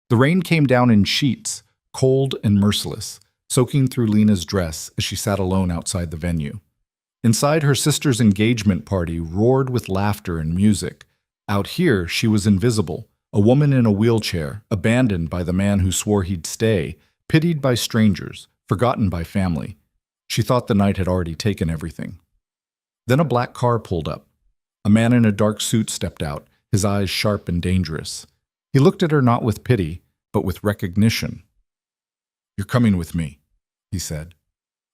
The rain came down in sheets, cold and merciless, soaking through Lena's dress as she sat alone outside the venue. Inside, her sister's engagement party roared with laughter and music. Out here, she was invisible, a woman in a wheelchair, abandoned by the man who swore he'd stay, pitied by strangers, forgotten by family. She thought the night had already taken everything. Then a black car pulled up. A man in a dark suit stepped out, his eyes sharp and dangerous. He looked at her not with pity, but with recognition. "You're coming with me," he said.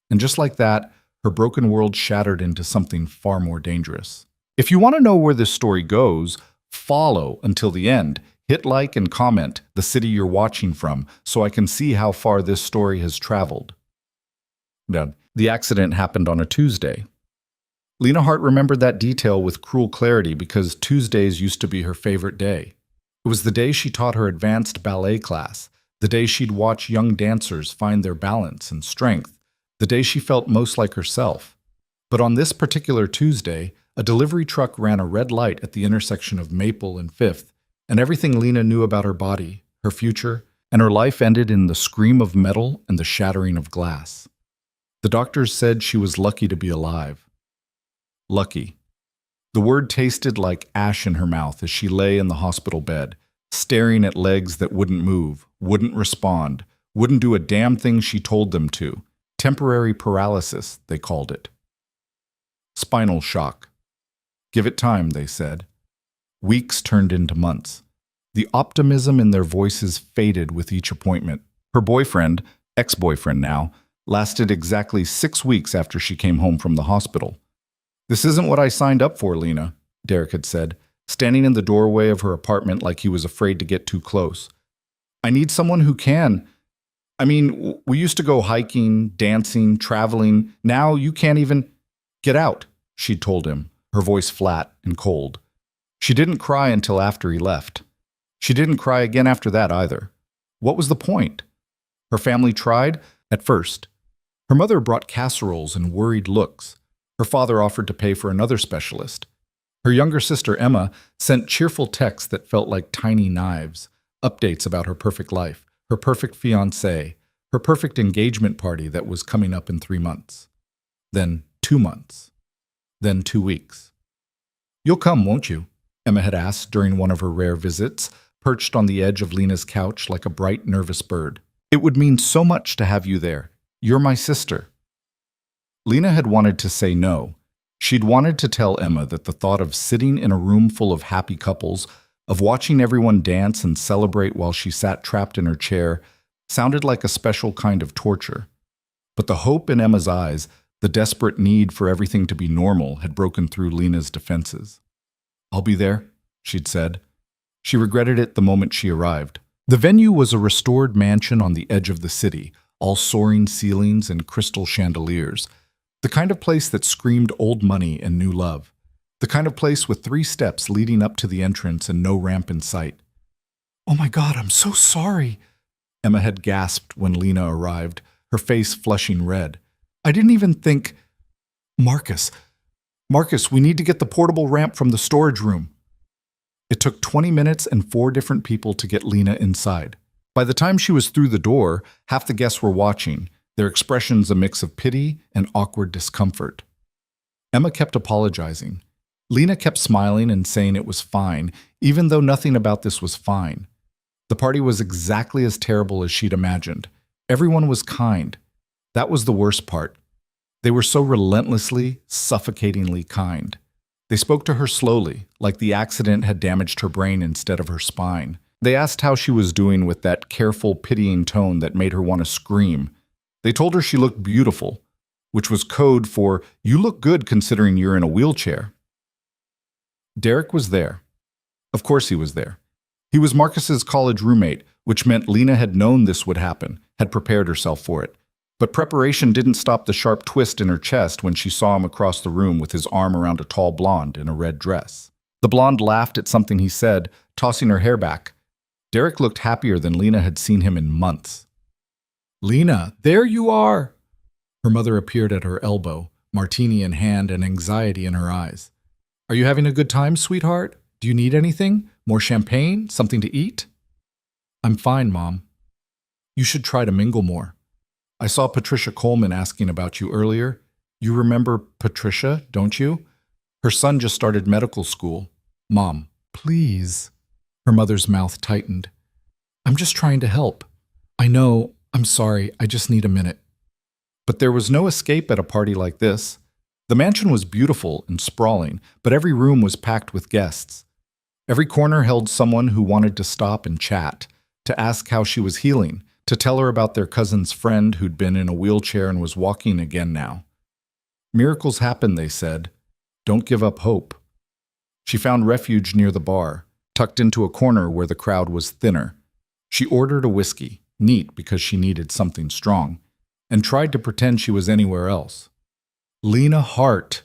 And just like that, her broken world shattered into something far more dangerous. If you want to know where this story goes, follow until the end. Hit like and comment the city you're watching from so I can see how far this story has traveled. Now, the accident happened on a Tuesday. Lena Hart remembered that detail with cruel clarity because Tuesdays used to be her favorite day. It was the day she taught her advanced ballet class, the day she'd watch young dancers find their balance and strength, the day she felt most like herself. But on this particular Tuesday, a delivery truck ran a red light at the intersection of Maple and 5th, and everything Lena knew about her body, her future, and her life ended in the scream of metal and the shattering of glass. The doctors said she was lucky to be alive. Lucky. The word tasted like ash in her mouth as she lay in the hospital bed, staring at legs that wouldn't move, wouldn't respond, wouldn't do a damn thing she told them to. Temporary paralysis, they called it. Spinal shock. Give it time, they said. Weeks turned into months. The optimism in their voices faded with each appointment. Her boyfriend, ex-boyfriend now, lasted exactly 6 weeks after she came home from the hospital. "This isn't what I signed up for, Lena," Derek had said, standing in the doorway of her apartment like he was afraid to get too close. "I need someone who can. We used to go hiking, dancing, traveling. Now you can't even get out," she'd told him, her voice flat and cold. She didn't cry until after he left. She didn't cry again after that either. What was the point? Her family tried, at first. Her mother brought casseroles and worried looks. Her father offered to pay for another specialist. Her younger sister, Emma, sent cheerful texts that felt like tiny knives, updates about her perfect life, her perfect fiancé, her perfect engagement party that was coming up in 3 months. Then 2 months. Then 2 weeks. "You'll come, won't you?" Emma had asked during one of her rare visits, perched on the edge of Lena's couch like a bright, nervous bird. "It would mean so much to have you there. You're my sister." Lena had wanted to say no. She'd wanted to tell Emma that the thought of sitting in a room full of happy couples, of watching everyone dance and celebrate while she sat trapped in her chair, sounded like a special kind of torture. But the hope in Emma's eyes, the desperate need for everything to be normal, had broken through Lena's defenses. "I'll be there," she'd said. She regretted it the moment she arrived. The venue was a restored mansion on the edge of the city, all soaring ceilings and crystal chandeliers. The kind of place that screamed old money and new love. The kind of place with 3 steps leading up to the entrance and no ramp in sight. "Oh my God, I'm so sorry," Emma had gasped when Lena arrived, her face flushing red. "I didn't even think—" Marcus, we need to get the portable ramp from the storage room." It took 20 minutes and 4 different people to get Lena inside. By the time she was through the door, half the guests were watching, their expressions a mix of pity and awkward discomfort. Emma kept apologizing. Lena kept smiling and saying it was fine, even though nothing about this was fine. The party was exactly as terrible as she'd imagined. Everyone was kind. That was the worst part. They were so relentlessly, suffocatingly kind. They spoke to her slowly, like the accident had damaged her brain instead of her spine. They asked how she was doing with that careful, pitying tone that made her want to scream. They told her she looked beautiful, which was code for, "You look good considering you're in a wheelchair." Derek was there. Of course he was there. He was Marcus's college roommate, which meant Lena had known this would happen, had prepared herself for it. But preparation didn't stop the sharp twist in her chest when she saw him across the room with his arm around a tall blonde in a red dress. The blonde laughed at something he said, tossing her hair back. Derek looked happier than Lena had seen him in months. "Lena, there you are!" Her mother appeared at her elbow, martini in hand and anxiety in her eyes. "Are you having a good time, sweetheart? Do you need anything? More champagne? Something to eat?" I'm fine, Mom. You should try to mingle more. I saw Patricia Coleman asking about you earlier. You remember Patricia, don't you? Her son just started medical school. Mom, please. Her mother's mouth tightened. I'm just trying to help. I know, I'm sorry, I just need a minute. But there was no escape at a party like this. The mansion was beautiful and sprawling, but every room was packed with guests. Every corner held someone who wanted to stop and chat, to ask how she was healing, to tell her about their cousin's friend who'd been in a wheelchair and was walking again now. Miracles happen, they said. Don't give up hope. She found refuge near the bar, tucked into a corner where the crowd was thinner. She ordered a whiskey, neat because she needed something strong, and tried to pretend she was anywhere else. Lena Hart!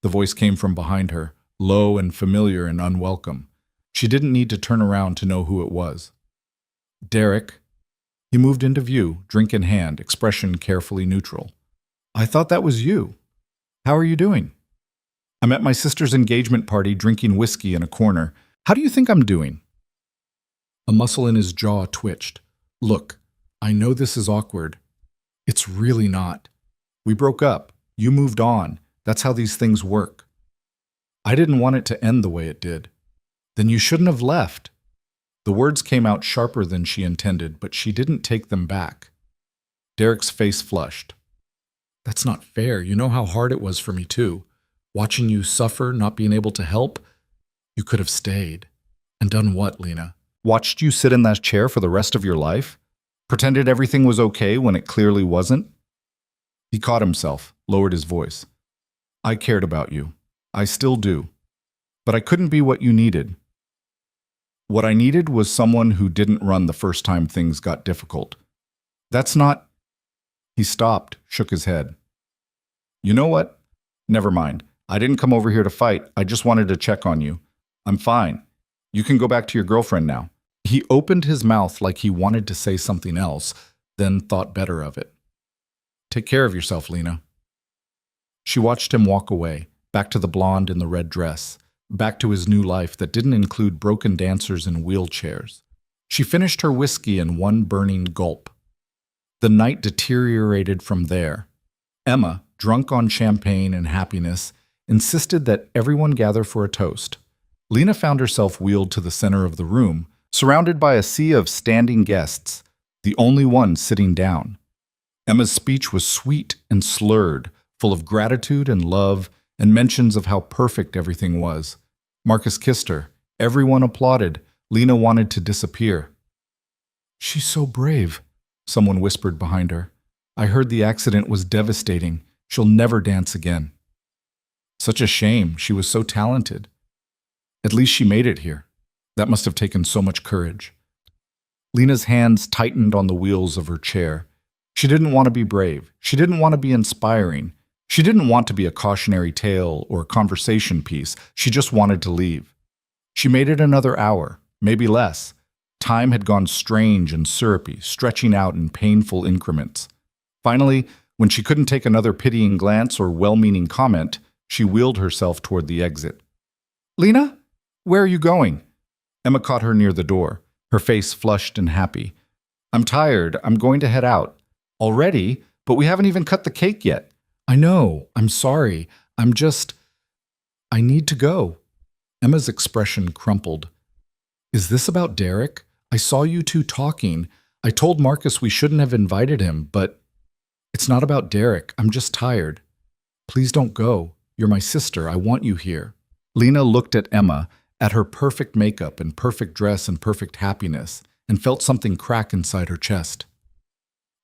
The voice came from behind her, low and familiar and unwelcome. She didn't need to turn around to know who it was. Derek. He moved into view, drink in hand, expression carefully neutral. I thought that was you. How are you doing? I'm at my sister's engagement party drinking whiskey in a corner. How do you think I'm doing? A muscle in his jaw twitched. Look, I know this is awkward. It's really not. We broke up. You moved on. That's how these things work. I didn't want it to end the way it did. Then you shouldn't have left. The words came out sharper than she intended, but she didn't take them back. Derek's face flushed. That's not fair. You know how hard it was for me, too. Watching you suffer, not being able to help. You could have stayed. And done what, Lena? Watched you sit in that chair for the rest of your life? Pretended everything was okay when it clearly wasn't? He caught himself, lowered his voice. I cared about you. I still do. But I couldn't be what you needed. What I needed was someone who didn't run the first time things got difficult. That's not... He stopped, shook his head. You know what? Never mind. I didn't come over here to fight. I just wanted to check on you. I'm fine. You can go back to your girlfriend now. He opened his mouth like he wanted to say something else, then thought better of it. Take care of yourself, Lena. She watched him walk away, back to the blonde in the red dress, back to his new life that didn't include broken dancers in wheelchairs. She finished her whiskey in one burning gulp. The night deteriorated from there. Emma, drunk on champagne and happiness, insisted that everyone gather for a toast. Lena found herself wheeled to the center of the room, surrounded by a sea of standing guests, the only one sitting down. Emma's speech was sweet and slurred, full of gratitude and love and mentions of how perfect everything was. Marcus kissed her. Everyone applauded. Lena wanted to disappear. She's so brave, someone whispered behind her. I heard the accident was devastating. She'll never dance again. Such a shame. She was so talented. At least she made it here. That must have taken so much courage. Lena's hands tightened on the wheels of her chair. She didn't want to be brave. She didn't want to be inspiring. She didn't want to be a cautionary tale or a conversation piece. She just wanted to leave. She made it another hour, maybe less. Time had gone strange and syrupy, stretching out in painful increments. Finally, when she couldn't take another pitying glance or well-meaning comment, she wheeled herself toward the exit. Lena? Where are you going? Emma caught her near the door, her face flushed and happy. I'm tired. I'm going to head out. Already? But we haven't even cut the cake yet. I know. I'm sorry. I need to go. Emma's expression crumpled. Is this about Derek? I saw you two talking. I told Marcus we shouldn't have invited him, but it's not about Derek. I'm just tired. Please don't go. You're my sister. I want you here. Lena looked at Emma, at her perfect makeup and perfect dress and perfect happiness, and felt something crack inside her chest.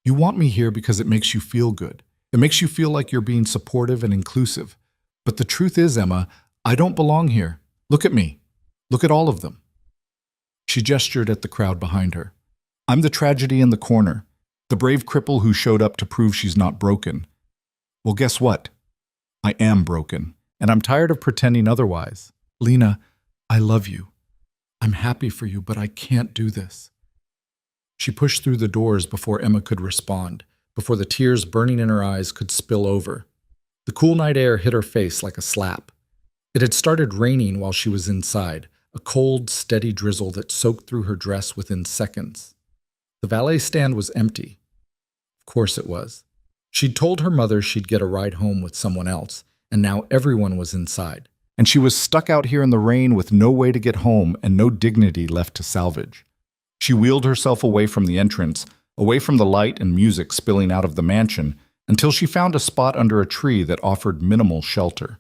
You want me here because it makes you feel good. It makes you feel like you're being supportive and inclusive. But the truth is, Emma, I don't belong here. Look at me. Look at all of them. She gestured at the crowd behind her. I'm the tragedy in the corner, the brave cripple who showed up to prove she's not broken. Well, guess what? I am broken, and I'm tired of pretending otherwise. Lena, I love you. I'm happy for you, but I can't do this. She pushed through the doors before Emma could respond, before the tears burning in her eyes could spill over. The cool night air hit her face like a slap. It had started raining while she was inside, a cold, steady drizzle that soaked through her dress within seconds. The valet stand was empty. Of course it was. She'd told her mother she'd get a ride home with someone else, and now everyone was inside. And she was stuck out here in the rain with no way to get home and no dignity left to salvage. She wheeled herself away from the entrance, away from the light and music spilling out of the mansion, until she found a spot under a tree that offered minimal shelter.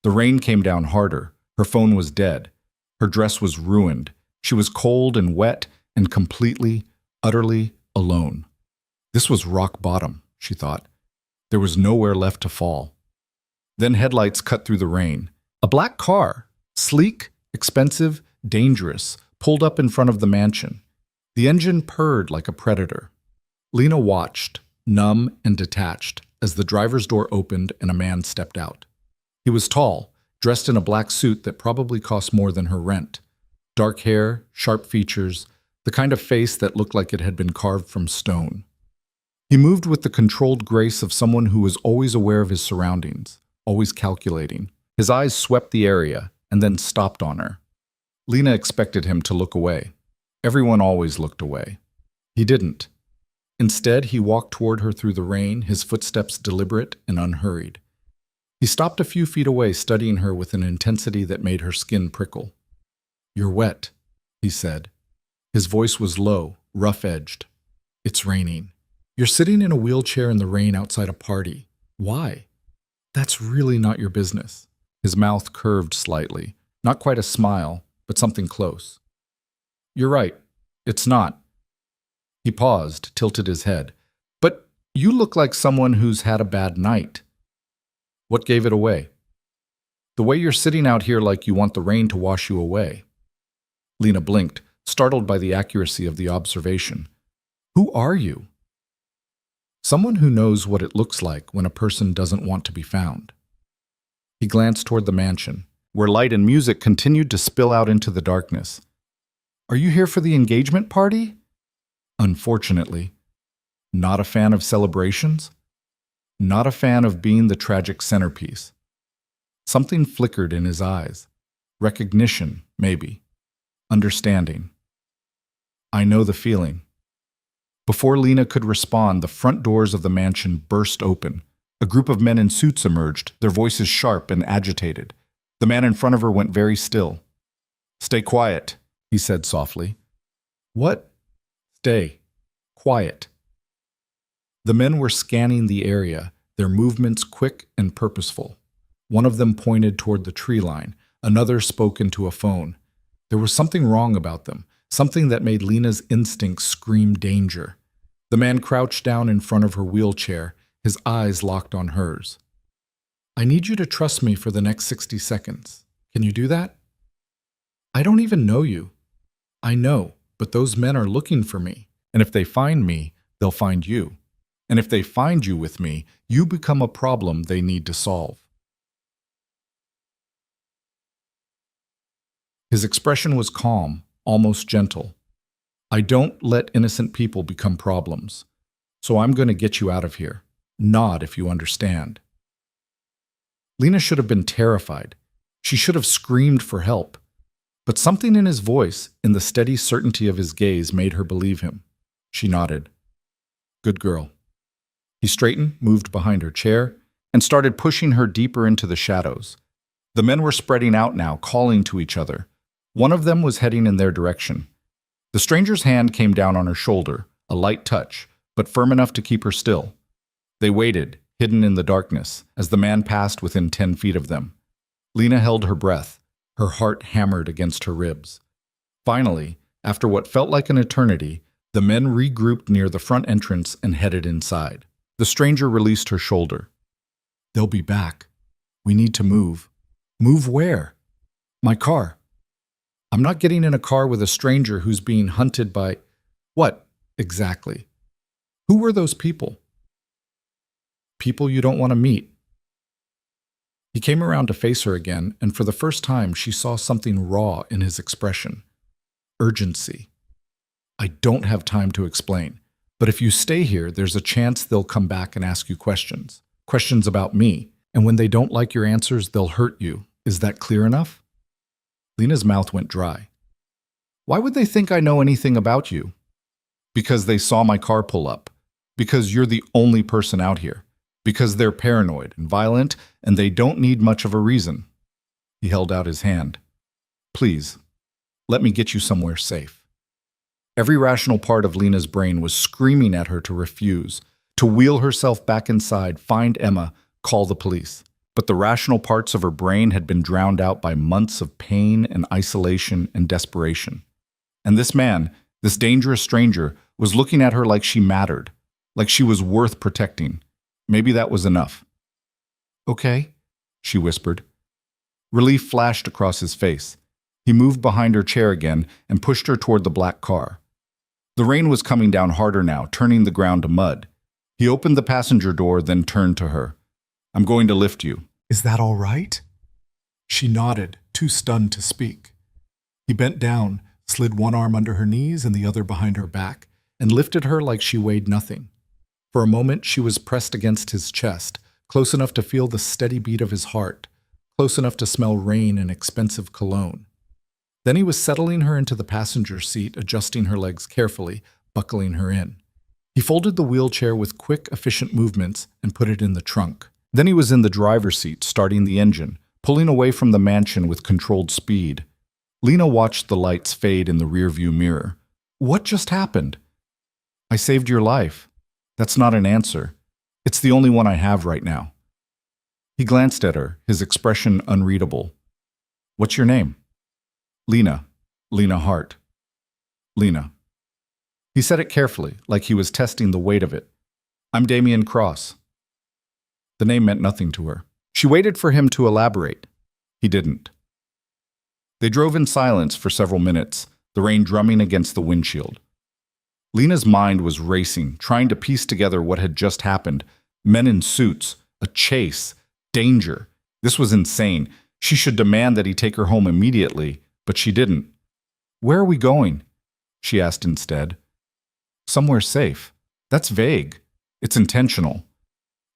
The rain came down harder. Her phone was dead. Her dress was ruined. She was cold and wet and completely, utterly alone. This was rock bottom, she thought. There was nowhere left to fall. Then headlights cut through the rain. A black car, sleek, expensive, dangerous, pulled up in front of the mansion. The engine purred like a predator. Lena watched, numb and detached, as the driver's door opened and a man stepped out. He was tall, dressed in a black suit that probably cost more than her rent. Dark hair, sharp features, the kind of face that looked like it had been carved from stone. He moved with the controlled grace of someone who was always aware of his surroundings, always calculating. His eyes swept the area and then stopped on her. Lena expected him to look away. Everyone always looked away. He didn't. Instead, he walked toward her through the rain, his footsteps deliberate and unhurried. He stopped a few feet away, studying her with an intensity that made her skin prickle. "You're wet," he said. His voice was low, rough-edged. "It's raining. You're sitting in a wheelchair in the rain outside a party. Why? That's really not your business." His mouth curved slightly, not quite a smile, but something close. "You're right. It's not." He paused, tilted his head. "But you look like someone who's had a bad night." "What gave it away?" "The way you're sitting out here like you want the rain to wash you away." Lena blinked, startled by the accuracy of the observation. "Who are you?" "Someone who knows what it looks like when a person doesn't want to be found." He glanced toward the mansion, where light and music continued to spill out into the darkness. "Are you here for the engagement party?" "Unfortunately." "Not a fan of celebrations?" "Not a fan of being the tragic centerpiece." Something flickered in his eyes. Recognition, maybe. Understanding. "I know the feeling." Before Lena could respond, the front doors of the mansion burst open. A group of men in suits emerged, their voices sharp and agitated. The man in front of her went very still. "Stay quiet," he said softly. "What?" "Stay. Quiet." The men were scanning the area, their movements quick and purposeful. One of them pointed toward the tree line. Another spoke into a phone. There was something wrong about them, something that made Lena's instincts scream danger. The man crouched down in front of her wheelchair, his eyes locked on hers. "I need you to trust me for the next 60 seconds. Can you do that?" "I don't even know you." "I know, but those men are looking for me. And if they find me, they'll find you. And if they find you with me, you become a problem they need to solve." His expression was calm, almost gentle. "I don't let innocent people become problems. So I'm going to get you out of here. Nod if you understand." Lena should have been terrified. She should have screamed for help. But something in his voice, in the steady certainty of his gaze, made her believe him. She nodded. "Good girl." He straightened, moved behind her chair, and started pushing her deeper into the shadows. The men were spreading out now, calling to each other. One of them was heading in their direction. The stranger's hand came down on her shoulder, a light touch, but firm enough to keep her still. They waited, hidden in the darkness, as the man passed within 10 feet of them. Lena held her breath, her heart hammered against her ribs. Finally, after what felt like an eternity, the men regrouped near the front entrance and headed inside. The stranger released her shoulder. "They'll be back. We need to move." "Move where?" "My car." "I'm not getting in a car with a stranger who's being hunted by—" "What, exactly?" "Who were those people?" "People you don't want to meet." He came around to face her again, and for the first time she saw something raw in his expression. Urgency. "I don't have time to explain, but if you stay here, there's a chance they'll come back and ask you questions. Questions about me, and when they don't like your answers, they'll hurt you. Is that clear enough?" Lena's mouth went dry. Why would they think I know anything about you? Because they saw my car pull up. Because you're the only person out here. Because they're paranoid and violent, and they don't need much of a reason. He held out his hand. Please, let me get you somewhere safe. Every rational part of Lena's brain was screaming at her to refuse, to wheel herself back inside, find Emma, call the police. But the rational parts of her brain had been drowned out by months of pain and isolation and desperation. And this man, this dangerous stranger, was looking at her like she mattered, like she was worth protecting. Maybe that was enough. Okay, she whispered. Relief flashed across his face. He moved behind her chair again and pushed her toward the black car. The rain was coming down harder now, turning the ground to mud. He opened the passenger door, then turned to her. I'm going to lift you. Is that all right? She nodded, too stunned to speak. He bent down, slid one arm under her knees and the other behind her back, and lifted her like she weighed nothing. For a moment she was pressed against his chest, close enough to feel the steady beat of his heart, close enough to smell rain and expensive cologne. Then he was settling her into the passenger seat, adjusting her legs carefully, buckling her in. He folded the wheelchair with quick, efficient movements and put it in the trunk. Then he was in the driver's seat, starting the engine, pulling away from the mansion with controlled speed. Lena watched the lights fade in the rearview mirror. What just happened? I saved your life. That's not an answer. It's the only one I have right now. He glanced at her, his expression unreadable. What's your name? Lena. Lena Hart. Lena. He said it carefully, like he was testing the weight of it. I'm Damien Cross. The name meant nothing to her. She waited for him to elaborate. He didn't. They drove in silence for several minutes, the rain drumming against the windshield. Lena's mind was racing, trying to piece together what had just happened. Men in suits, a chase, danger. This was insane. She should demand that he take her home immediately, but she didn't. Where are we going? She asked instead. Somewhere safe. That's vague. It's intentional.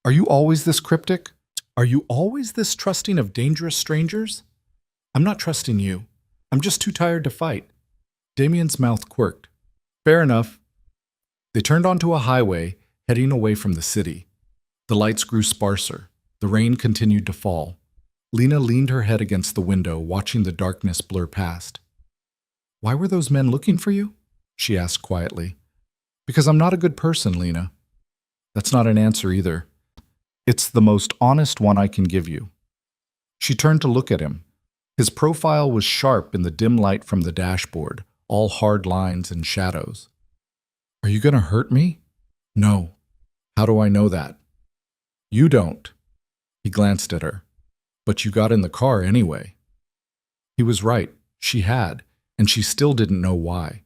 Are you always this cryptic? Are you always this trusting of dangerous strangers? I'm not trusting you. I'm just too tired to fight. Damien's mouth quirked. Fair enough. They turned onto a highway, heading away from the city. The lights grew sparser. The rain continued to fall. Lena leaned her head against the window, watching the darkness blur past. Why were those men looking for you? She asked quietly. Because I'm not a good person, Lena. That's not an answer either. It's the most honest one I can give you. She turned to look at him. His profile was sharp in the dim light from the dashboard, all hard lines and shadows. Are you going to hurt me? No. How do I know that? You don't. He glanced at her. But you got in the car anyway. He was right. She had, and she still didn't know why.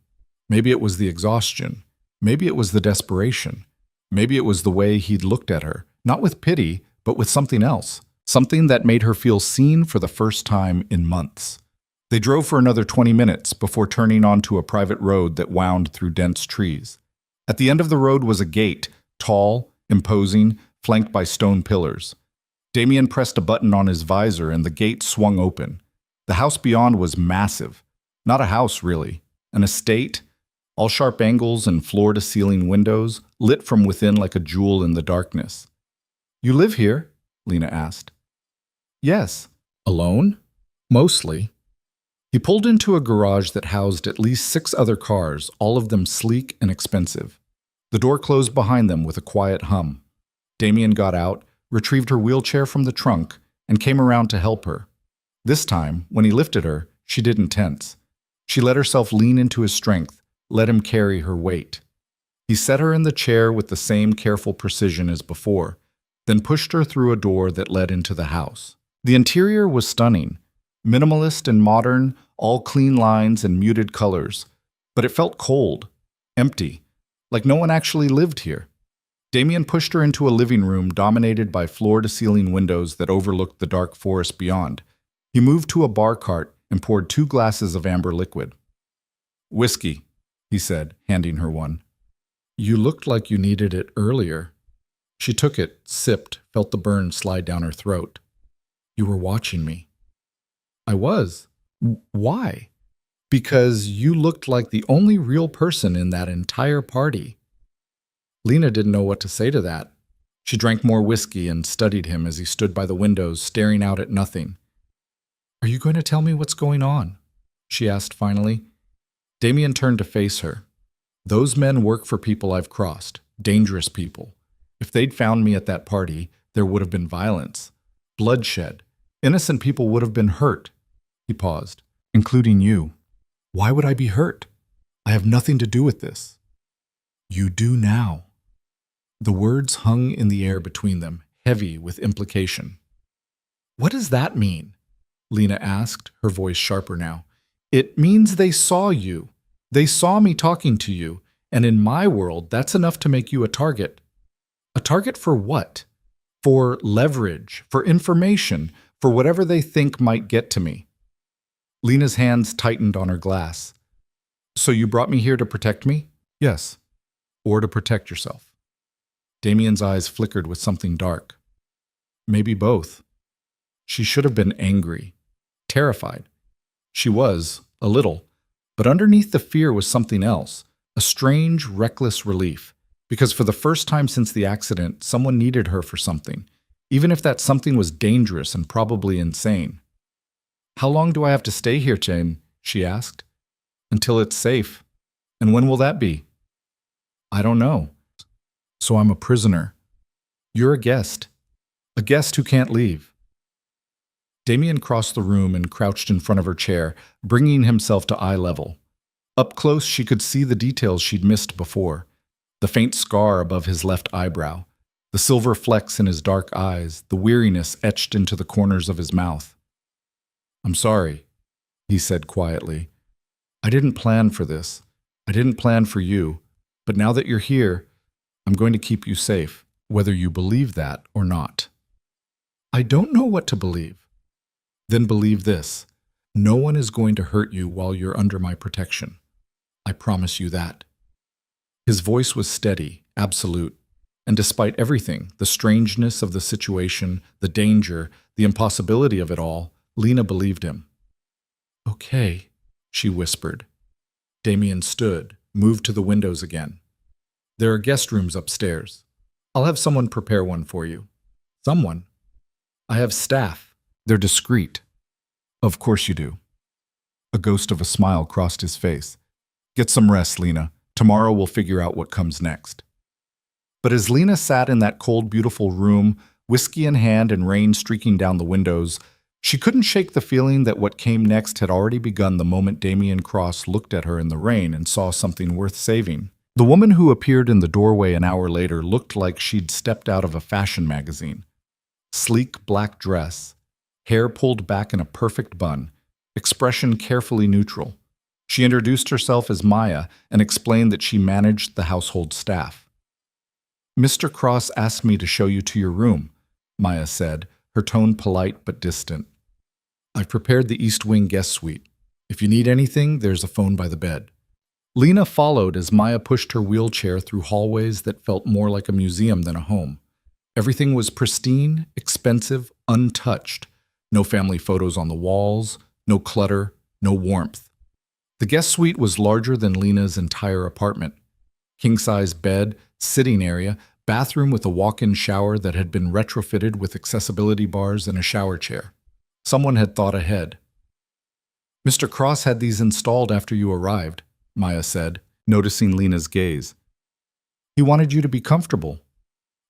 Maybe it was the exhaustion. Maybe it was the desperation. Maybe it was the way he'd looked at her, not with pity, but with something else. Something that made her feel seen for the first time in months. They drove for another 20 minutes before turning onto a private road that wound through dense trees. At the end of the road was a gate, tall, imposing, flanked by stone pillars. Damien pressed a button on his visor and the gate swung open. The house beyond was massive. Not a house, really. An estate, all sharp angles and floor-to-ceiling windows, lit from within like a jewel in the darkness. You live here? Lena asked. Yes. Alone? Mostly. He pulled into a garage that housed at least 6 other cars, all of them sleek and expensive. The door closed behind them with a quiet hum. Damien got out, retrieved her wheelchair from the trunk, and came around to help her. This time, when he lifted her, she didn't tense. She let herself lean into his strength, let him carry her weight. He set her in the chair with the same careful precision as before, then pushed her through a door that led into the house. The interior was stunning, minimalist and modern, all clean lines and muted colors, but it felt cold, empty, like no one actually lived here. Damien pushed her into a living room dominated by floor-to-ceiling windows that overlooked the dark forest beyond. He moved to a bar cart and poured 2 glasses of amber liquid. Whiskey, he said, handing her one. You looked like you needed it earlier. She took it, sipped, felt the burn slide down her throat. You were watching me. I was. Why? Because you looked like the only real person in that entire party. Lena didn't know what to say to that. She drank more whiskey and studied him as he stood by the windows, staring out at nothing. Are you going to tell me what's going on? She asked finally. Damien turned to face her. Those men work for people I've crossed, dangerous people. If they'd found me at that party, there would have been violence, bloodshed. Innocent people would have been hurt. He paused. Including you. Why would I be hurt? I have nothing to do with this. You do now. The words hung in the air between them, heavy with implication. What does that mean? Lena asked, her voice sharper now. It means they saw you. They saw me talking to you, and in my world, that's enough to make you a target. A target for what? For leverage, for information, for whatever they think might get to me. Lena's hands tightened on her glass. So you brought me here to protect me? Yes. Or to protect yourself. Damien's eyes flickered with something dark. Maybe both. She should have been angry, terrified. She was, a little, but underneath the fear was something else, a strange, reckless relief, because for the first time since the accident, someone needed her for something, even if that something was dangerous and probably insane. How long do I have to stay here, Jane? She asked. Until it's safe. And when will that be? I don't know. So I'm a prisoner. You're a guest who can't leave. Damien crossed the room and crouched in front of her chair, bringing himself to eye level. Up close, she could see the details she'd missed before. The faint scar above his left eyebrow, the silver flecks in his dark eyes, the weariness etched into the corners of his mouth. I'm sorry, he said quietly. I didn't plan for this. I didn't plan for you. But now that you're here, I'm going to keep you safe, whether you believe that or not. I don't know what to believe. Then believe this. No one is going to hurt you while you're under my protection. I promise you that. His voice was steady, absolute, and despite everything, the strangeness of the situation, the danger, the impossibility of it all, Lena believed him. Okay, she whispered. Damien stood, moved to the windows again. There are guest rooms upstairs. I'll have someone prepare one for you. Someone? I have staff. They're discreet. Of course you do. A ghost of a smile crossed his face. Get some rest, Lena. Tomorrow we'll figure out what comes next. But as Lena sat in that cold, beautiful room, whiskey in hand and rain streaking down the windows, she couldn't shake the feeling that what came next had already begun the moment Damien Cross looked at her in the rain and saw something worth saving. The woman who appeared in the doorway an hour later looked like she'd stepped out of a fashion magazine. Sleek black dress, hair pulled back in a perfect bun, expression carefully neutral. She introduced herself as Maya and explained that she managed the household staff. Mr. Cross asked me to show you to your room, Maya said, her tone polite but distant. I've prepared the East Wing guest suite. If you need anything, there's a phone by the bed. Lena followed as Maya pushed her wheelchair through hallways that felt more like a museum than a home. Everything was pristine, expensive, untouched. No family photos on the walls, no clutter, no warmth. The guest suite was larger than Lena's entire apartment. King-size bed, sitting area, bathroom with a walk-in shower that had been retrofitted with accessibility bars and a shower chair. Someone had thought ahead. Mr. Cross had these installed after you arrived, Maya said, noticing Lena's gaze. He wanted you to be comfortable.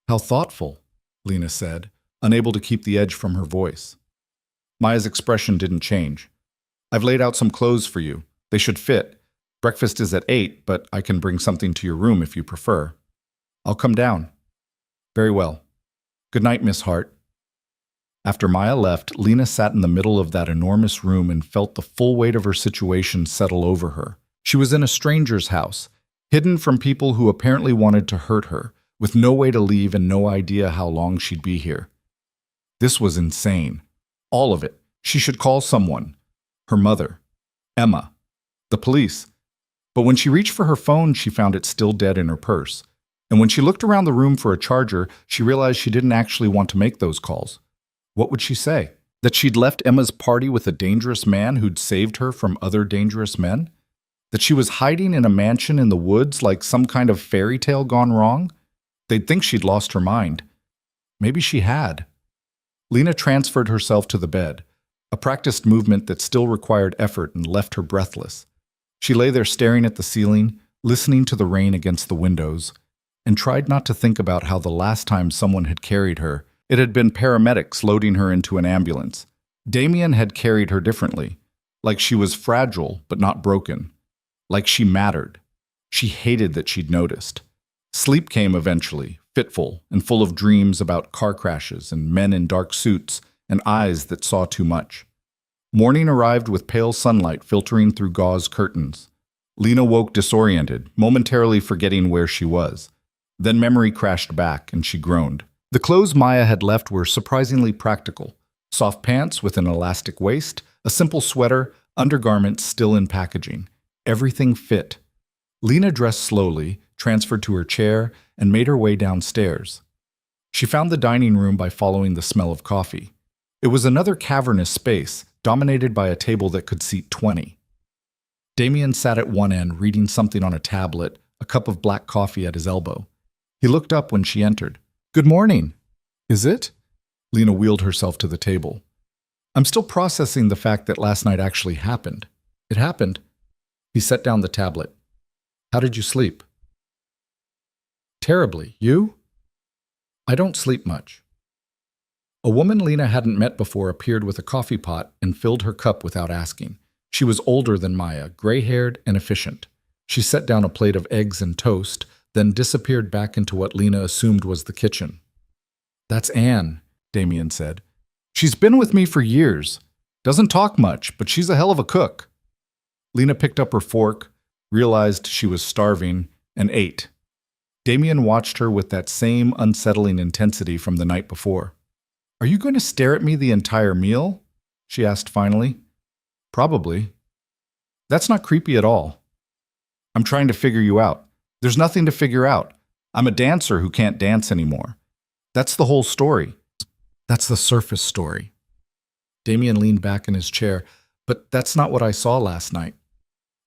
How thoughtful, Lena said, unable to keep the edge from her voice. Maya's expression didn't change. I've laid out some clothes for you. They should fit. Breakfast is at 8, but I can bring something to your room if you prefer. I'll come down. Very well. Good night, Miss Hart. After Maya left, Lena sat in the middle of that enormous room and felt the full weight of her situation settle over her. She was in a stranger's house, hidden from people who apparently wanted to hurt her, with no way to leave and no idea how long she'd be here. This was insane. All of it. She should call someone. Her mother. Emma. The police. But when she reached for her phone, she found it still dead in her purse. And when she looked around the room for a charger, she realized she didn't actually want to make those calls. What would she say? That she'd left Emma's party with a dangerous man who'd saved her from other dangerous men? That she was hiding in a mansion in the woods like some kind of fairy tale gone wrong? They'd think she'd lost her mind. Maybe she had. Lena transferred herself to the bed, a practiced movement that still required effort and left her breathless. She lay there staring at the ceiling, listening to the rain against the windows, and tried not to think about how the last time someone had carried her, it had been paramedics loading her into an ambulance. Damien had carried her differently, like she was fragile but not broken, like she mattered. She hated that she'd noticed. Sleep came eventually, fitful and full of dreams about car crashes and men in dark suits and eyes that saw too much. Morning arrived with pale sunlight filtering through gauze curtains. Lena woke disoriented, momentarily forgetting where she was. Then memory crashed back and she groaned. The clothes Maya had left were surprisingly practical. Soft pants with an elastic waist, a simple sweater, undergarments still in packaging. Everything fit. Lena dressed slowly, transferred to her chair, and made her way downstairs. She found the dining room by following the smell of coffee. It was another cavernous space, dominated by a table that could seat 20. Damien sat at one end, reading something on a tablet, a cup of black coffee at his elbow. He looked up when she entered. "Good morning." "Is it?" Lena wheeled herself to the table. "I'm still processing the fact that last night actually happened." "It happened." He set down the tablet. "How did you sleep?" "Terribly. You?" "I don't sleep much." A woman Lena hadn't met before appeared with a coffee pot and filled her cup without asking. She was older than Maya, gray-haired and efficient. She set down a plate of eggs and toast, then disappeared back into what Lena assumed was the kitchen. "That's Anne," Damien said. "She's been with me for years. Doesn't talk much, but she's a hell of a cook." Lena picked up her fork, realized she was starving, and ate. Damien watched her with that same unsettling intensity from the night before. "Are you going to stare at me the entire meal?" she asked finally. "Probably." "That's not creepy at all." "I'm trying to figure you out." "There's nothing to figure out. I'm a dancer who can't dance anymore. That's the whole story." "That's the surface story." Damien leaned back in his chair. "But that's not what I saw last night."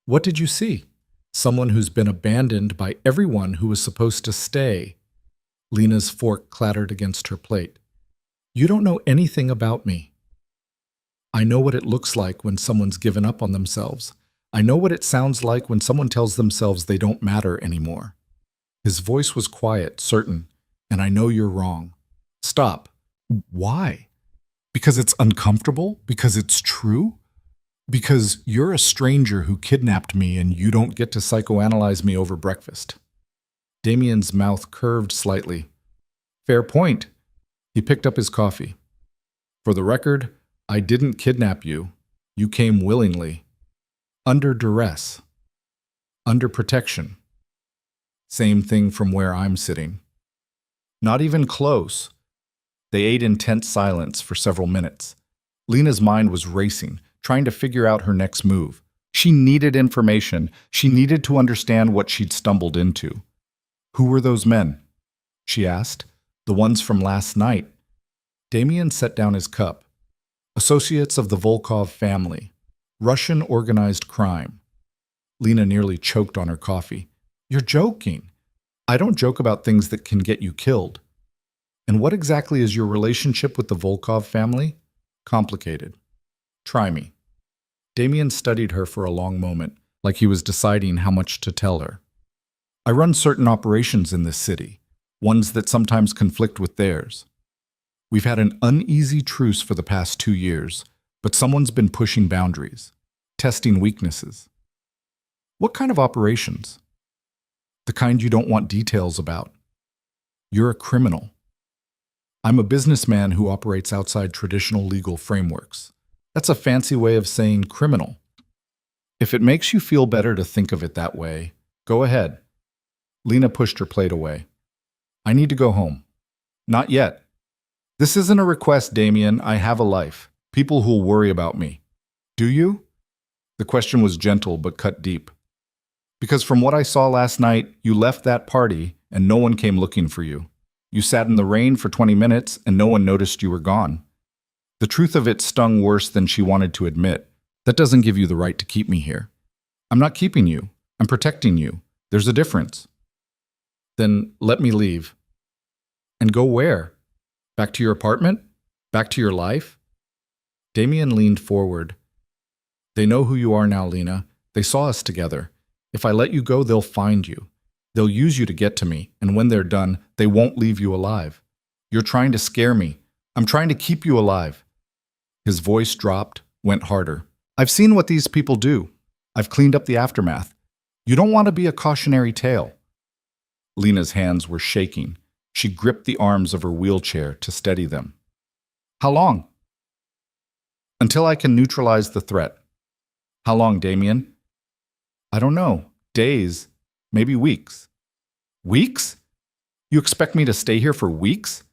"What did you see?" "Someone who's been abandoned by everyone who was supposed to stay." Lena's fork clattered against her plate. "You don't know anything about me. I know what it looks like when someone's given up on themselves. I know what it sounds like when someone tells themselves they don't matter anymore." His voice was quiet, certain, "And I know you're wrong." "Stop." "Why?" "Because it's uncomfortable? Because it's true? Because you're a stranger who kidnapped me and you don't get to psychoanalyze me over breakfast." Damien's mouth curved slightly. "Fair point." He picked up his coffee. "For the record, I didn't kidnap you. You came willingly. Under duress. Under protection. Same thing from where I'm sitting." "Not even close." They ate in tense silence for several minutes. Lena's mind was racing, trying to figure out her next move. She needed information. She needed to understand what she'd stumbled into. "Who were those men?" she asked. "The ones from last night." Damien set down his cup. "Associates of the Volkov family. Russian organized crime." Lena nearly choked on her coffee. "You're joking." "I don't joke about things that can get you killed." "And what exactly is your relationship with the Volkov family?" "Complicated." "Try me." Damien studied her for a long moment, like he was deciding how much to tell her. "I run certain operations in this city, ones that sometimes conflict with theirs. We've had an uneasy truce for the past 2 years, but someone's been pushing boundaries, testing weaknesses." "What kind of operations?" "The kind you don't want details about." "You're a criminal." "I'm a businessman who operates outside traditional legal frameworks." "That's a fancy way of saying criminal." "If it makes you feel better to think of it that way, go ahead." Lena pushed her plate away. "I need to go home." "Not yet." "This isn't a request, Damien. I have a life. People who'll worry about me." "Do you?" The question was gentle but cut deep. "Because from what I saw last night, you left that party and no one came looking for you. You sat in the rain for 20 minutes and no one noticed you were gone. The truth of it stung worse than she wanted to admit. That doesn't give you the right to keep me here. I'm not keeping you. I'm protecting you. There's a difference. Then let me leave. And go where? Back to your apartment? Back to your life? Damien leaned forward. They know who you are now, Lena. They saw us together. If I let you go, they'll find you. They'll use you to get to me, and when they're done, they won't leave you alive. You're trying to scare me. I'm trying to keep you alive. His voice dropped, went harder. I've seen what these people do. I've cleaned up the aftermath. You don't want to be a cautionary tale. Lena's hands were shaking. She gripped the arms of her wheelchair to steady them. How long? Until I can neutralize the threat. How long, Damien? I don't know. Days, maybe weeks. Weeks? You expect me to stay here for weeks?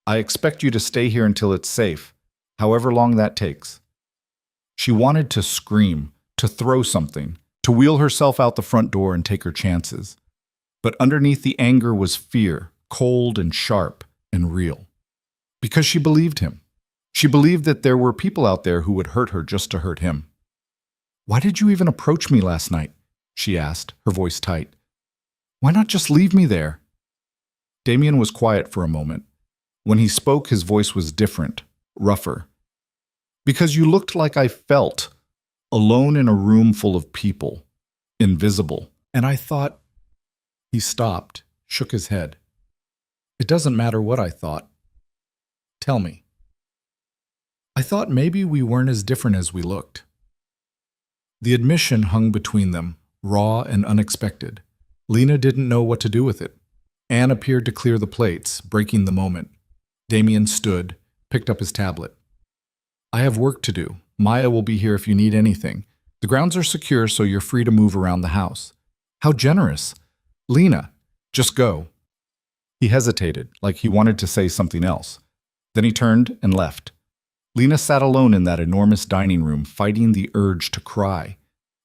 I expect you to stay here until it's safe, however long that takes. She wanted to scream, to throw something, to wheel herself out the front door and take her chances. But underneath the anger was fear, cold and sharp and real. Because she believed him. She believed that there were people out there who would hurt her just to hurt him. Why did you even approach me last night? She asked, her voice tight. Why not just leave me there? Damien was quiet for a moment. When he spoke, his voice was different, rougher. Because you looked like I felt, alone in a room full of people, invisible. And I thought... He stopped, shook his head. It doesn't matter what I thought. Tell me. I thought maybe we weren't as different as we looked. The admission hung between them, raw and unexpected. Lena didn't know what to do with it. Anne appeared to clear the plates, breaking the moment. Damien stood, picked up his tablet. I have work to do. Maya will be here if you need anything. The grounds are secure, so you're free to move around the house. How generous. Lena, just go. He hesitated, like he wanted to say something else. Then he turned and left. Lena sat alone in that enormous dining room, fighting the urge to cry.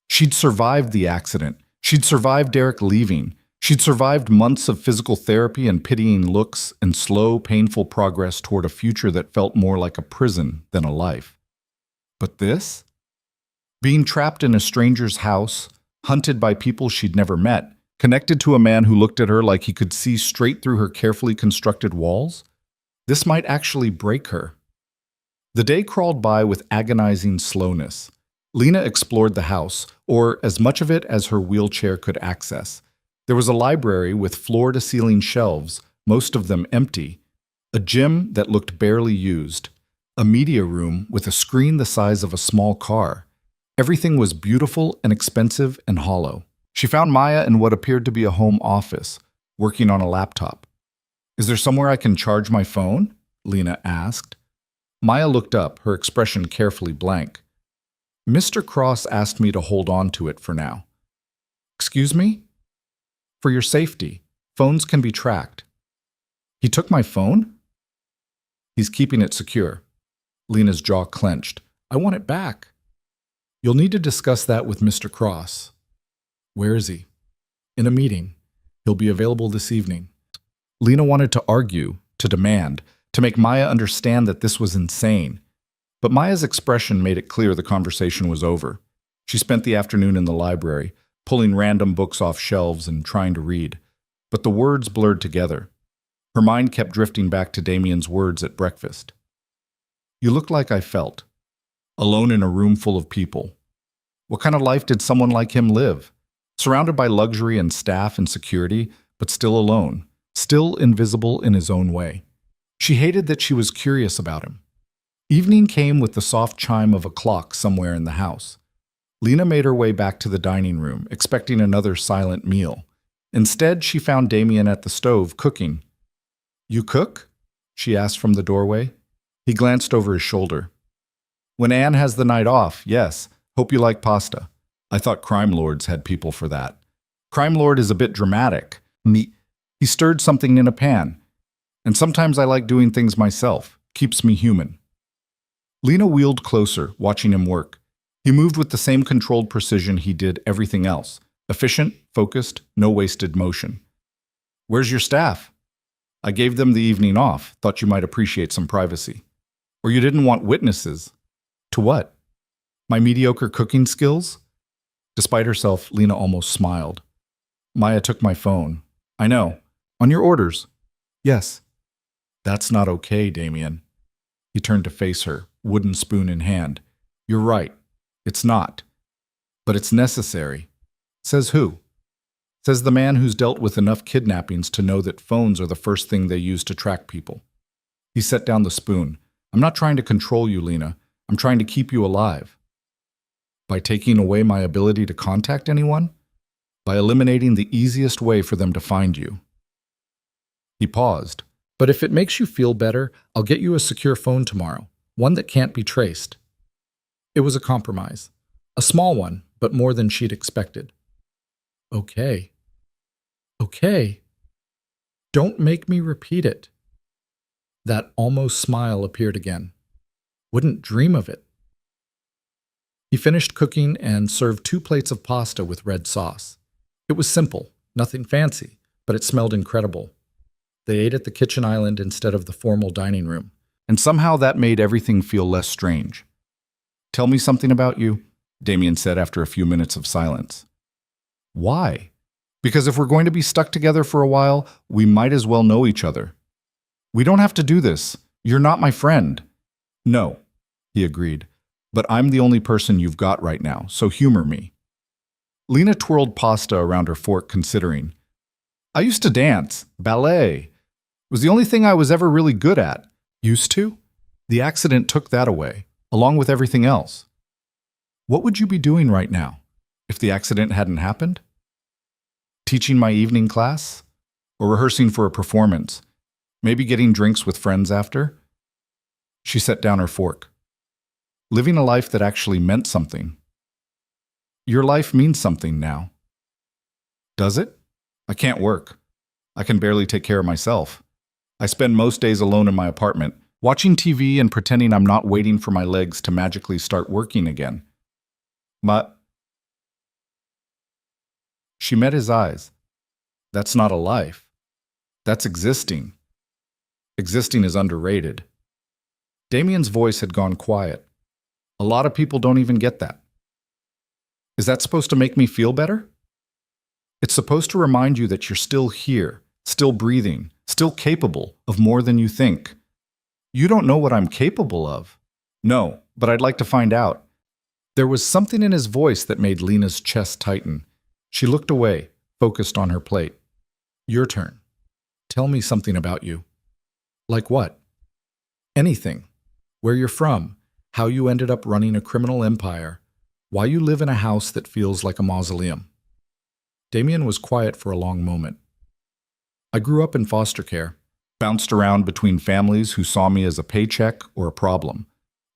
She'd survived the accident. She'd survived Derek leaving. She'd survived months of physical therapy and pitying looks and slow, painful progress toward a future that felt more like a prison than a life. But this? Being trapped in a stranger's house, hunted by people she'd never met, connected to a man who looked at her like he could see straight through her carefully constructed walls? This might actually break her. The day crawled by with agonizing slowness. Lena explored the house, or as much of it as her wheelchair could access. There was a library with floor-to-ceiling shelves, most of them empty, a gym that looked barely used, a media room with a screen the size of a small car. Everything was beautiful and expensive and hollow. She found Maya in what appeared to be a home office, working on a laptop. Is there somewhere I can charge my phone? Lena asked. Maya looked up, her expression carefully blank. Mr. Cross asked me to hold on to it for now. Excuse me? For your safety, phones can be tracked. He took my phone? He's keeping it secure. Lena's jaw clenched. I want it back. You'll need to discuss that with Mr. Cross. Where is he? In a meeting. He'll be available this evening. Lena wanted to argue, to demand, to make Maya understand that this was insane. But Maya's expression made it clear the conversation was over. She spent the afternoon in the library, pulling random books off shelves and trying to read. But the words blurred together. Her mind kept drifting back to Damien's words at breakfast. You look like I felt. Alone in a room full of people. What kind of life did someone like him live? Surrounded by luxury and staff and security, but still alone, still invisible in his own way. She hated that she was curious about him. Evening came with the soft chime of a clock somewhere in the house. Lena made her way back to the dining room, expecting another silent meal. Instead, she found Damien at the stove, cooking. You cook? She asked from the doorway. He glanced over his shoulder. When Anne has the night off, yes. Hope you like pasta. I thought crime lords had people for that. Crime lord is a bit dramatic. He stirred something in a pan. And sometimes I like doing things myself. Keeps me human. Lena wheeled closer, watching him work. He moved with the same controlled precision he did everything else. Efficient, focused, no wasted motion. Where's your staff? I gave them the evening off. Thought you might appreciate some privacy. Or you didn't want witnesses. To what? My mediocre cooking skills? Despite herself, Lena almost smiled. Maya took my phone. I know. On your orders. Yes. That's not okay, Damien. He turned to face her, wooden spoon in hand. You're right. It's not. But it's necessary. Says who? Says the man who's dealt with enough kidnappings to know that phones are the first thing they use to track people. He set down the spoon. I'm not trying to control you, Lena. I'm trying to keep you alive. By taking away my ability to contact anyone? By eliminating the easiest way for them to find you. He paused. But if it makes you feel better, I'll get you a secure phone tomorrow, one that can't be traced. It was a compromise. A small one, but more than she'd expected. Okay. Okay. Don't make me repeat it. That almost smile appeared again. Wouldn't dream of it. He finished cooking and served 2 plates of pasta with red sauce. It was simple, nothing fancy, but it smelled incredible. They ate at the kitchen island instead of the formal dining room, and somehow that made everything feel less strange. Tell me something about you, Damien said after a few minutes of silence. Why? Because if we're going to be stuck together for a while, we might as well know each other. We don't have to do this. You're not my friend. No, he agreed, but I'm the only person you've got right now, so humor me. Lena twirled pasta around her fork, considering. I used to dance, ballet. It was the only thing I was ever really good at. Used to? The accident took that away, along with everything else. What would you be doing right now, if the accident hadn't happened? Teaching my evening class? Or rehearsing for a performance? Maybe getting drinks with friends after? She set down her fork. Living a life that actually meant something. Your life means something now. Does it? I can't work. I can barely take care of myself. I spend most days alone in my apartment, watching TV and pretending I'm not waiting for my legs to magically start working again. But she met his eyes. That's not a life. That's existing. Existing is underrated. Damien's voice had gone quiet. A lot of people don't even get that. Is that supposed to make me feel better? It's supposed to remind you that you're still here, still breathing, still capable of more than you think. You don't know what I'm capable of. No, but I'd like to find out. There was something in his voice that made Lena's chest tighten. She looked away, focused on her plate. Your turn. Tell me something about you. Like what? Anything. Where you're from, how you ended up running a criminal empire, why you live in a house that feels like a mausoleum. Damien was quiet for a long moment. I grew up in foster care, bounced around between families who saw me as a paycheck or a problem.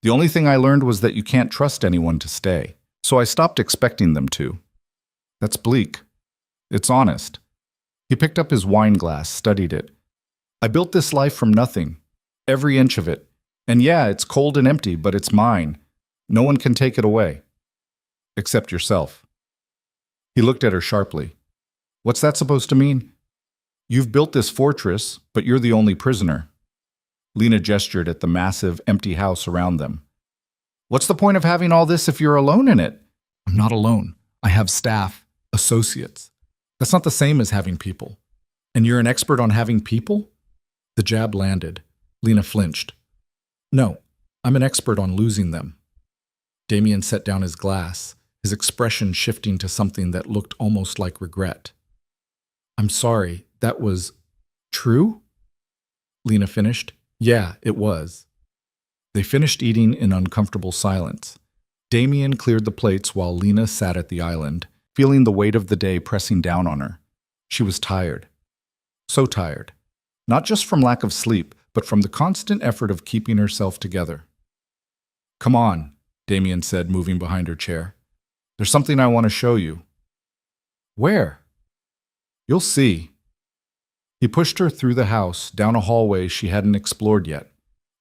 The only thing I learned was that you can't trust anyone to stay, so I stopped expecting them to. That's bleak. It's honest. He picked up his wine glass, studied it. I built this life from nothing, every inch of it. And yeah, it's cold and empty, but it's mine. No one can take it away. Except yourself. He looked at her sharply. What's that supposed to mean? You've built this fortress, but you're the only prisoner. Lena gestured at the massive, empty house around them. What's the point of having all this if you're alone in it? I'm not alone. I have staff, associates. That's not the same as having people. And you're an expert on having people? The jab landed. Lena flinched. No, I'm an expert on losing them. Damien set down his glass, his expression shifting to something that looked almost like regret. I'm sorry, that was true? Lena finished. Yeah, it was. They finished eating in uncomfortable silence. Damien cleared the plates while Lena sat at the island, feeling the weight of the day pressing down on her. She was tired. So tired. Not just from lack of sleep, but from the constant effort of keeping herself together. Come on, Damien said, moving behind her chair. There's something I want to show you. Where? You'll see. He pushed her through the house, down a hallway she hadn't explored yet.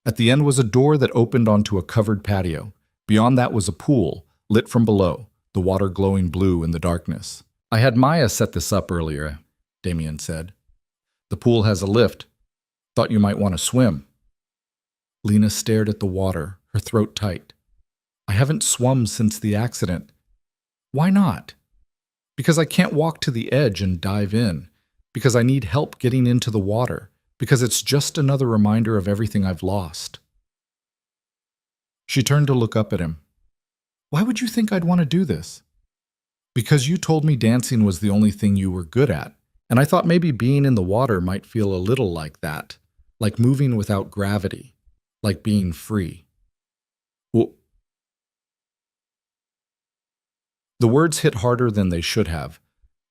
At the end was a door that opened onto a covered patio. Beyond that was a pool, lit from below, the water glowing blue in the darkness. I had Maya set this up earlier, Damien said. The pool has a lift. Thought you might want to swim. Lena stared at the water, her throat tight. I haven't swum since the accident. Why not? Because I can't walk to the edge and dive in. Because I need help getting into the water. Because it's just another reminder of everything I've lost. She turned to look up at him. Why would you think I'd want to do this? Because you told me dancing was the only thing you were good at, and I thought maybe being in the water might feel a little like that, like moving without gravity, like being free. Well, the words hit harder than they should have.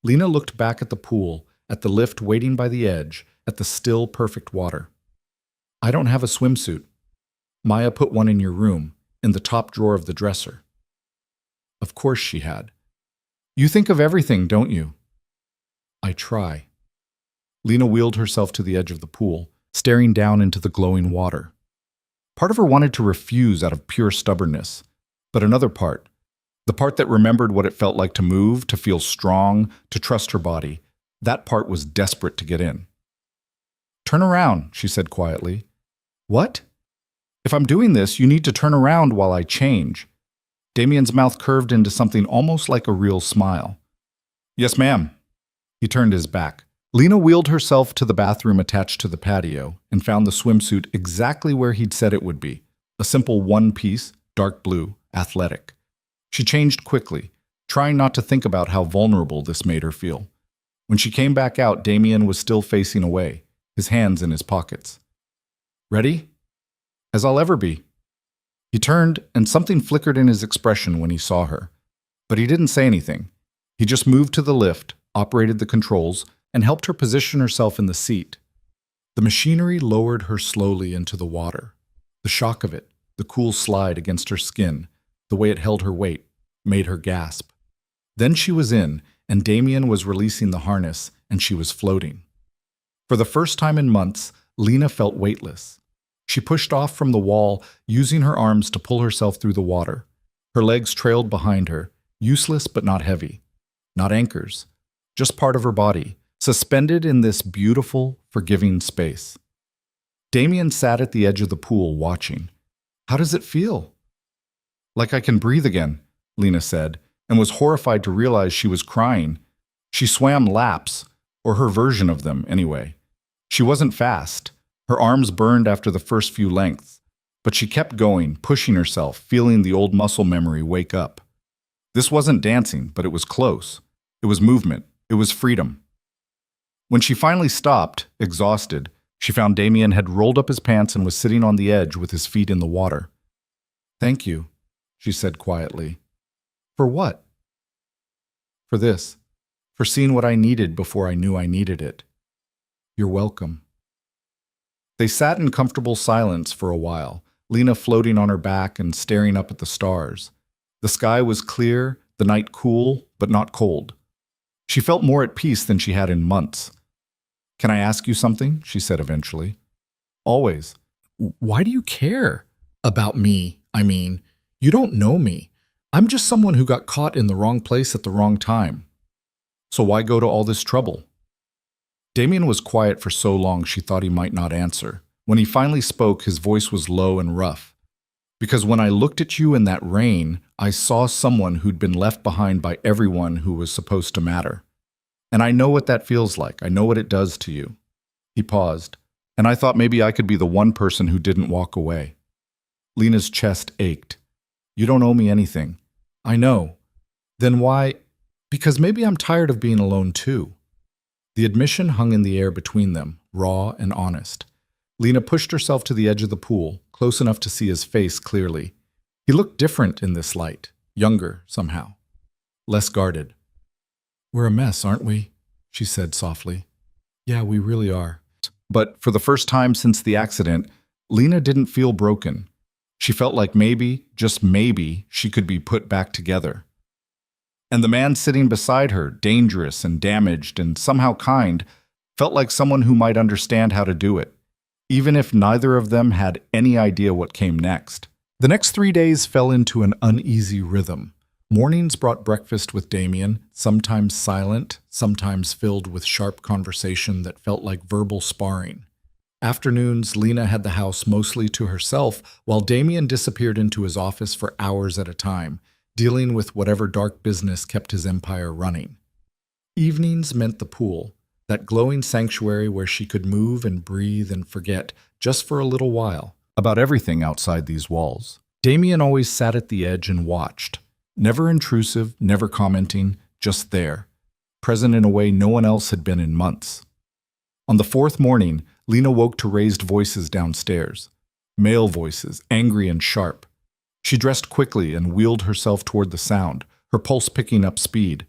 Lena looked back at the pool, at the lift waiting by the edge, at the still, perfect water. I don't have a swimsuit. Maya put one in your room, in the top drawer of the dresser. Of course she had. You think of everything, don't you? I try. Lena wheeled herself to the edge of the pool, staring down into the glowing water. Part of her wanted to refuse out of pure stubbornness, but another part, the part that remembered what it felt like to move, to feel strong, to trust her body, that part was desperate to get in. Turn around, she said quietly. What? If I'm doing this, you need to turn around while I change. Damien's mouth curved into something almost like a real smile. Yes, ma'am. He turned his back. Lena wheeled herself to the bathroom attached to the patio and found the swimsuit exactly where he'd said it would be, a simple one-piece, dark blue, athletic. She changed quickly, trying not to think about how vulnerable this made her feel. When she came back out, Damien was still facing away, his hands in his pockets. Ready? As I'll ever be. He turned, and something flickered in his expression when he saw her. But he didn't say anything. He just moved to the lift, operated the controls, and helped her position herself in the seat. The machinery lowered her slowly into the water. The shock of it, the cool slide against her skin, the way it held her weight, made her gasp. Then she was in, and Damien was releasing the harness, and she was floating. For the first time in months, Lena felt weightless. She pushed off from the wall, using her arms to pull herself through the water. Her legs trailed behind her, useless but not heavy. Not anchors, just part of her body, suspended in this beautiful, forgiving space. Damien sat at the edge of the pool, watching. How does it feel? Like I can breathe again, Lena said, and was horrified to realize she was crying. She swam laps, or her version of them, anyway. She wasn't fast. Her arms burned after the first few lengths, but she kept going, pushing herself, feeling the old muscle memory wake up. This wasn't dancing, but it was close. It was movement. It was freedom. When she finally stopped, exhausted, she found Damien had rolled up his pants and was sitting on the edge with his feet in the water. Thank you, she said quietly. For what? For this. For seeing what I needed before I knew I needed it. You're welcome. They sat in comfortable silence for a while, Lena floating on her back and staring up at the stars. The sky was clear, the night cool, but not cold. She felt more at peace than she had in months. Can I ask you something? She said eventually. Always. Why do you care? About me, I mean. You don't know me. I'm just someone who got caught in the wrong place at the wrong time. So why go to all this trouble? Damien was quiet for so long she thought he might not answer. When he finally spoke, his voice was low and rough. Because when I looked at you in that rain, I saw someone who'd been left behind by everyone who was supposed to matter. And I know what that feels like. I know what it does to you. He paused, and I thought maybe I could be the one person who didn't walk away. Lena's chest ached. You don't owe me anything. I know. Then why? Because maybe I'm tired of being alone too. The admission hung in the air between them, raw and honest. Lena pushed herself to the edge of the pool, close enough to see his face clearly. He looked different in this light, younger somehow, less guarded. We're a mess, aren't we? She said softly. Yeah, we really are. But for the first time since the accident, Lena didn't feel broken. She felt like maybe, just maybe, she could be put back together. And the man sitting beside her, dangerous and damaged and somehow kind, felt like someone who might understand how to do it, even if neither of them had any idea what came next. The next 3 days fell into an uneasy rhythm. Mornings brought breakfast with Damien, sometimes silent, sometimes filled with sharp conversation that felt like verbal sparring. Afternoons, Lena had the house mostly to herself, while Damien disappeared into his office for hours at a time, dealing with whatever dark business kept his empire running. Evenings meant the pool, that glowing sanctuary where she could move and breathe and forget, just for a little while, about everything outside these walls. Damien always sat at the edge and watched, never intrusive, never commenting, just there, present in a way no one else had been in months. On the fourth morning, Lena woke to raised voices downstairs. Male voices, angry and sharp. She dressed quickly and wheeled herself toward the sound, her pulse picking up speed.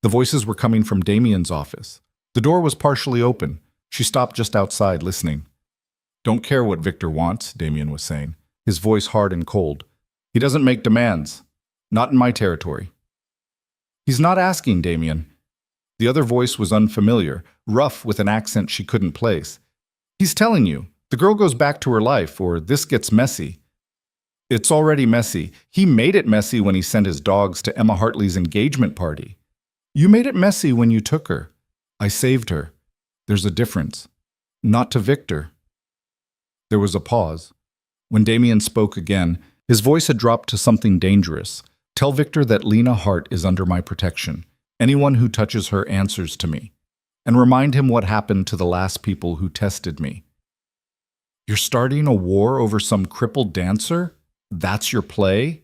The voices were coming from Damien's office. The door was partially open. She stopped just outside, listening. "Don't care what Victor wants," Damien was saying, his voice hard and cold. "He doesn't make demands. Not in my territory." "He's not asking, Damien." The other voice was unfamiliar, rough with an accent she couldn't place. "He's telling you, the girl goes back to her life, or this gets messy." "It's already messy. He made it messy when he sent his dogs to Emma Hartley's engagement party. You made it messy when you took her. I saved her. There's a difference. Not to Victor." There was a pause. When Damien spoke again, his voice had dropped to something dangerous. "Tell Victor that Lena Hart is under my protection. Anyone who touches her answers to me. And remind him what happened to the last people who tested me." "You're starting a war over some crippled dancer? That's your play?"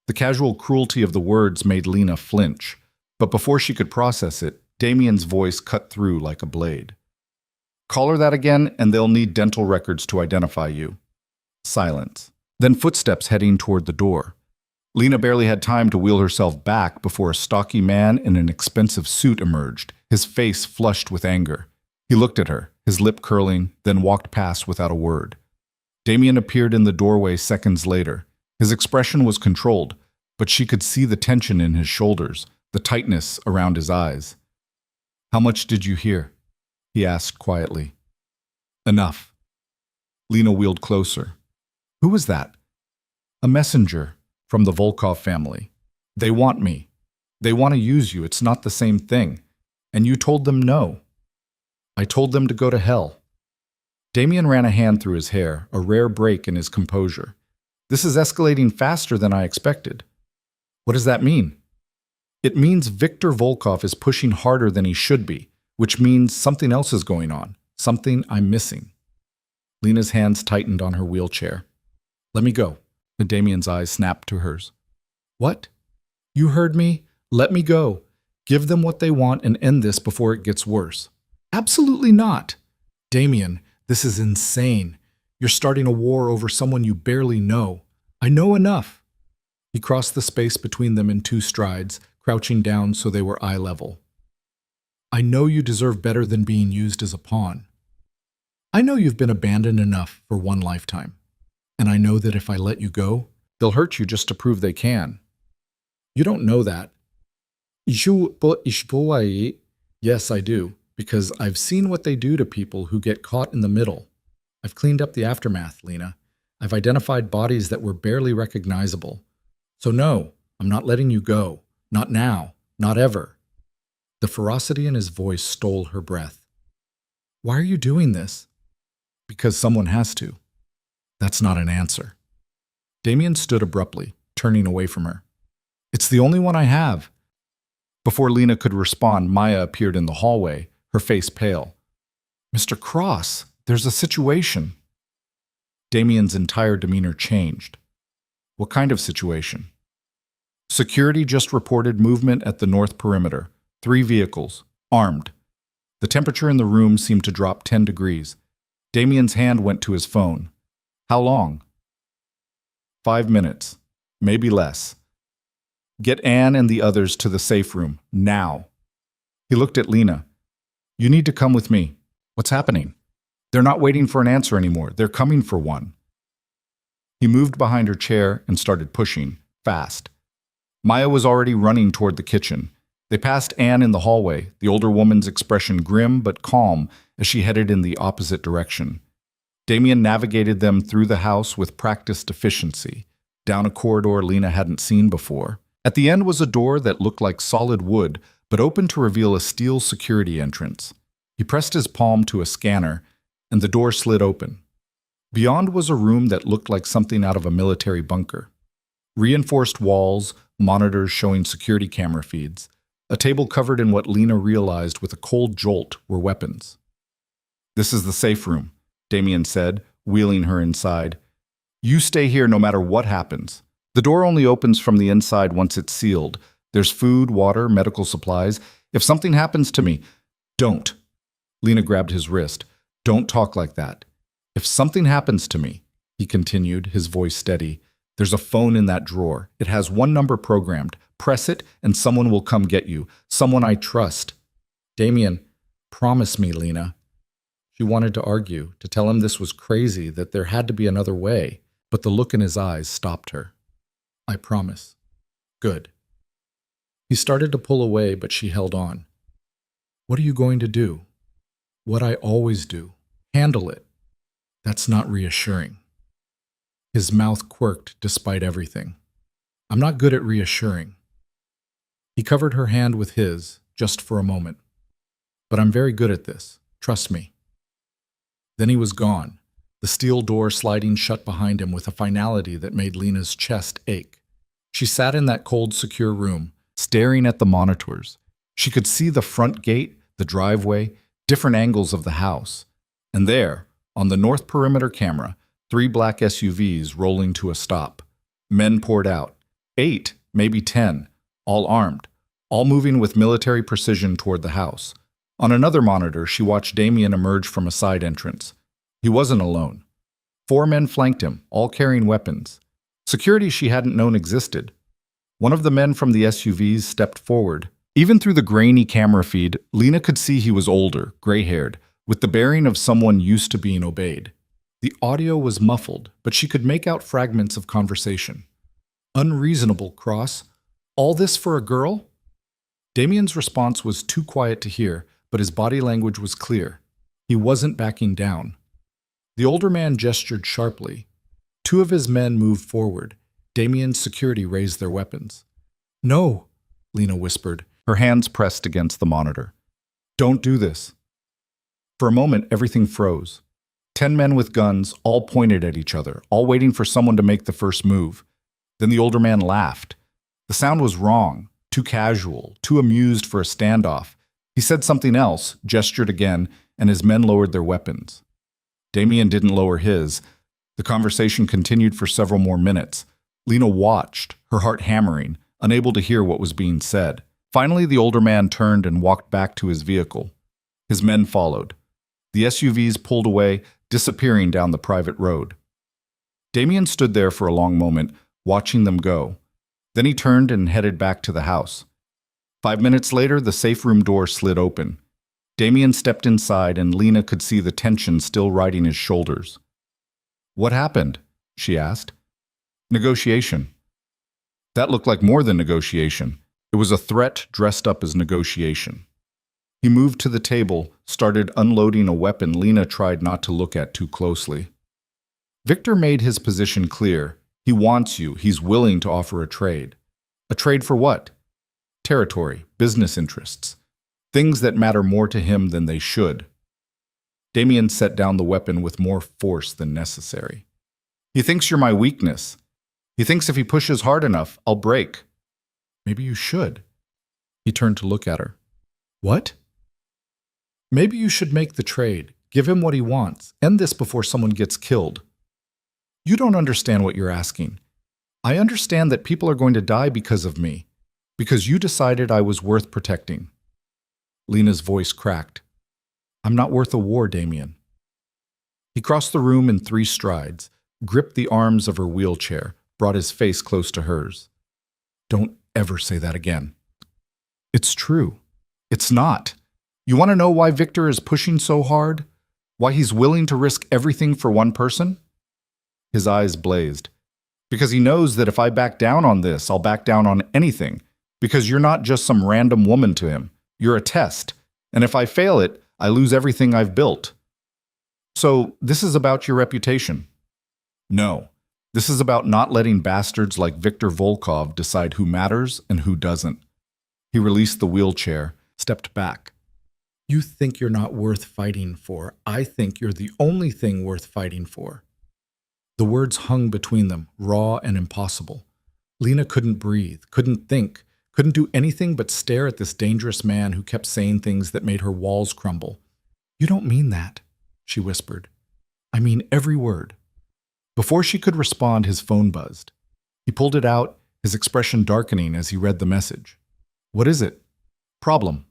The casual cruelty of the words made Lena flinch, but before she could process it, Damien's voice cut through like a blade. "Call her that again, and they'll need dental records to identify you." Silence. Then footsteps heading toward the door. Lena barely had time to wheel herself back before a stocky man in an expensive suit emerged, his face flushed with anger. He looked at her, his lip curling, then walked past without a word. Damien appeared in the doorway seconds later. His expression was controlled, but she could see the tension in his shoulders, the tightness around his eyes. "How much did you hear?" he asked quietly. "Enough." Lena wheeled closer. "Who was that?" "A messenger from the Volkov family. They want me. They want to use you. It's not the same thing. And you told them no." "I told them to go to hell." Damien ran a hand through his hair, a rare break in his composure. "This is escalating faster than I expected." "What does that mean?" "It means Victor Volkov is pushing harder than he should be, which means something else is going on, something I'm missing." Lena's hands tightened on her wheelchair. "Let me go." Damien's eyes snapped to hers. "What? You heard me? Let me go. Give them what they want and end this before it gets worse." "Absolutely not." "Damien, this is insane. You're starting a war over someone you barely know. I know enough." He crossed the space between them in 2 strides, crouching down so they were eye level. "I know you deserve better than being used as a pawn. I know you've been abandoned enough for one lifetime. And I know that if I let you go, they'll hurt you just to prove they can. You don't know that." "Yes, I do, because I've seen what they do to people who get caught in the middle. I've cleaned up the aftermath, Lena. I've identified bodies that were barely recognizable. So no, I'm not letting you go. Not now. Not ever." The ferocity in his voice stole her breath. "Why are you doing this?" "Because someone has to." That's not an answer. Damien stood abruptly, turning away from her. "It's the only one I have." Before Lena could respond, Maya appeared in the hallway, her face pale. "Mr. Cross, there's a situation." Damien's entire demeanor changed. "What kind of situation?" "Security just reported movement at the north perimeter. 3 vehicles, armed." The temperature in the room seemed to drop 10 degrees. Damien's hand went to his phone. "How long?" 5 minutes, maybe less. "Get Anne and the others to the safe room, now." He looked at Lena. "You need to come with me." "What's happening?" "They're not waiting for an answer anymore. They're coming for one." He moved behind her chair and started pushing, fast. Maya was already running toward the kitchen. They passed Anne in the hallway, the older woman's expression grim but calm as she headed in the opposite direction. Damien navigated them through the house with practiced efficiency, down a corridor Lena hadn't seen before. At the end was a door that looked like solid wood, but opened to reveal a steel security entrance. He pressed his palm to a scanner, and the door slid open. Beyond was a room that looked like something out of a military bunker. Reinforced walls, monitors showing security camera feeds, a table covered in what Lena realized with a cold jolt were weapons. "This is the safe room," Damien said, wheeling her inside. "You stay here no matter what happens. The door only opens from the inside once it's sealed. There's food, water, medical supplies. If something happens to me, don't." Lena grabbed his wrist. "Don't talk like that. If something happens to me," he continued, his voice steady, "there's a phone in that drawer. It has one number programmed. Press it, and someone will come get you. Someone I trust." "Damien, promise me, Lena." She wanted to argue, to tell him this was crazy, that there had to be another way, but the look in his eyes stopped her. "I promise." "Good." He started to pull away, but she held on. "What are you going to do?" "What I always do. Handle it." "That's not reassuring." His mouth quirked despite everything. "I'm not good at reassuring." He covered her hand with his, just for a moment. "But I'm very good at this. Trust me." Then he was gone, the steel door sliding shut behind him with a finality that made Lena's chest ache. She sat in that cold, secure room, staring at the monitors. She could see the front gate, the driveway, different angles of the house. And there, on the north perimeter camera, 3 black SUVs rolling to a stop. Men poured out. 8, maybe 10, all armed, all moving with military precision toward the house. On another monitor, she watched Damien emerge from a side entrance. He wasn't alone. 4 men flanked him, all carrying weapons. Security she hadn't known existed. One of the men from the SUVs stepped forward. Even through the grainy camera feed, Lena could see he was older, gray-haired, with the bearing of someone used to being obeyed. The audio was muffled, but she could make out fragments of conversation. "Unreasonable, Cross. All this for a girl?" Damien's response was too quiet to hear, but his body language was clear. He wasn't backing down. The older man gestured sharply. 2 of his men moved forward. Damien's security raised their weapons. "No," Lena whispered, her hands pressed against the monitor. "Don't do this." For a moment, everything froze. 10 men with guns, all pointed at each other, all waiting for someone to make the first move. Then the older man laughed. The sound was wrong, too casual, too amused for a standoff. He said something else, gestured again, and his men lowered their weapons. Damien didn't lower his. The conversation continued for several more minutes. Lena watched, her heart hammering, unable to hear what was being said. Finally, the older man turned and walked back to his vehicle. His men followed. The SUVs pulled away, disappearing down the private road. Damien stood there for a long moment, watching them go. Then he turned and headed back to the house. 5 minutes later, the safe room door slid open. Damien stepped inside, and Lena could see the tension still riding his shoulders. "What happened?" she asked. "Negotiation." That looked like more than negotiation. It was a threat dressed up as negotiation. He moved to the table, started unloading a weapon Lena tried not to look at too closely. Victor made his position clear. He wants you. He's willing to offer a trade. A trade for what? Territory, business interests. Things that matter more to him than they should. Damien set down the weapon with more force than necessary. "He thinks you're my weakness. He thinks if he pushes hard enough, I'll break." "Maybe you should." He turned to look at her. "What?" "Maybe you should make the trade. Give him what he wants. End this before someone gets killed." "You don't understand what you're asking. I understand that people are going to die because of me, because you decided I was worth protecting." Lena's voice cracked. "I'm not worth a war, Damien." He crossed the room in 3 strides, gripped the arms of her wheelchair, brought his face close to hers. "Don't ever say that again." "It's true." "It's not. You want to know why Victor is pushing so hard? Why he's willing to risk everything for one person?" His eyes blazed. "Because he knows that if I back down on this, I'll back down on anything. Because you're not just some random woman to him. You're a test. And if I fail it, I lose everything I've built." "So this is about your reputation?" "No. This is about not letting bastards like Viktor Volkov decide who matters and who doesn't." He released the wheelchair, stepped back. You think you're not worth fighting for. I think you're the only thing worth fighting for. The words hung between them, raw and impossible. Lena couldn't breathe, couldn't think, couldn't do anything but stare at this dangerous man who kept saying things that made her walls crumble. You don't mean that, she whispered. I mean every word. Before she could respond, his phone buzzed. He pulled it out, his expression darkening as he read the message. What is it? Problem.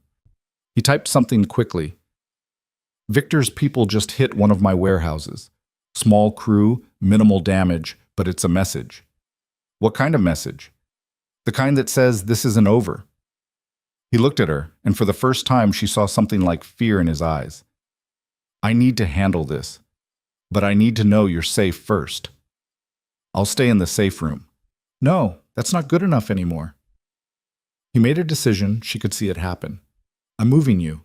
He typed something quickly. Victor's people just hit one of my warehouses. Small crew, minimal damage, but it's a message. What kind of message? The kind that says this isn't over. He looked at her, and for the first time she saw something like fear in his eyes. I need to handle this, but I need to know you're safe first. I'll stay in the safe room. No, that's not good enough anymore. He made a decision. She could see it happen. I'm moving you.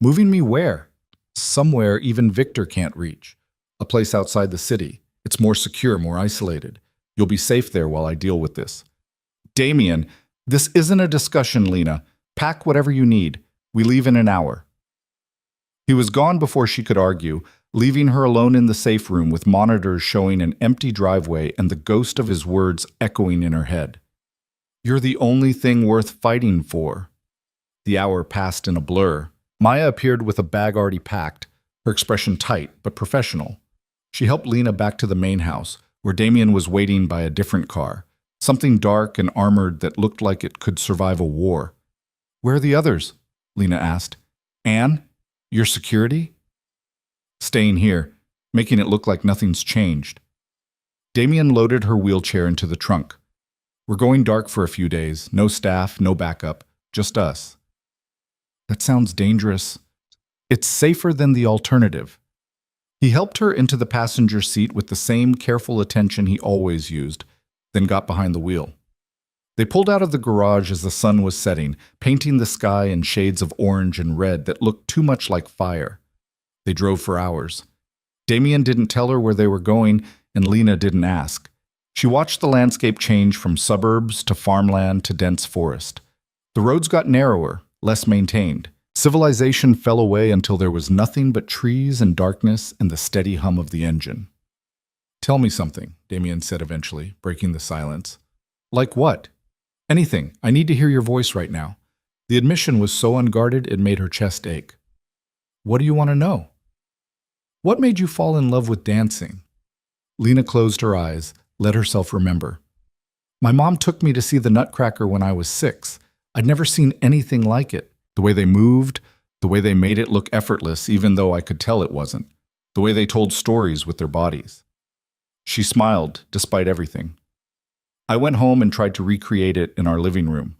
Moving me where? Somewhere even Victor can't reach. A place outside the city. It's more secure, more isolated. You'll be safe there while I deal with this. Damien, this isn't a discussion, Lena. Pack whatever you need. We leave in an hour. He was gone before she could argue, leaving her alone in the safe room with monitors showing an empty driveway and the ghost of his words echoing in her head. You're the only thing worth fighting for. The hour passed in a blur. Maya appeared with a bag already packed, her expression tight but professional. She helped Lena back to the main house, where Damien was waiting by a different car, something dark and armored that looked like it could survive a war. Where are the others? Lena asked. Anne? Your security? Staying here, making it look like nothing's changed. Damien loaded her wheelchair into the trunk. We're going dark for a few days. No staff, no backup, just us. That sounds dangerous. It's safer than the alternative. He helped her into the passenger seat with the same careful attention he always used, then got behind the wheel. They pulled out of the garage as the sun was setting, painting the sky in shades of orange and red that looked too much like fire. They drove for hours. Damien didn't tell her where they were going, and Lena didn't ask. She watched the landscape change from suburbs to farmland to dense forest. The roads got narrower, less maintained. Civilization fell away until there was nothing but trees and darkness and the steady hum of the engine. Tell me something, Damien said eventually, breaking the silence. Like what? Anything. I need to hear your voice right now. The admission was so unguarded it made her chest ache. What do you want to know? What made you fall in love with dancing? Lena closed her eyes, let herself remember. My mom took me to see the Nutcracker when I was 6. I'd never seen anything like it. The way they moved, the way they made it look effortless even though I could tell it wasn't. The way they told stories with their bodies. She smiled, despite everything. I went home and tried to recreate it in our living room.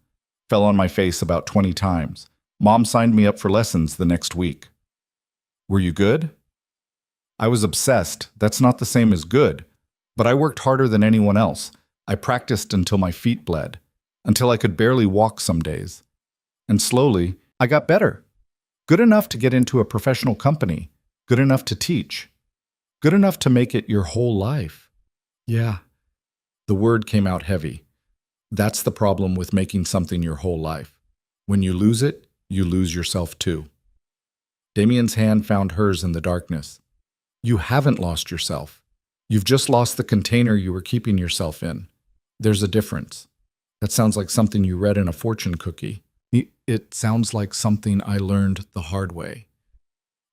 Fell on my face about 20 times. Mom signed me up for lessons the next week. Were you good? I was obsessed. That's not the same as good. But I worked harder than anyone else. I practiced until my feet bled. Until I could barely walk some days. And slowly, I got better. Good enough to get into a professional company. Good enough to teach. Good enough to make it your whole life. Yeah. The word came out heavy. That's the problem with making something your whole life. When you lose it, you lose yourself too. Damien's hand found hers in the darkness. You haven't lost yourself. You've just lost the container you were keeping yourself in. There's a difference. That sounds like something you read in a fortune cookie. It sounds like something I learned the hard way.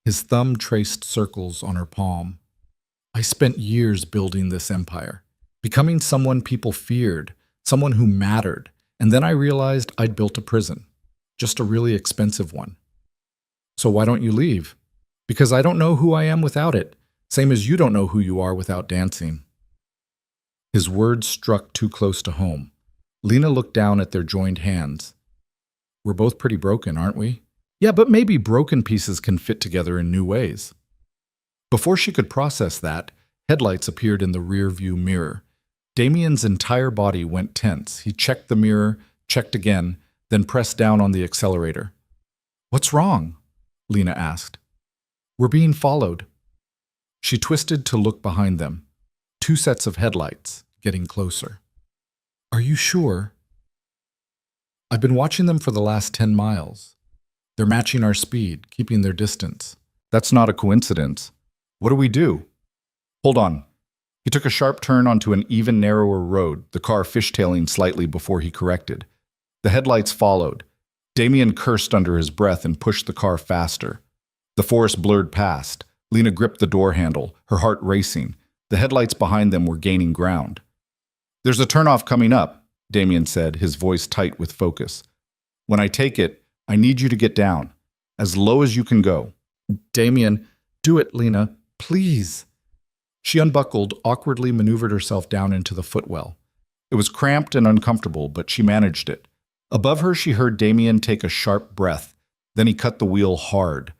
His thumb traced circles on her palm. I spent years building this empire. Becoming someone people feared, someone who mattered, and then I realized I'd built a prison. Just a really expensive one. So why don't you leave? Because I don't know who I am without it, same as you don't know who you are without dancing. His words struck too close to home. Lena looked down at their joined hands. We're both pretty broken, aren't we? Yeah, but maybe broken pieces can fit together in new ways. Before she could process that, headlights appeared in the rear-view mirror. Damien's entire body went tense. He checked the mirror, checked again, then pressed down on the accelerator. What's wrong? Lena asked. We're being followed. She twisted to look behind them. 2 sets of headlights, getting closer. Are you sure? I've been watching them for the last 10 miles. They're matching our speed, keeping their distance. That's not a coincidence. What do we do? Hold on. He took a sharp turn onto an even narrower road, the car fishtailing slightly before he corrected. The headlights followed. Damien cursed under his breath and pushed the car faster. The forest blurred past. Lena gripped the door handle, her heart racing. The headlights behind them were gaining ground. There's a turnoff coming up, Damien said, his voice tight with focus. When I take it, I need you to get down, as low as you can go. Damien, do it, Lena, please. She unbuckled, awkwardly maneuvered herself down into the footwell. It was cramped and uncomfortable, but she managed it. Above her, she heard Damien take a sharp breath. Then he cut the wheel hard.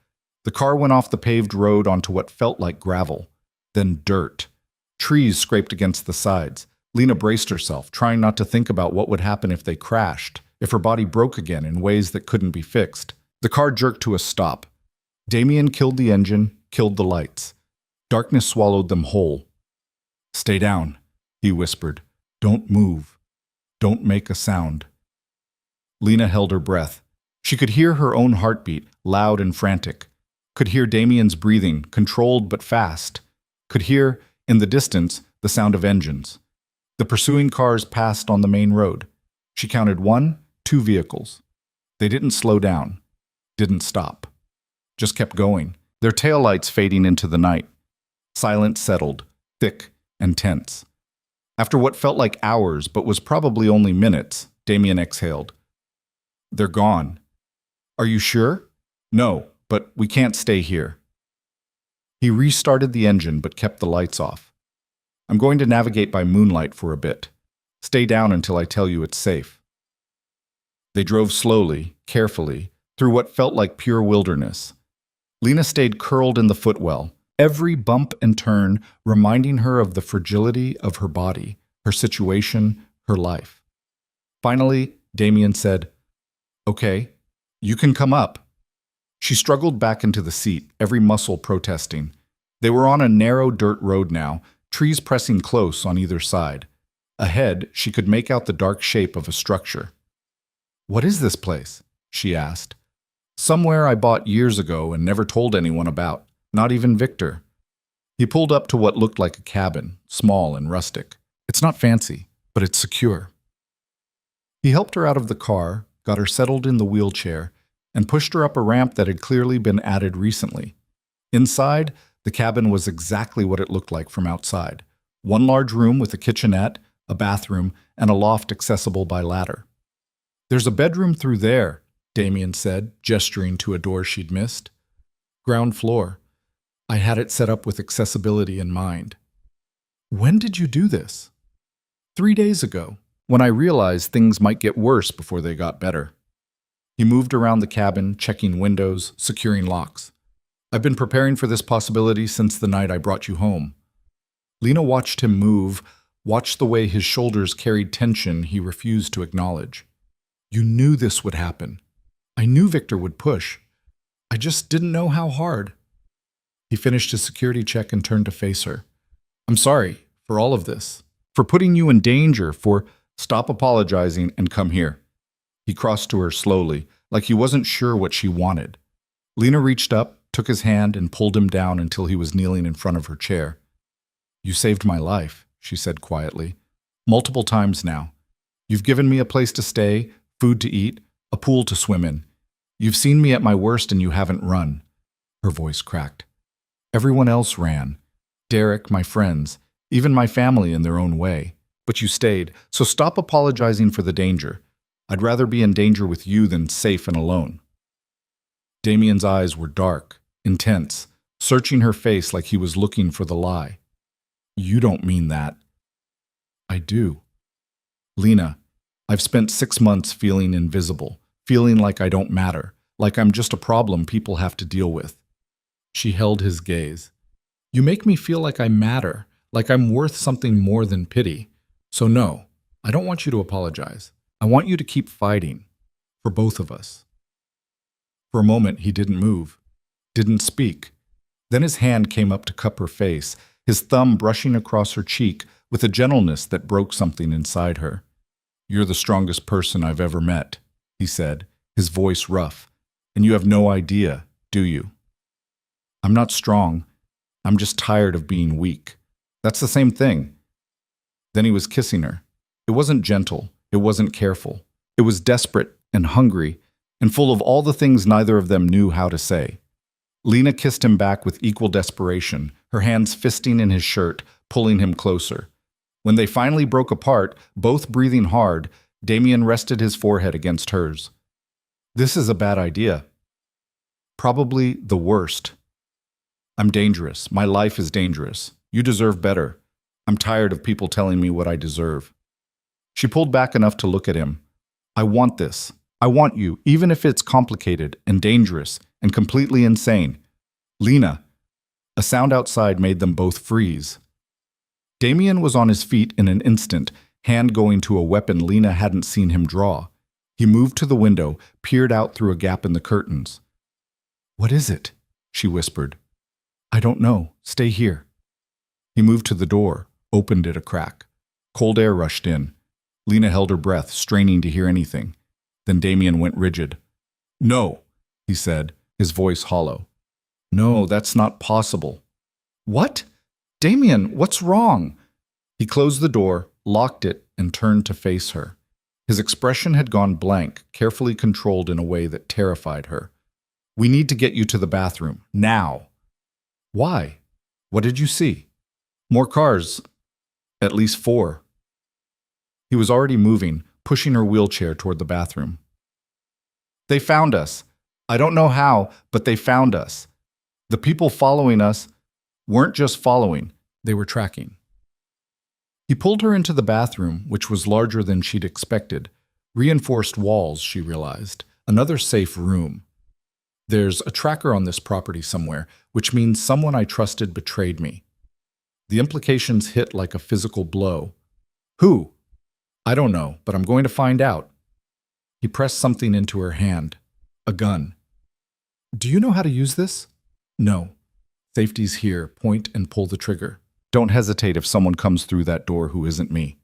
The car went off the paved road onto what felt like gravel, then dirt. Trees scraped against the sides. Lena braced herself, trying not to think about what would happen if they crashed, if her body broke again in ways that couldn't be fixed. The car jerked to a stop. Damien killed the engine, killed the lights. Darkness swallowed them whole. Stay down, he whispered. Don't move. Don't make a sound. Lena held her breath. She could hear her own heartbeat, loud and frantic. Could hear Damien's breathing, controlled but fast. Could hear, in the distance, the sound of engines. The pursuing cars passed on the main road. She counted 1, 2 vehicles. They didn't slow down, didn't stop. Just kept going, their taillights fading into the night. Silence settled, thick and tense. After what felt like hours, but was probably only minutes, Damien exhaled. They're gone. Are you sure? No, but we can't stay here. He restarted the engine, but kept the lights off. I'm going to navigate by moonlight for a bit. Stay down until I tell you it's safe. They drove slowly, carefully, through what felt like pure wilderness. Lena stayed curled in the footwell, every bump and turn reminding her of the fragility of her body, her situation, her life. Finally, Damien said, Okay, you can come up. She struggled back into the seat, every muscle protesting. They were on a narrow dirt road now, trees pressing close on either side. Ahead, she could make out the dark shape of a structure. What is this place? She asked. Somewhere I bought years ago and never told anyone about, not even Victor. He pulled up to what looked like a cabin, small and rustic. It's not fancy, but it's secure. He helped her out of the car, got her settled in the wheelchair, and pushed her up a ramp that had clearly been added recently. Inside, the cabin was exactly what it looked like from outside. One large room with a kitchenette, a bathroom, and a loft accessible by ladder. There's a bedroom through there, Damien said, gesturing to a door she'd missed. Ground floor. I had it set up with accessibility in mind. When did you do this? 3 days ago, when I realized things might get worse before they got better. He moved around the cabin, checking windows, securing locks. I've been preparing for this possibility since the night I brought you home. Lena watched him move, watched the way his shoulders carried tension he refused to acknowledge. You knew this would happen. I knew Victor would push. I just didn't know how hard. He finished his security check and turned to face her. I'm sorry for all of this, for putting you in danger, for stop apologizing and come here. He crossed to her slowly, like he wasn't sure what she wanted. Lena reached up, took his hand, and pulled him down until he was kneeling in front of her chair. You saved my life, she said quietly. Multiple times now. You've given me a place to stay, food to eat, a pool to swim in. You've seen me at my worst and you haven't run. Her voice cracked. Everyone else ran. Derek, my friends, even my family in their own way. But you stayed, so stop apologizing for the danger. I'd rather be in danger with you than safe and alone. Damien's eyes were dark, intense, searching her face like he was looking for the lie. You don't mean that. I do. Lena, I've spent 6 months feeling invisible, feeling like I don't matter, like I'm just a problem people have to deal with. She held his gaze. You make me feel like I matter, like I'm worth something more than pity. So no, I don't want you to apologize. I want you to keep fighting, for both of us. For a moment, he didn't move, didn't speak. Then his hand came up to cup her face, his thumb brushing across her cheek with a gentleness that broke something inside her. You're the strongest person I've ever met, he said, his voice rough. And you have no idea, do you? I'm not strong. I'm just tired of being weak. That's the same thing. Then he was kissing her. It wasn't gentle. It wasn't careful. It was desperate and hungry and full of all the things neither of them knew how to say. Lena kissed him back with equal desperation, her hands fisting in his shirt, pulling him closer. When they finally broke apart, both breathing hard, Damien rested his forehead against hers. This is a bad idea. Probably the worst. I'm dangerous. My life is dangerous. You deserve better. I'm tired of people telling me what I deserve. She pulled back enough to look at him. I want this. I want you, even if it's complicated and dangerous and completely insane. Lena. A sound outside made them both freeze. Damien was on his feet in an instant, hand going to a weapon Lena hadn't seen him draw. He moved to the window, peered out through a gap in the curtains. What is it? She whispered. I don't know. Stay here. He moved to the door, opened it a crack. Cold air rushed in. Lena held her breath, straining to hear anything. Then Damien went rigid. No, he said, his voice hollow. No, that's not possible. What? Damien, what's wrong? He closed the door, locked it, and turned to face her. His expression had gone blank, carefully controlled in a way that terrified her. We need to get you to the bathroom, now. Why? What did you see? More cars. At least 4. He was already moving, pushing her wheelchair toward the bathroom. They found us. I don't know how, but they found us. The people following us weren't just following, they were tracking. He pulled her into the bathroom, which was larger than she'd expected. Reinforced walls, she realized. Another safe room. There's a tracker on this property somewhere, which means someone I trusted betrayed me. The implications hit like a physical blow. Who? I don't know, but I'm going to find out. He pressed something into her hand. A gun. Do you know how to use this? No. Safety's here. Point and pull the trigger. Don't hesitate if someone comes through that door who isn't me.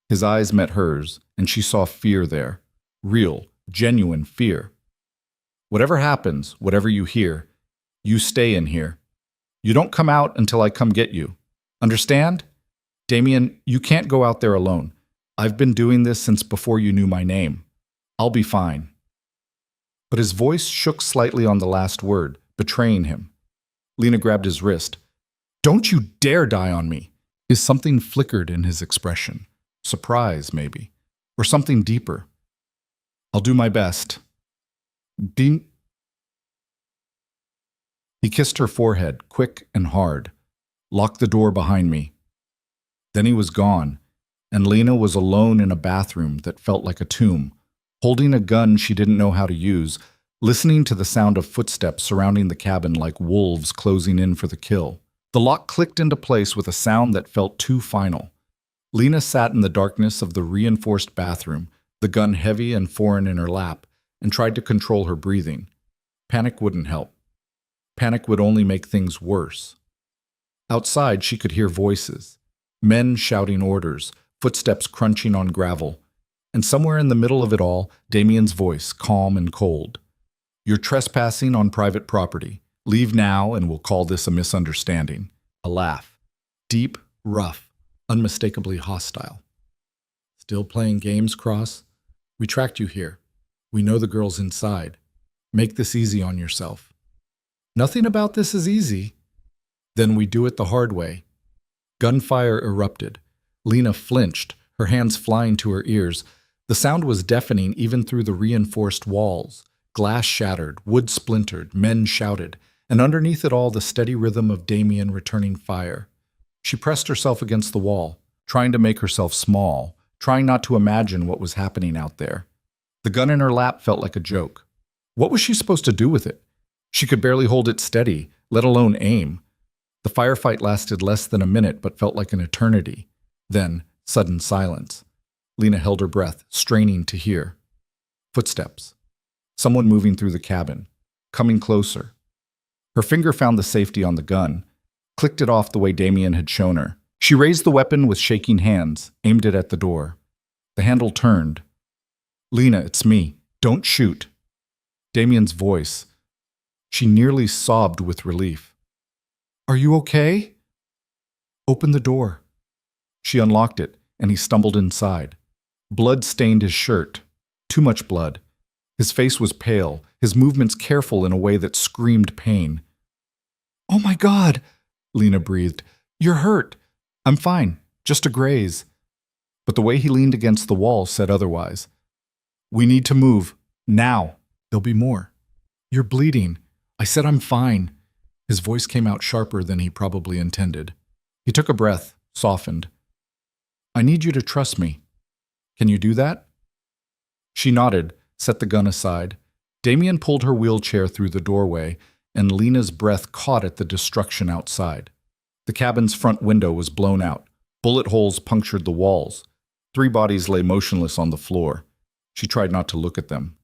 His eyes met hers, and she saw fear there. Real, genuine fear. Whatever happens, whatever you hear, you stay in here. You don't come out until I come get you. Understand? Damien, you can't go out there alone. I've been doing this since before you knew my name. I'll be fine. But his voice shook slightly on the last word, betraying him. Lena grabbed his wrist. Don't you dare die on me. Something flickered in his expression. Surprise, maybe. Or something deeper. I'll do my best. He kissed her forehead, quick and hard. Locked the door behind me. Then he was gone, and Lena was alone in a bathroom that felt like a tomb, holding a gun she didn't know how to use, listening to the sound of footsteps surrounding the cabin like wolves closing in for the kill. The lock clicked into place with a sound that felt too final. Lena sat in the darkness of the reinforced bathroom, the gun heavy and foreign in her lap, and tried to control her breathing. Panic wouldn't help. Panic would only make things worse. Outside, she could hear voices. Men shouting orders, footsteps crunching on gravel. And somewhere in the middle of it all, Damien's voice, calm and cold. You're trespassing on private property. Leave now and we'll call this a misunderstanding. A laugh. Deep, rough, unmistakably hostile. Still playing games, Cross? We tracked you here. We know the girl's inside. Make this easy on yourself. Nothing about this is easy. Then we do it the hard way. Gunfire erupted. Lena flinched, her hands flying to her ears. The sound was deafening even through the reinforced walls. Glass shattered, wood splintered, men shouted, and underneath it all the steady rhythm of Damien returning fire. She pressed herself against the wall, trying to make herself small, trying not to imagine what was happening out there. The gun in her lap felt like a joke. What was she supposed to do with it? She could barely hold it steady, let alone aim. The firefight lasted less than a minute but felt like an eternity. Then, sudden silence. Lena held her breath, straining to hear. Footsteps. Someone moving through the cabin. Coming closer. Her finger found the safety on the gun, clicked it off the way Damien had shown her. She raised the weapon with shaking hands, aimed it at the door. The handle turned. Lena, it's me. Don't shoot. Damien's voice. She nearly sobbed with relief. Are you okay? Open the door. She unlocked it, and he stumbled inside. Blood stained his shirt. Too much blood. His face was pale, his movements careful in a way that screamed pain. Oh my God, Lena breathed. You're hurt. I'm fine, just a graze. But the way he leaned against the wall said otherwise. We need to move, now. There'll be more. You're bleeding. I said I'm fine. His voice came out sharper than he probably intended. He took a breath, softened. I need you to trust me. Can you do that? She nodded, set the gun aside. Damien pulled her wheelchair through the doorway, and Lena's breath caught at the destruction outside. The cabin's front window was blown out. Bullet holes punctured the walls. 3 bodies lay motionless on the floor. She tried not to look at them.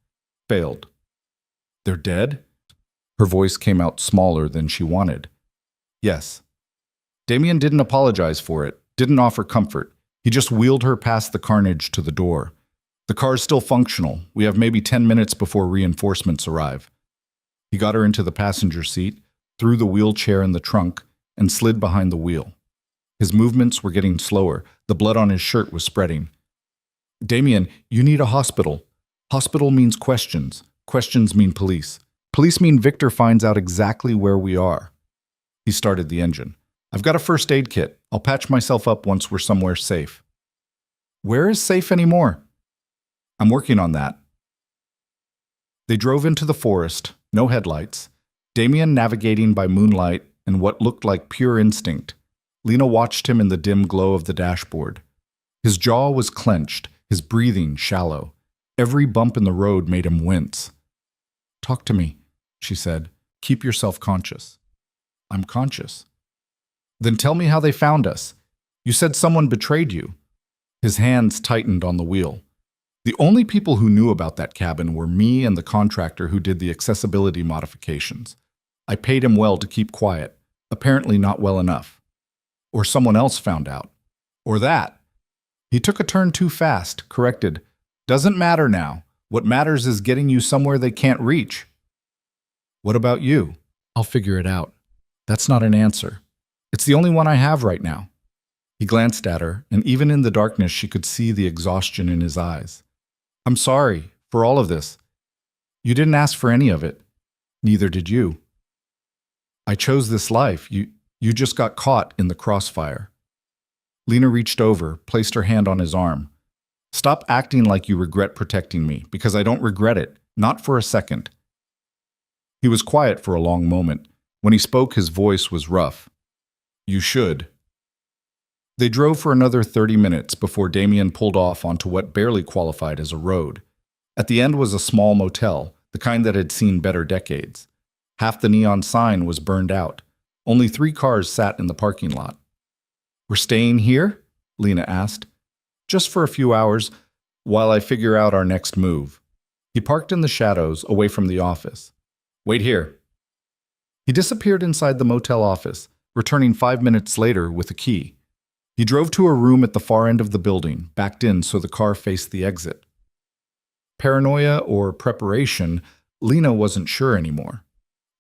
Failed. They're dead? Her voice came out smaller than she wanted. Yes. Damien didn't apologize for it, didn't offer comfort. He just wheeled her past the carnage to the door. The car's still functional. We have maybe 10 minutes before reinforcements arrive. He got her into the passenger seat, threw the wheelchair in the trunk, and slid behind the wheel. His movements were getting slower. The blood on his shirt was spreading. Damien, you need a hospital. Hospital means questions. Questions mean police. Police mean Victor finds out exactly where we are. He started the engine. I've got a first aid kit. I'll patch myself up once we're somewhere safe. Where is safe anymore? I'm working on that. They drove into the forest, no headlights. Damien navigating by moonlight and what looked like pure instinct. Lena watched him in the dim glow of the dashboard. His jaw was clenched, his breathing shallow. Every bump in the road made him wince. Talk to me, she said. Keep yourself conscious. I'm conscious. Then tell me how they found us. You said someone betrayed you. His hands tightened on the wheel. The only people who knew about that cabin were me and the contractor who did the accessibility modifications. I paid him well to keep quiet, apparently not well enough. Or someone else found out. Or that. He took a turn too fast, corrected. Doesn't matter now. What matters is getting you somewhere they can't reach. What about you? I'll figure it out. That's not an answer. It's the only one I have right now. He glanced at her, and even in the darkness she could see the exhaustion in his eyes. I'm sorry for all of this. You didn't ask for any of it. Neither did you. I chose this life. You just got caught in the crossfire. Lena reached over, placed her hand on his arm. Stop acting like you regret protecting me, because I don't regret it, not for a second. He was quiet for a long moment. When he spoke, his voice was rough. You should. They drove for another 30 minutes before Damien pulled off onto what barely qualified as a road. At the end was a small motel, the kind that had seen better decades. Half the neon sign was burned out. Only 3 cars sat in the parking lot. We're staying here? Lena asked. Just for a few hours, while I figure out our next move. He parked in the shadows, away from the office. Wait here. He disappeared inside the motel office, returning 5 minutes later with a key. He drove to a room at the far end of the building, backed in so the car faced the exit. Paranoia or preparation, Lena wasn't sure anymore.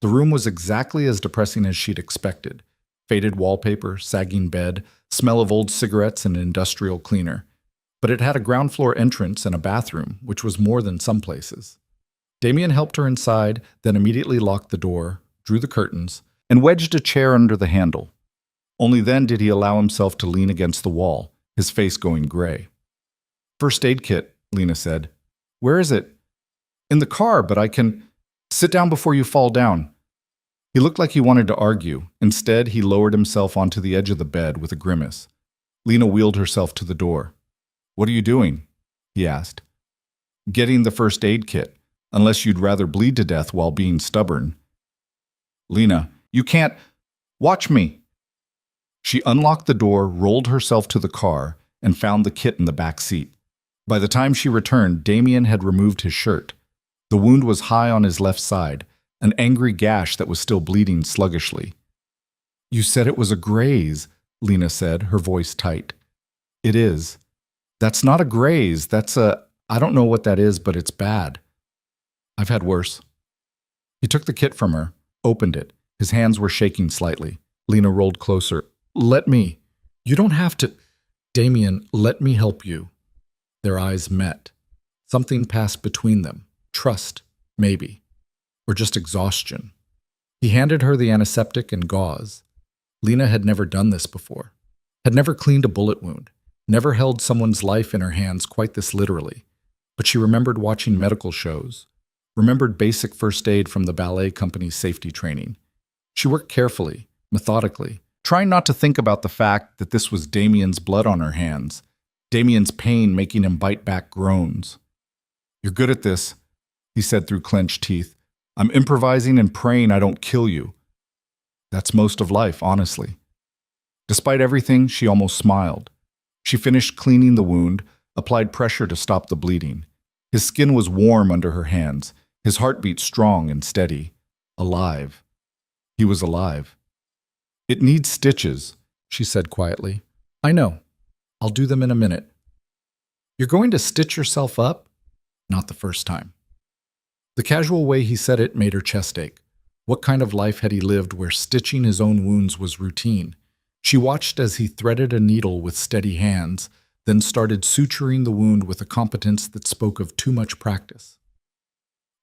The room was exactly as depressing as she'd expected. Faded wallpaper, sagging bed, smell of old cigarettes and industrial cleaner. But it had a ground floor entrance and a bathroom, which was more than some places. Damien helped her inside, then immediately locked the door, drew the curtains, and wedged a chair under the handle. Only then did he allow himself to lean against the wall, his face going gray. First aid kit, Lena said. Where is it? In the car, but I can... Sit down before you fall down. He looked like he wanted to argue. Instead, he lowered himself onto the edge of the bed with a grimace. Lena wheeled herself to the door. What are you doing? He asked. Getting the first aid kit, unless you'd rather bleed to death while being stubborn. Lena, you can't... Watch me. She unlocked the door, rolled herself to the car, and found the kit in the back seat. By the time she returned, Damien had removed his shirt. The wound was high on his left side, an angry gash that was still bleeding sluggishly. You said it was a graze, Lena said, her voice tight. It is. That's not a graze, that's a... I don't know what that is, but it's bad. I've had worse. He took the kit from her, opened it. His hands were shaking slightly. Lena rolled closer. Let me. You don't have to. Damien, let me help you. Their eyes met. Something passed between them. Trust, maybe. Or just exhaustion. He handed her the antiseptic and gauze. Lena had never done this before. Had never cleaned a bullet wound. Never held someone's life in her hands quite this literally. But she remembered watching medical shows. Remembered basic first aid from the ballet company's safety training. She worked carefully, methodically, trying not to think about the fact that this was Damien's blood on her hands, Damien's pain making him bite back groans. You're good at this, he said through clenched teeth. I'm improvising and praying I don't kill you. That's most of life, honestly. Despite everything, she almost smiled. She finished cleaning the wound, applied pressure to stop the bleeding. His skin was warm under her hands, his heartbeat strong and steady. Alive. He was alive. It needs stitches, she said quietly. I know. I'll do them in a minute. You're going to stitch yourself up? Not the first time. The casual way he said it made her chest ache. What kind of life had he lived where stitching his own wounds was routine? She watched as he threaded a needle with steady hands, then started suturing the wound with a competence that spoke of too much practice.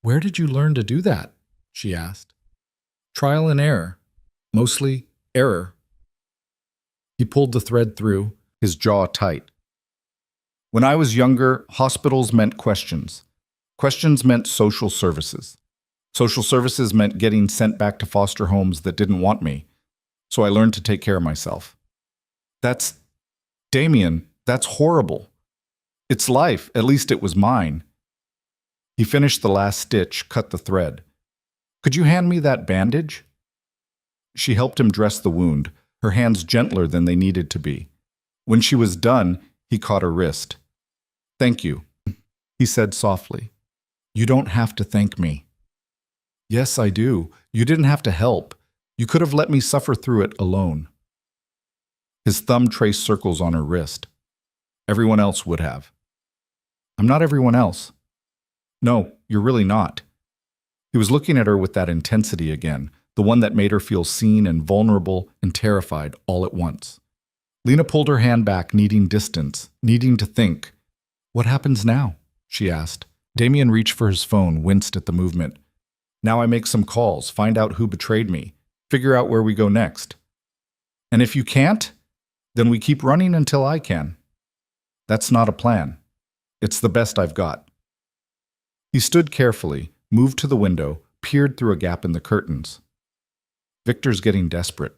Where did you learn to do that? She asked. Trial and error. Mostly error. He pulled the thread through, his jaw tight. When I was younger, hospitals meant questions. Questions meant social services. Social services meant getting sent back to foster homes that didn't want me. So I learned to take care of myself. Damien, that's horrible. It's life, at least it was mine. He finished the last stitch, cut the thread. Could you hand me that bandage? She helped him dress the wound, her hands gentler than they needed to be. When she was done, he caught her wrist. Thank you, he said softly. You don't have to thank me. Yes, I do. You didn't have to help. You could have let me suffer through it alone. His thumb traced circles on her wrist. Everyone else would have. I'm not everyone else. No, you're really not. He was looking at her with that intensity again, the one that made her feel seen and vulnerable and terrified all at once. Lena pulled her hand back, needing distance, needing to think. What happens now? She asked. Damien reached for his phone, winced at the movement. Now I make some calls, find out who betrayed me, figure out where we go next. And if you can't, then we keep running until I can. That's not a plan. It's the best I've got. He stood carefully, moved to the window, peered through a gap in the curtains. Victor's getting desperate.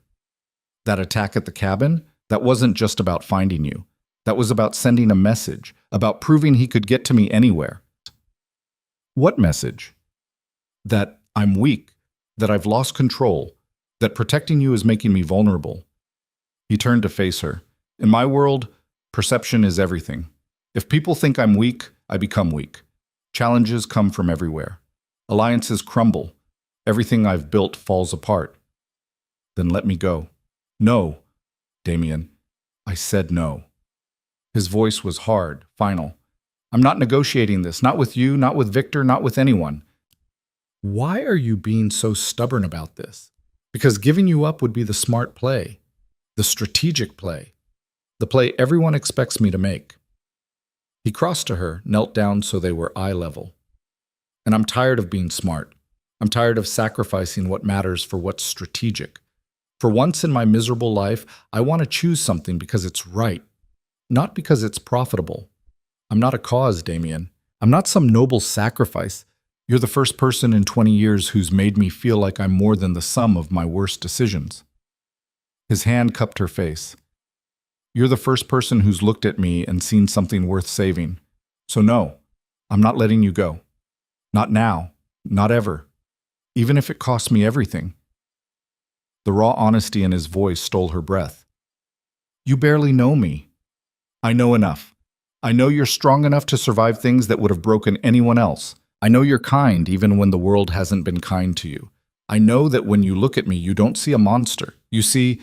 That attack at the cabin, that wasn't just about finding you. That was about sending a message, about proving he could get to me anywhere. What message? That I'm weak, that I've lost control, that protecting you is making me vulnerable. He turned to face her. In my world, perception is everything. If people think I'm weak, I become weak. Challenges come from everywhere. Alliances crumble. Everything I've built falls apart. Then let me go. No, Damien. I said no. His voice was hard, final. I'm not negotiating this, not with you, not with Victor, not with anyone. Why are you being so stubborn about this? Because giving you up would be the smart play, the strategic play, the play everyone expects me to make. He crossed to her, knelt down so they were eye level. And I'm tired of being smart. I'm tired of sacrificing what matters for what's strategic. For once in my miserable life, I want to choose something because it's right, not because it's profitable. I'm not a cause, Damien. I'm not some noble sacrifice. You're the first person in 20 years who's made me feel like I'm more than the sum of my worst decisions. His hand cupped her face. You're the first person who's looked at me and seen something worth saving. So no, I'm not letting you go. Not now, not ever. Even if it costs me everything. The raw honesty in his voice stole her breath. You barely know me. I know enough. I know you're strong enough to survive things that would have broken anyone else. I know you're kind even when the world hasn't been kind to you. I know that when you look at me, you don't see a monster. You see...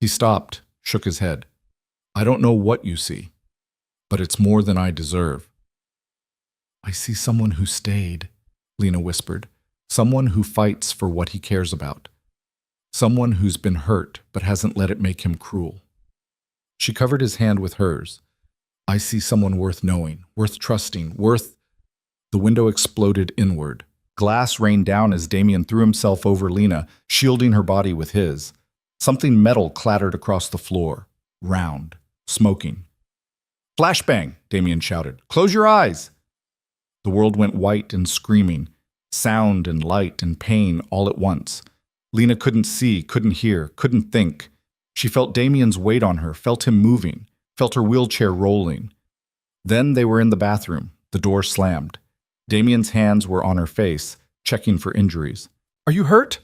He stopped, shook his head. I don't know what you see, but it's more than I deserve. I see someone who stayed, Lena whispered. Someone who fights for what he cares about. Someone who's been hurt but hasn't let it make him cruel. She covered his hand with hers. I see someone worth knowing, worth trusting, worth... The window exploded inward. Glass rained down as Damien threw himself over Lena, shielding her body with his. Something metal clattered across the floor, round, smoking. Flashbang, Damien shouted. Close your eyes! The world went white and screaming, sound and light and pain all at once. Lena couldn't see, couldn't hear, couldn't think. She felt Damien's weight on her, felt him moving, felt her wheelchair rolling. Then they were in the bathroom. The door slammed. Damien's hands were on her face, checking for injuries. Are you hurt?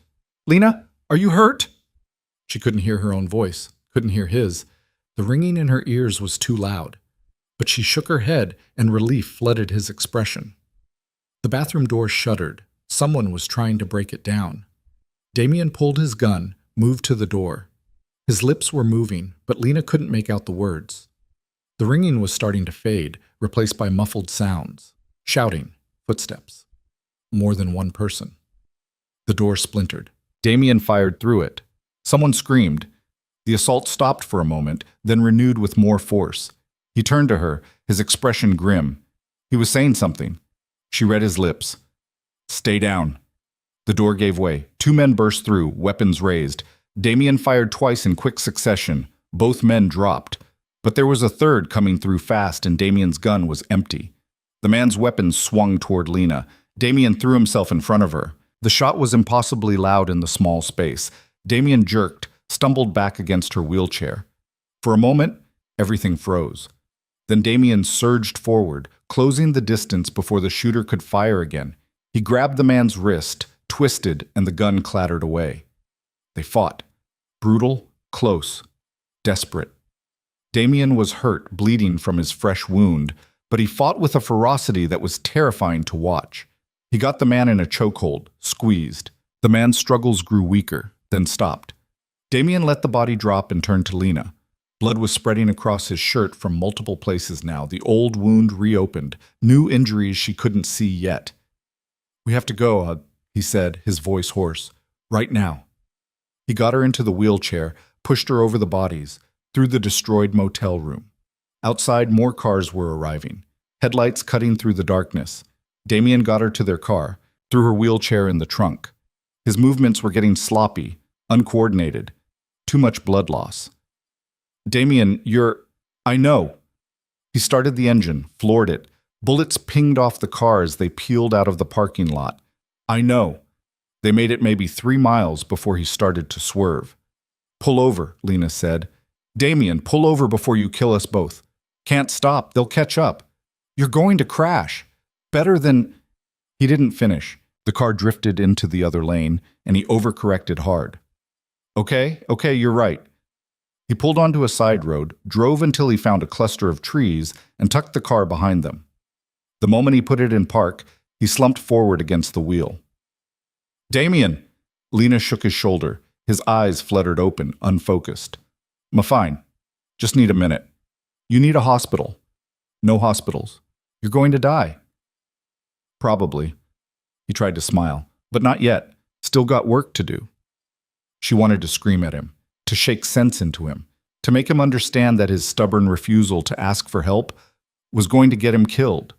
Lena, are you hurt? She couldn't hear her own voice, couldn't hear his. The ringing in her ears was too loud. But she shook her head, and relief flooded his expression. The bathroom door shuddered. Someone was trying to break it down. Damien pulled his gun, moved to the door. His lips were moving, but Lena couldn't make out the words. The ringing was starting to fade, replaced by muffled sounds. Shouting, footsteps. More than one person. The door splintered. Damien fired through it. Someone screamed. The assault stopped for a moment, then renewed with more force. He turned to her, his expression grim. He was saying something. She read his lips. Stay down. The door gave way. Two men burst through, weapons raised. Damien fired twice in quick succession. Both men dropped. But there was a third coming through fast, and Damien's gun was empty. The man's weapon swung toward Lena. Damien threw himself in front of her. The shot was impossibly loud in the small space. Damien jerked, stumbled back against her wheelchair. For a moment, everything froze. Then Damien surged forward, closing the distance before the shooter could fire again. He grabbed the man's wrist, twisted, and the gun clattered away. They fought. Brutal, close, desperate. Damien was hurt, bleeding from his fresh wound, but he fought with a ferocity that was terrifying to watch. He got the man in a chokehold, squeezed. The man's struggles grew weaker, then stopped. Damien let the body drop and turned to Lena. Blood was spreading across his shirt from multiple places now, the old wound reopened, new injuries she couldn't see yet. We have to go, he said, his voice hoarse. Right now. He got her into the wheelchair, pushed her over the bodies, through the destroyed motel room. Outside, more cars were arriving, headlights cutting through the darkness. Damien got her to their car, threw her wheelchair in the trunk. His movements were getting sloppy, uncoordinated. Too much blood loss. Damien, I know. He started the engine, floored it. Bullets pinged off the car as they peeled out of the parking lot. I know. They made it maybe 3 miles before he started to swerve. Pull over, Lena said. Damien, pull over before you kill us both. Can't stop, they'll catch up. You're going to crash. Better than... He didn't finish. The car drifted into the other lane, and he overcorrected hard. Okay, you're right. He pulled onto a side road, drove until he found a cluster of trees, and tucked the car behind them. The moment he put it in park, he slumped forward against the wheel. Damien! Lena shook his shoulder. His eyes fluttered open, unfocused. Fine. Just need a minute. You need a hospital. No hospitals. You're going to die. Probably. He tried to smile. But not yet. Still got work to do. She wanted to scream at him, to shake sense into him, to make him understand that his stubborn refusal to ask for help was going to get him killed.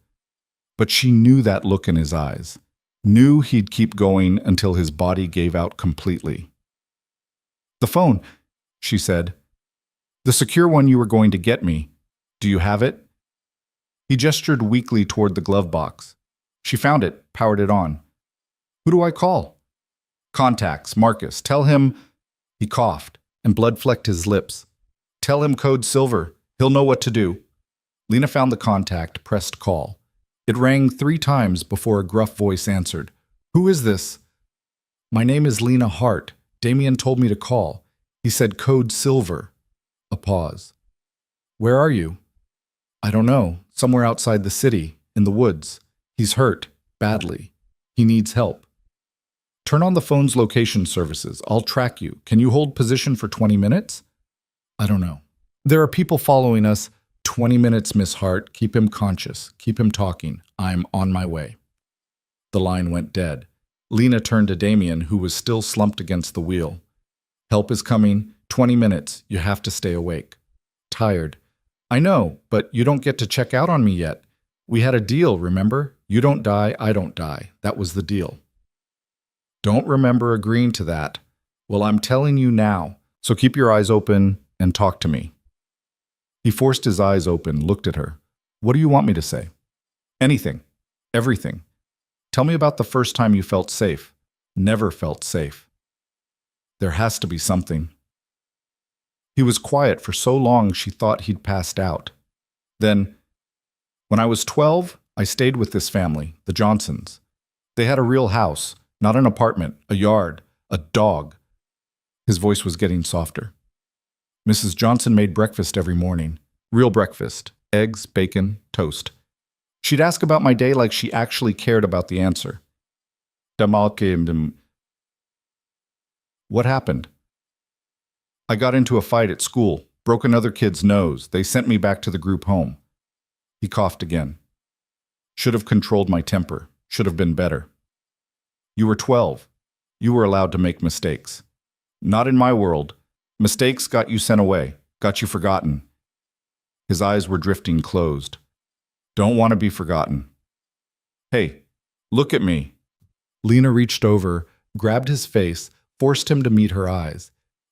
But she knew that look in his eyes, knew he'd keep going until his body gave out completely. The phone, she said. The secure one you were going to get me. Do you have it? He gestured weakly toward the glove box. She found it, powered it on. Who do I call? Contacts, Marcus. Tell him... He coughed, and blood flecked his lips. Tell him code silver. He'll know what to do. Lena found the contact, pressed call. It rang 3 times before a gruff voice answered. Who is this? My name is Lena Hart. Damien told me to call. He said code silver. A pause. Where are you? I don't know. Somewhere outside the city, in the woods. He's hurt, badly. He needs help. Turn on the phone's location services. I'll track you. Can you hold position for 20 minutes? I don't know. There are people following us. 20 minutes, Miss Hart. Keep him conscious. Keep him talking. I'm on my way. The line went dead. Lena turned to Damien, who was still slumped against the wheel. Help is coming. 20 minutes. You have to stay awake. Tired. I know, but you don't get to check out on me yet. We had a deal, remember? You don't die, I don't die. That was the deal. Don't remember agreeing to that. Well, I'm telling you now, so keep your eyes open and talk to me. He forced his eyes open, looked at her. What do you want me to say? Anything. Everything. Tell me about the first time you felt safe. Never felt safe. There has to be something. He was quiet for so long she thought he'd passed out. Then, when I was 12, I stayed with this family, the Johnsons. They had a real house, not an apartment, a yard, a dog. His voice was getting softer. Mrs. Johnson made breakfast every morning. Real breakfast. Eggs, bacon, toast. She'd ask about my day like she actually cared about the answer. What happened? I got into a fight at school, broke another kid's nose. They sent me back to the group home. He coughed again. Should have controlled my temper. Should have been better. You were 12. You were allowed to make mistakes. Not in my world. Mistakes got you sent away, got you forgotten. His eyes were drifting closed. Don't want to be forgotten. Hey, look at me. Lena reached over, grabbed his face, forced him to meet her eyes.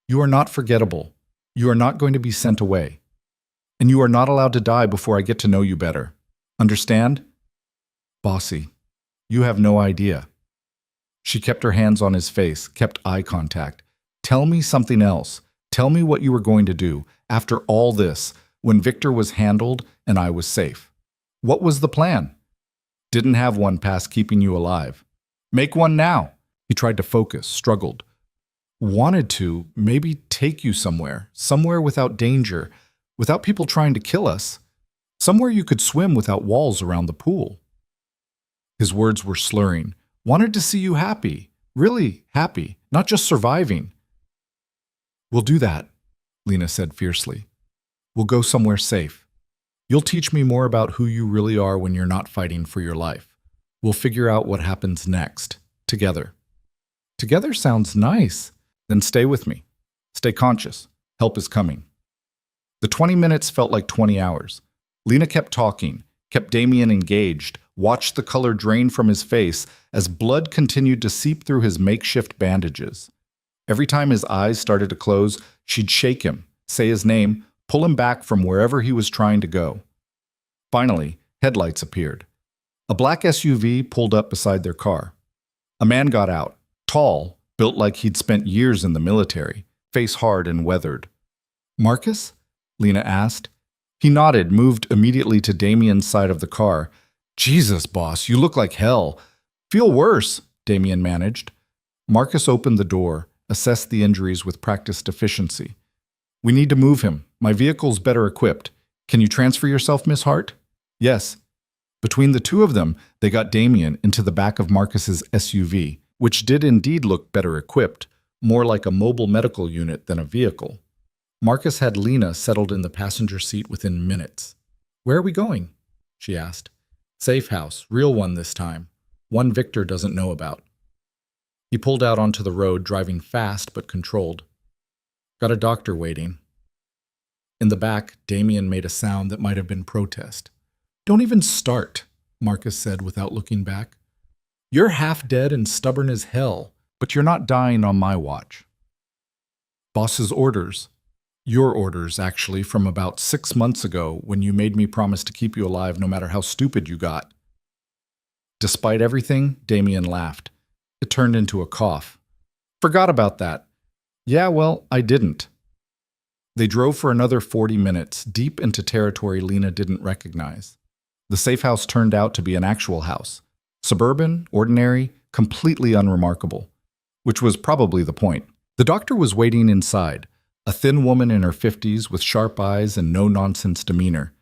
You are not forgettable. You are not going to be sent away. And you are not allowed to die before I get to know you better. Understand? Bossy, you have no idea. She kept her hands on his face, kept eye contact. Tell me something else. Tell me what you were going to do after all this, when Victor was handled and I was safe. What was the plan? Didn't have one past keeping you alive. Make one now. He tried to focus, struggled. Wanted to, maybe take you somewhere without danger, without people trying to kill us, somewhere you could swim without walls around the pool. His words were slurring. Wanted to see you happy, really happy, not just surviving. We'll do that, Lena said fiercely. We'll go somewhere safe. You'll teach me more about who you really are when you're not fighting for your life. We'll figure out what happens next, together. Together sounds nice. Then stay with me. Stay conscious. Help is coming. The 20 minutes felt like 20 hours. Lena kept talking, kept Damien engaged, watched the color drain from his face as blood continued to seep through his makeshift bandages. Every time his eyes started to close, she'd shake him, say his name, pull him back from wherever he was trying to go. Finally, headlights appeared. A black SUV pulled up beside their car. A man got out, tall, built like he'd spent years in the military, face hard and weathered. Marcus? Lena asked. He nodded, moved immediately to Damien's side of the car. Jesus, boss, you look like hell. Feel worse, Damien managed. Marcus opened the door, assessed the injuries with practiced efficiency. We need to move him. My vehicle's better equipped. Can you transfer yourself, Miss Hart? Yes. Between the two of them, they got Damien into the back of Marcus's SUV, which did indeed look better equipped, more like a mobile medical unit than a vehicle. Marcus had Lena settled in the passenger seat within minutes. Where are we going? She asked. Safe house, real one this time. One Victor doesn't know about. He pulled out onto the road, driving fast but controlled. Got a doctor waiting. In the back, Damien made a sound that might have been protest. Don't even start, Marcus said without looking back. You're half dead and stubborn as hell, but you're not dying on my watch. Boss's orders. Your orders, actually, from about 6 months ago when you made me promise to keep you alive no matter how stupid you got. Despite everything, Damien laughed. It turned into a cough. Forgot about that. Yeah, well, I didn't. They drove for another 40 minutes, deep into territory Lena didn't recognize. The safe house turned out to be an actual house. Suburban, ordinary, completely unremarkable. Which was probably the point. The doctor was waiting inside, a thin woman in her 50s with sharp eyes and no-nonsense demeanor.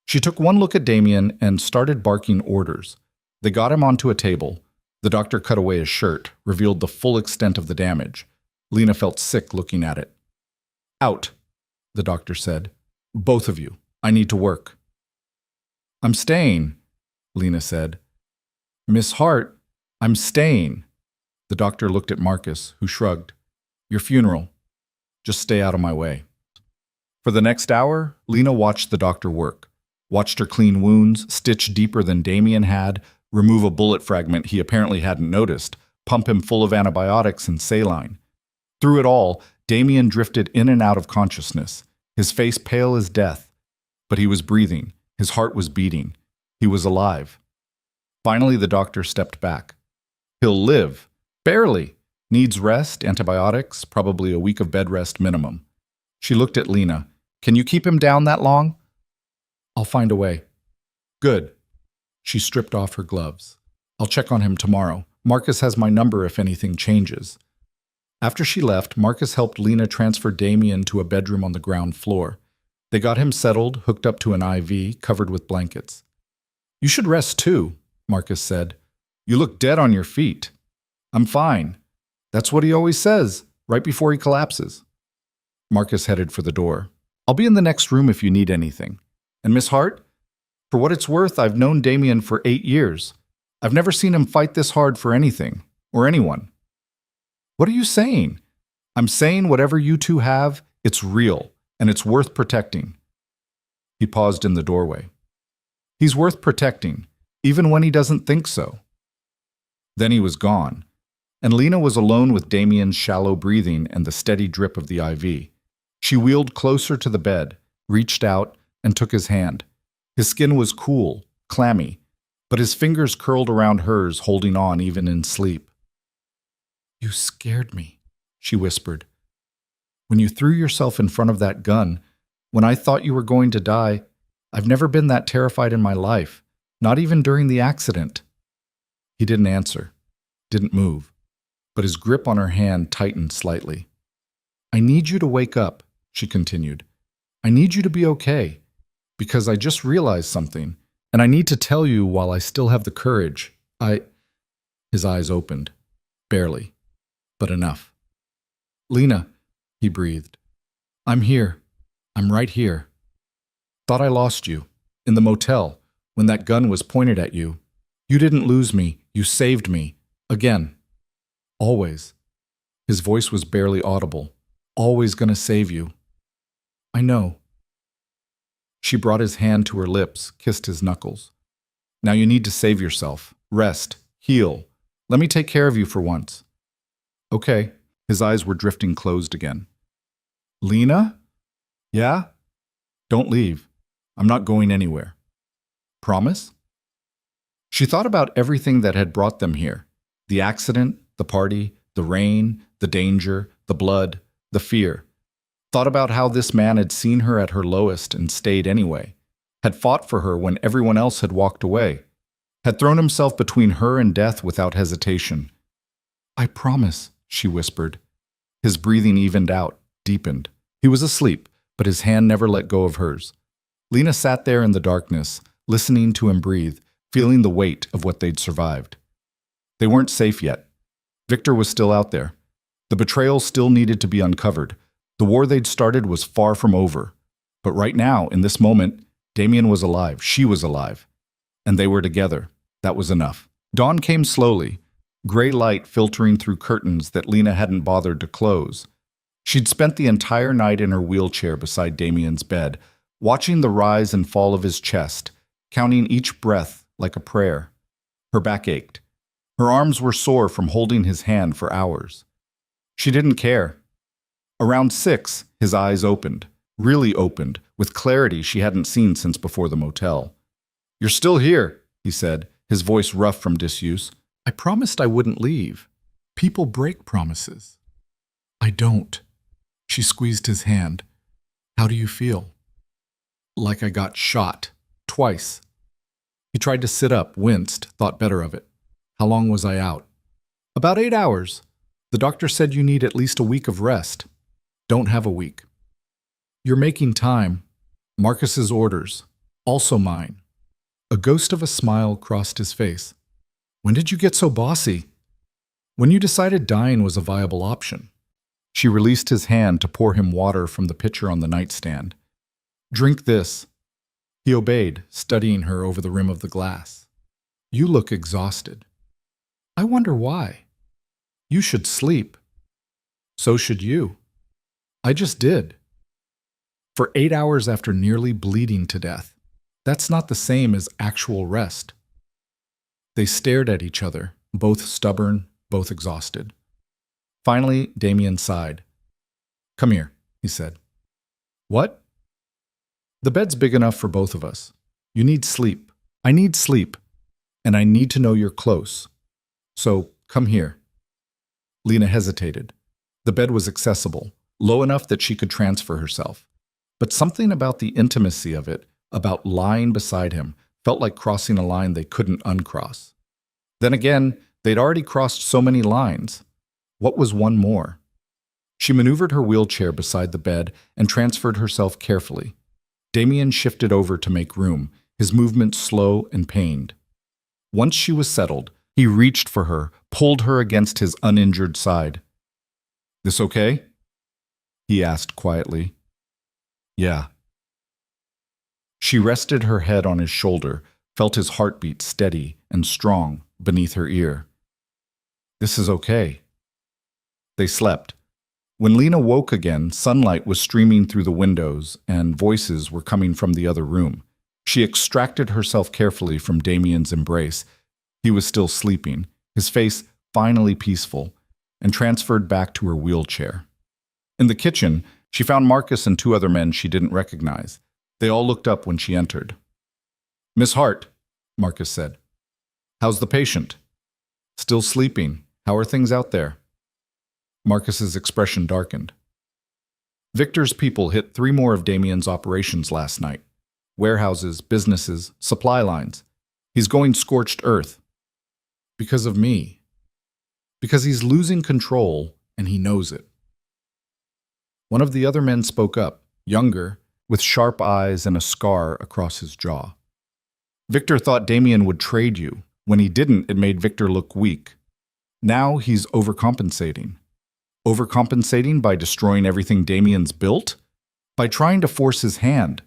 She took one look at Damien and started barking orders. They got him onto a table. The doctor cut away his shirt, revealed the full extent of the damage. Lena felt sick looking at it. Out, the doctor said. Both of you. I need to work. I'm staying, Lena said. Miss Hart, I'm staying. The doctor looked at Marcus, who shrugged. Your funeral. Just stay out of my way. For the next hour, Lena watched the doctor work. Watched her clean wounds, stitch deeper than Damien had, remove a bullet fragment he apparently hadn't noticed, pump him full of antibiotics and saline. Through it all, Damien drifted in and out of consciousness, his face pale as death. But he was breathing, his heart was beating. He was alive. Finally, the doctor stepped back. He'll live. Barely. Needs rest, antibiotics, probably a week of bed rest minimum. She looked at Lena. Can you keep him down that long? I'll find a way. Good. She stripped off her gloves. I'll check on him tomorrow. Marcus has my number if anything changes. After she left, Marcus helped Lena transfer Damien to a bedroom on the ground floor. They got him settled, hooked up to an IV, covered with blankets. You should rest too, Marcus said. You look dead on your feet. I'm fine. That's what he always says, right before he collapses. Marcus headed for the door. I'll be in the next room if you need anything. And Miss Hart? For what it's worth, I've known Damien for 8 years. I've never seen him fight this hard for anything, or anyone. What are you saying? I'm saying whatever you two have, it's real, and it's worth protecting. He paused in the doorway. He's worth protecting, even when he doesn't think so. Then he was gone, and Lena was alone with Damien's shallow breathing and the steady drip of the IV. She wheeled closer to the bed, reached out, and took his hand. His skin was cool, clammy, but his fingers curled around hers, holding on even in sleep. You scared me, she whispered. When you threw yourself in front of that gun, when I thought you were going to die, I've never been that terrified in my life, not even during the accident. He didn't answer, didn't move, but his grip on her hand tightened slightly. I need you to wake up, she continued. I need you to be okay, because I just realized something, and I need to tell you while I still have the courage. His eyes opened, barely, but enough. Lena, he breathed. I'm here. I'm right here. Thought I lost you, in the motel, when that gun was pointed at you. You didn't lose me. You saved me. Again. Always. His voice was barely audible. Always gonna save you. I know. She brought his hand to her lips, kissed his knuckles. Now you need to save yourself. Rest. Heal. Let me take care of you for once. Okay. His eyes were drifting closed again. Lena? Yeah? Don't leave. I'm not going anywhere. Promise? She thought about everything that had brought them here. The accident, the party, the rain, the danger, the blood, the fear. Thought about how this man had seen her at her lowest and stayed anyway. Had fought for her when everyone else had walked away. Had thrown himself between her and death without hesitation. I promise, she whispered. His breathing evened out, deepened. He was asleep, but his hand never let go of hers. Lena sat there in the darkness, listening to him breathe, feeling the weight of what they'd survived. They weren't safe yet. Victor was still out there. The betrayal still needed to be uncovered. The war they'd started was far from over. But right now, in this moment, Damien was alive, she was alive. And they were together. That was enough. Dawn came slowly, gray light filtering through curtains that Lena hadn't bothered to close. She'd spent the entire night in her wheelchair beside Damien's bed, watching the rise and fall of his chest, counting each breath like a prayer. Her back ached. Her arms were sore from holding his hand for hours. She didn't care. Around 6, his eyes opened, really opened, with clarity she hadn't seen since before the motel. You're still here, he said, his voice rough from disuse. I promised I wouldn't leave. People break promises. I don't. She squeezed his hand. How do you feel? Like I got shot. Twice. He tried to sit up, winced, thought better of it. How long was I out? About 8 hours. The doctor said you need at least a week of rest. Don't have a week. You're making time. Marcus's orders. Also mine. A ghost of a smile crossed his face. When did you get so bossy? When you decided dying was a viable option. She released his hand to pour him water from the pitcher on the nightstand. Drink this. He obeyed, studying her over the rim of the glass. You look exhausted. I wonder why. You should sleep. So should you. I just did. For 8 hours after nearly bleeding to death. That's not the same as actual rest. They stared at each other, both stubborn, both exhausted. Finally, Damien sighed. Come here, he said. What? The bed's big enough for both of us. You need sleep. I need sleep. And I need to know you're close. So, come here. Lena hesitated. The bed was accessible, low enough that she could transfer herself. But something about the intimacy of it, about lying beside him, felt like crossing a line they couldn't uncross. Then again, they'd already crossed so many lines. What was one more? She maneuvered her wheelchair beside the bed and transferred herself carefully. Damien shifted over to make room, his movements slow and pained. Once she was settled, he reached for her, pulled her against his uninjured side. This okay? He asked quietly. Yeah. She rested her head on his shoulder, felt his heartbeat steady and strong beneath her ear. This is okay. They slept. When Lena woke again, sunlight was streaming through the windows and voices were coming from the other room. She extracted herself carefully from Damien's embrace. He was still sleeping, his face finally peaceful, and transferred back to her wheelchair. In the kitchen, she found Marcus and 2 other men she didn't recognize. They all looked up when she entered. Miss Hart, Marcus said. How's the patient? Still sleeping. How are things out there? Marcus's expression darkened. Victor's people hit 3 more of Damien's operations last night. Warehouses, businesses, supply lines. He's going scorched earth. Because of me. Because he's losing control, and he knows it. One of the other men spoke up, younger, with sharp eyes and a scar across his jaw. Victor thought Damien would trade you. When he didn't, it made Victor look weak. Now he's overcompensating. Overcompensating by destroying everything Damien's built? By trying to force his hand.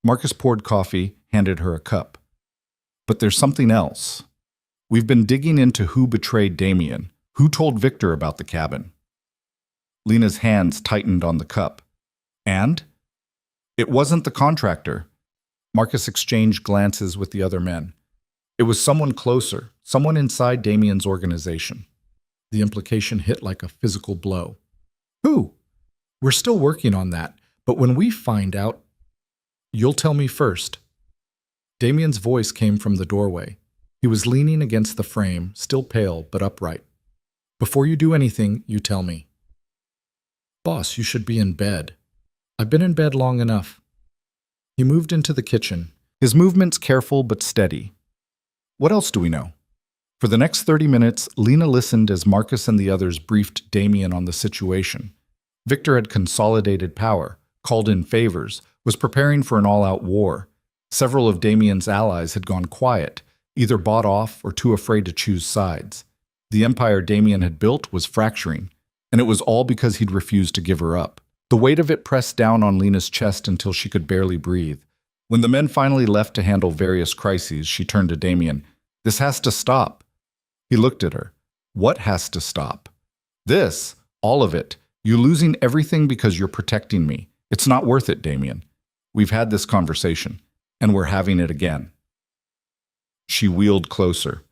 Marcus poured coffee, handed her a cup. But there's something else. We've been digging into who betrayed Damien, who told Victor about the cabin. Lena's hands tightened on the cup. And? It wasn't the contractor. Marcus exchanged glances with the other men. It was someone closer, someone inside Damien's organization. The implication hit like a physical blow. Who? We're still working on that, but when we find out, you'll tell me first. Damien's voice came from the doorway. He was leaning against the frame, still pale but upright. Before you do anything, you tell me. Boss, you should be in bed. I've been in bed long enough. He moved into the kitchen, his movements careful but steady. What else do we know? For the next 30 minutes, Lena listened as Marcus and the others briefed Damien on the situation. Victor had consolidated power, called in favors, was preparing for an all-out war. Several of Damien's allies had gone quiet, either bought off or too afraid to choose sides. The empire Damien had built was fracturing, and it was all because he'd refused to give her up. The weight of it pressed down on Lena's chest until she could barely breathe. When the men finally left to handle various crises, she turned to Damien. This has to stop. He looked at her. What has to stop? This, all of it. You losing everything because you're protecting me. It's not worth it, Damien. We've had this conversation, and we're having it again. She wheeled closer.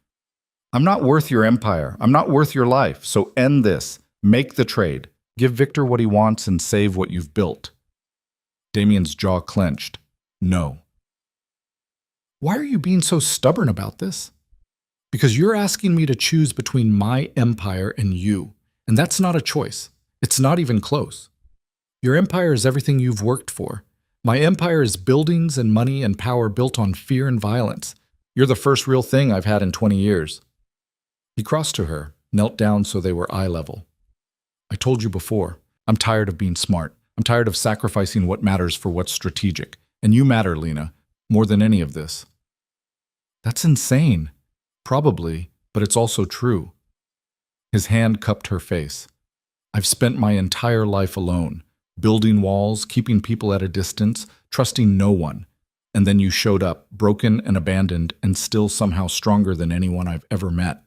I'm not worth your empire. I'm not worth your life. So end this. Make the trade. Give Victor what he wants and save what you've built. Damien's jaw clenched. No. Why are you being so stubborn about this? Because you're asking me to choose between my empire and you, and that's not a choice. It's not even close. Your empire is everything you've worked for. My empire is buildings and money and power built on fear and violence. You're the first real thing I've had in 20 years. He crossed to her, knelt down so they were eye level. I told you before, I'm tired of being smart. I'm tired of sacrificing what matters for what's strategic. And you matter, Lena, more than any of this. That's insane. Probably, but it's also true. His hand cupped her face. I've spent my entire life alone, building walls, keeping people at a distance, trusting no one. And then you showed up, broken and abandoned, and still somehow stronger than anyone I've ever met.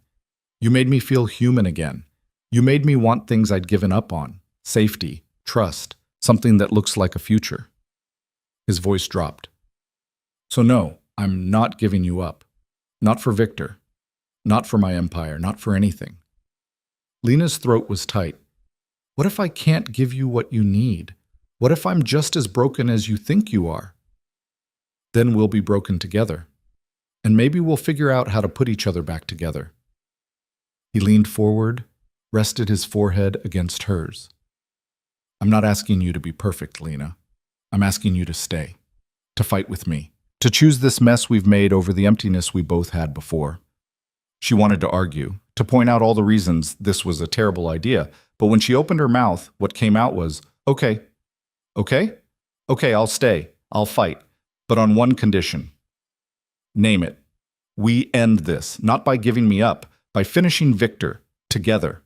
You made me feel human again. You made me want things I'd given up on. Safety, trust, something that looks like a future. His voice dropped. So no, I'm not giving you up. Not for Victor. Not for my empire. Not for anything. Lena's throat was tight. What if I can't give you what you need? What if I'm just as broken as you think you are? Then we'll be broken together. And maybe we'll figure out how to put each other back together. He leaned forward, rested his forehead against hers. I'm not asking you to be perfect, Lena. I'm asking you to stay, to fight with me, to choose this mess we've made over the emptiness we both had before. She wanted to argue, to point out all the reasons this was a terrible idea, but when she opened her mouth, what came out was, okay, I'll stay, I'll fight, but on one condition. Name it. We end this, not by giving me up, by finishing Victor, together.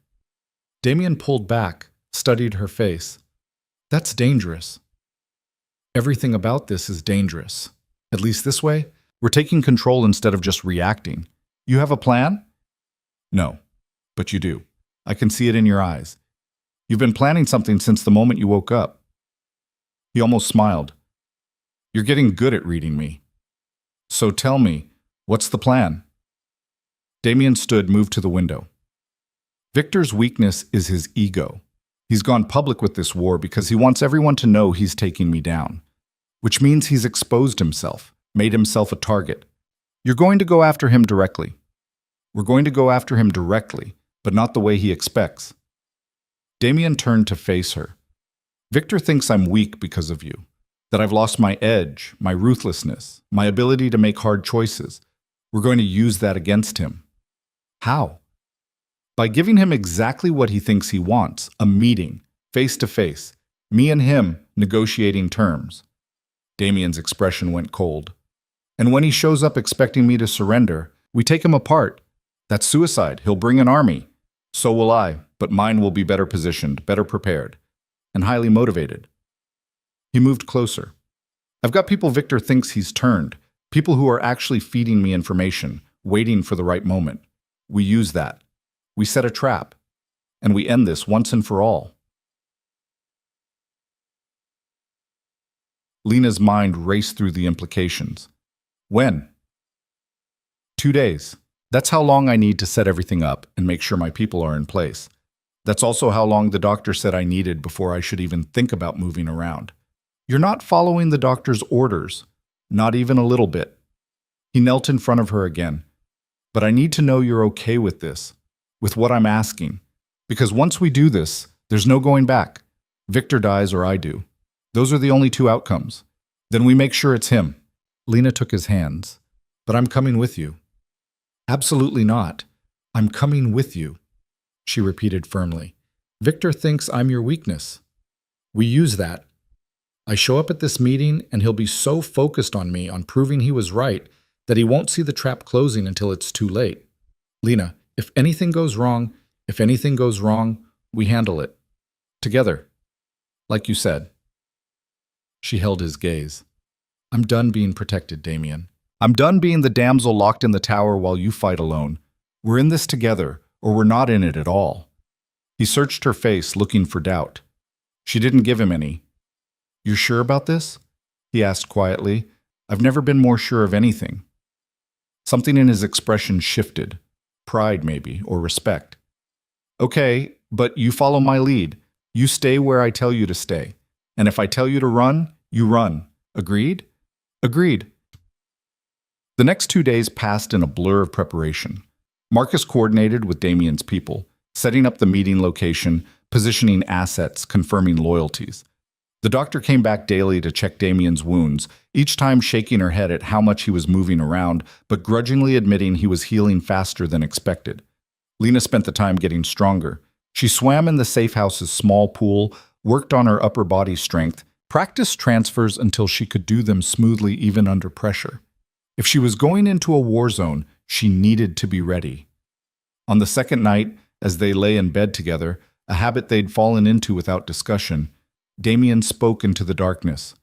Damien pulled back, studied her face. That's dangerous. Everything about this is dangerous. At least this way, we're taking control instead of just reacting. You have a plan? No, but you do. I can see it in your eyes. You've been planning something since the moment you woke up. He almost smiled. You're getting good at reading me. So tell me, what's the plan? Damien stood, moved to the window. Victor's weakness is his ego. He's gone public with this war because he wants everyone to know he's taking me down, which means he's exposed himself, made himself a target. You're going to go after him directly. We're going to go after him directly, but not the way he expects. Damien turned to face her. Victor thinks I'm weak because of you, that I've lost my edge, my ruthlessness, my ability to make hard choices. We're going to use that against him. How? By giving him exactly what he thinks he wants, a meeting, face to face, me and him negotiating terms. Damien's expression went cold. And when he shows up expecting me to surrender, we take him apart. That's suicide. He'll bring an army. So will I, but mine will be better positioned, better prepared, and highly motivated. He moved closer. I've got people Victor thinks he's turned, people who are actually feeding me information, waiting for the right moment. We use that. We set a trap, and we end this once and for all. Lena's mind raced through the implications. When? 2 days. That's how long I need to set everything up and make sure my people are in place. That's also how long the doctor said I needed before I should even think about moving around. You're not following the doctor's orders, not even a little bit. He knelt in front of her again. But I need to know you're okay with this, with what I'm asking. Because once we do this, there's no going back. Victor dies or I do. Those are the only two outcomes. Then we make sure it's him. Lena took his hands. But I'm coming with you. Absolutely not. I'm coming with you, she repeated firmly. Victor thinks I'm your weakness. We use that. I show up at this meeting and he'll be so focused on me, on proving he was right, that he won't see the trap closing until it's too late. Lena, if anything goes wrong, we handle it. Together. Like you said. She held his gaze. I'm done being protected, Damien. I'm done being the damsel locked in the tower while you fight alone. We're in this together, or we're not in it at all. He searched her face, looking for doubt. She didn't give him any. You're sure about this? He asked quietly. I've never been more sure of anything. Something in his expression shifted. Pride, maybe, or respect. Okay, but you follow my lead. You stay where I tell you to stay. And if I tell you to run, you run. Agreed? Agreed. The next 2 days passed in a blur of preparation. Marcus coordinated with Damien's people, setting up the meeting location, positioning assets, confirming loyalties. The doctor came back daily to check Damien's wounds, each time shaking her head at how much he was moving around, but grudgingly admitting he was healing faster than expected. Lena spent the time getting stronger. She swam in the safe house's small pool, worked on her upper body strength, practiced transfers until she could do them smoothly even under pressure. If she was going into a war zone, she needed to be ready. On the second night, as they lay in bed together, a habit they'd fallen into without discussion, Damien spoke into the darkness.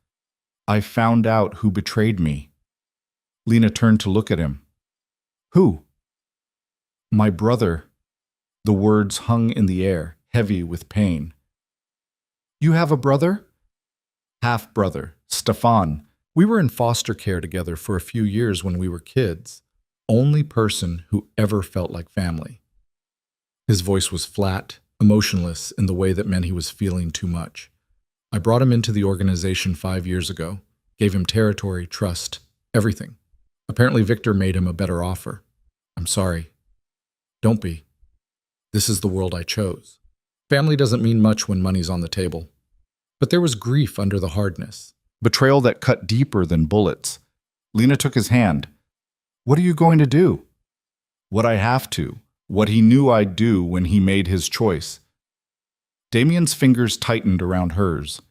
I found out who betrayed me. Lena turned to look at him. Who? My brother, The words hung in the air, heavy with pain. You have a brother? Half-brother, Stefan. We were in foster care together for a few years when we were kids. Only person who ever felt like family. His voice was flat, emotionless in the way that meant he was feeling too much. I brought him into the organization 5 years ago, gave him territory, trust, everything. Apparently Victor made him a better offer. I'm sorry. Don't be. This is the world I chose. Family doesn't mean much when money's on the table. But there was grief under the hardness. Betrayal that cut deeper than bullets. Lena took his hand. What are you going to do? What I have to. What he knew I'd do when he made his choice. Damien's fingers tightened around hers.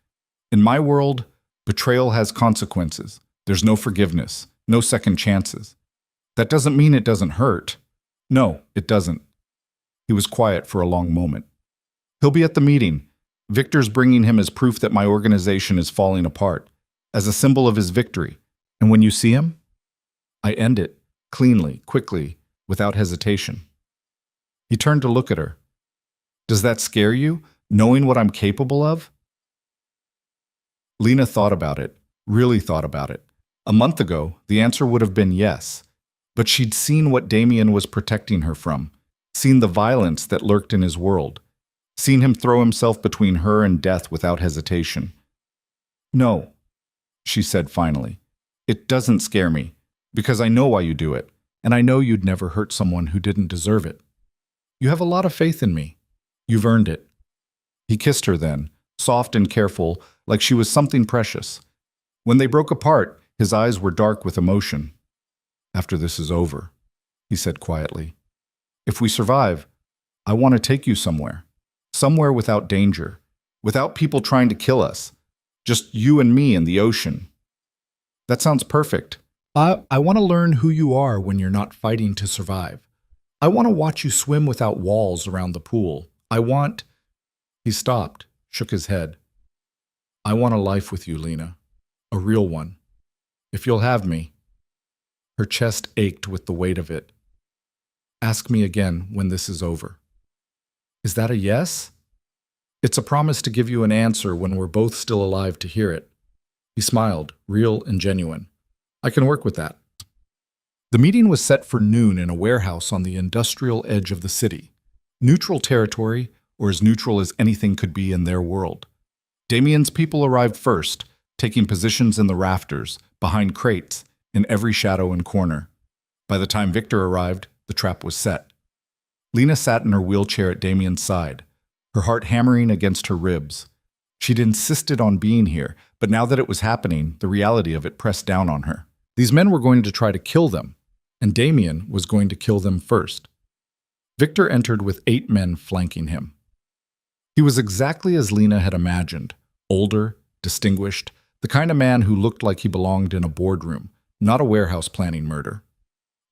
In my world, betrayal has consequences. There's no forgiveness, no second chances. That doesn't mean it doesn't hurt. No, it doesn't. He was quiet for a long moment. He'll be at the meeting. Victor's bringing him as proof that my organization is falling apart, as a symbol of his victory. And when you see him, I end it, cleanly, quickly, without hesitation. He turned to look at her. Does that scare you, knowing what I'm capable of? Lena thought about it, really thought about it. A month ago, the answer would have been yes. But she'd seen what Damien was protecting her from, seen the violence that lurked in his world, seen him throw himself between her and death without hesitation. No, she said finally. It doesn't scare me, because I know why you do it, and I know you'd never hurt someone who didn't deserve it. You have a lot of faith in me. You've earned it. He kissed her then, soft and careful, like she was something precious. When they broke apart, his eyes were dark with emotion. After this is over, he said quietly, if we survive, I want to take you somewhere. Somewhere without danger, without people trying to kill us. Just you and me in the ocean. That sounds perfect. I want to learn who you are when you're not fighting to survive. I want to watch you swim without walls around the pool. He stopped, shook his head. I want a life with you, Lena. A real one. If you'll have me. Her chest ached with the weight of it. Ask me again when this is over. Is that a yes? It's a promise to give you an answer when we're both still alive to hear it. He smiled, real and genuine. I can work with that. The meeting was set for noon in a warehouse on the industrial edge of the city. Neutral territory, or as neutral as anything could be in their world. Damien's people arrived first, taking positions in the rafters, behind crates, in every shadow and corner. By the time Victor arrived, the trap was set. Lena sat in her wheelchair at Damien's side, her heart hammering against her ribs. She'd insisted on being here, but now that it was happening, the reality of it pressed down on her. These men were going to try to kill them, and Damien was going to kill them first. Victor entered with 8 men flanking him. He was exactly as Lena had imagined, older, distinguished, the kind of man who looked like he belonged in a boardroom, not a warehouse planning murder.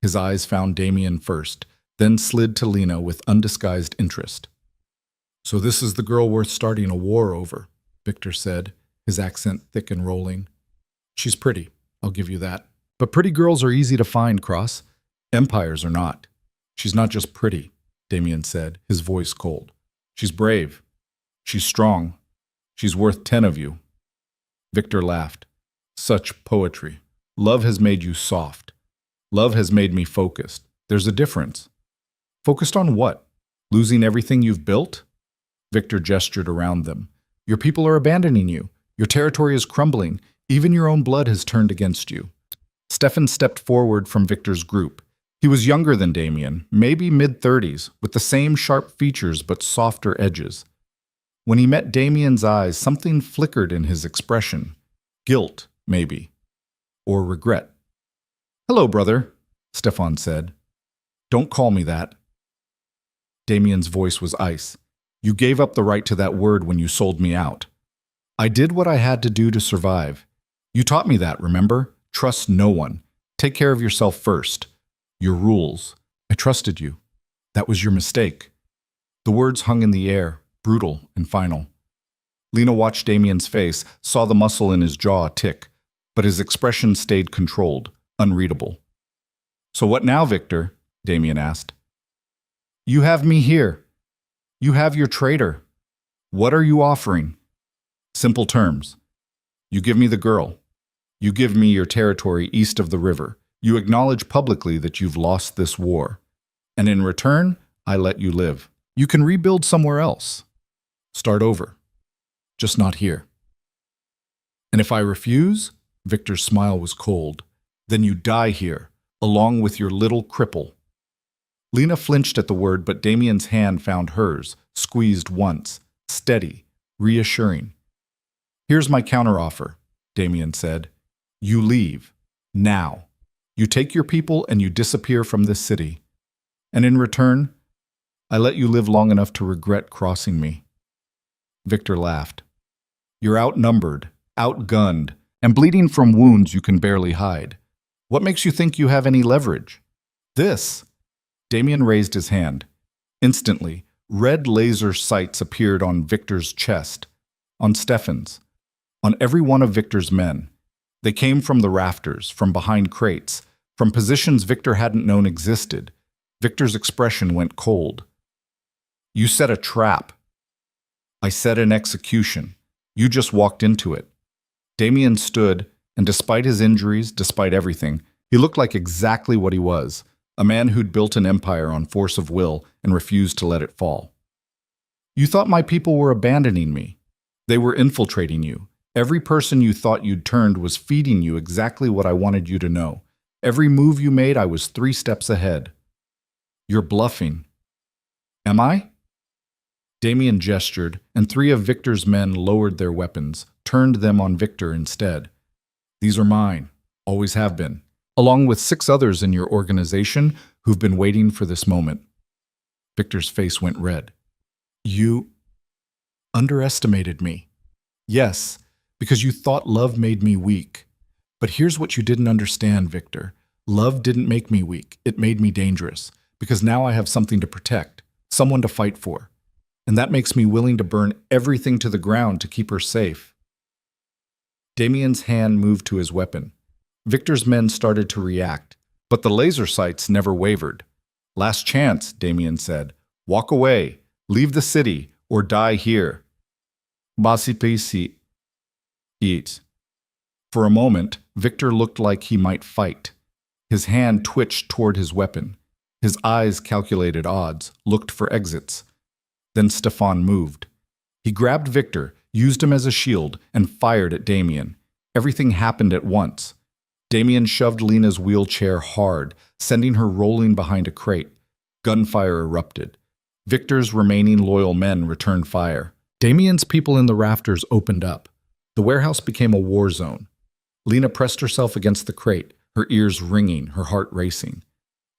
His eyes found Damien first, then slid to Lena with undisguised interest. So this is the girl worth starting a war over, Victor said, his accent thick and rolling. She's pretty, I'll give you that. But pretty girls are easy to find, Cross. Empires are not. She's not just pretty, Damien said, his voice cold. She's brave. She's strong. She's worth 10 of you. Victor laughed. Such poetry. Love has made you soft. Love has made me focused. There's a difference. Focused on what? Losing everything you've built? Victor gestured around them. Your people are abandoning you. Your territory is crumbling. Even your own blood has turned against you. Stefan stepped forward from Victor's group. He was younger than Damien, maybe mid-30s, with the same sharp features but softer edges. When he met Damien's eyes, something flickered in his expression. Guilt, maybe. Or regret. Hello, brother, Stefan said. Don't call me that. Damien's voice was ice. You gave up the right to that word when you sold me out. I did what I had to do to survive. You taught me that, remember? Trust no one. Take care of yourself first. Your rules. I trusted you. That was your mistake. The words hung in the air, brutal and final. Lena watched Damien's face, saw the muscle in his jaw tick, but his expression stayed controlled, unreadable. So what now, Victor? Damien asked. You have me here. You have your traitor. What are you offering? Simple terms. You give me the girl. You give me your territory east of the river. You acknowledge publicly that you've lost this war. And in return, I let you live. You can rebuild somewhere else. Start over. Just not here. And if I refuse, Victor's smile was cold, then you die here, along with your little cripple. Lena flinched at the word, but Damien's hand found hers, squeezed once, steady, reassuring. Here's my counteroffer, Damien said. You leave. Now. You take your people and you disappear from this city. And in return, I let you live long enough to regret crossing me. Victor laughed. You're outnumbered, outgunned, and bleeding from wounds you can barely hide. What makes you think you have any leverage? This. Damien raised his hand. Instantly, red laser sights appeared on Victor's chest, on Stefan's, on every one of Victor's men. They came from the rafters, from behind crates, from positions Victor hadn't known existed. Victor's expression went cold. You set a trap. I set an execution. You just walked into it. Damien stood, and despite his injuries, despite everything, he looked like exactly what he was, a man who'd built an empire on force of will and refused to let it fall. You thought my people were abandoning me. They were infiltrating you. Every person you thought you'd turned was feeding you exactly what I wanted you to know. Every move you made, I was 3 steps ahead. You're bluffing. Am I? Damien gestured, and 3 of Victor's men lowered their weapons, turned them on Victor instead. These are mine, always have been, along with 6 others in your organization who've been waiting for this moment. Victor's face went red. You underestimated me. Yes, because you thought love made me weak. But here's what you didn't understand, Victor. Love didn't make me weak. It made me dangerous, because now I have something to protect, someone to fight for. And that makes me willing to burn everything to the ground to keep her safe. Damien's hand moved to his weapon. Victor's men started to react, but the laser sights never wavered. Last chance, Damien said. Walk away, leave the city, or die here. Basipisi. Eat. For a moment, Victor looked like he might fight. His hand twitched toward his weapon. His eyes calculated odds, looked for exits. Then Stefan moved. He grabbed Victor, used him as a shield, and fired at Damien. Everything happened at once. Damien shoved Lena's wheelchair hard, sending her rolling behind a crate. Gunfire erupted. Victor's remaining loyal men returned fire. Damien's people in the rafters opened up. The warehouse became a war zone. Lena pressed herself against the crate, her ears ringing, her heart racing.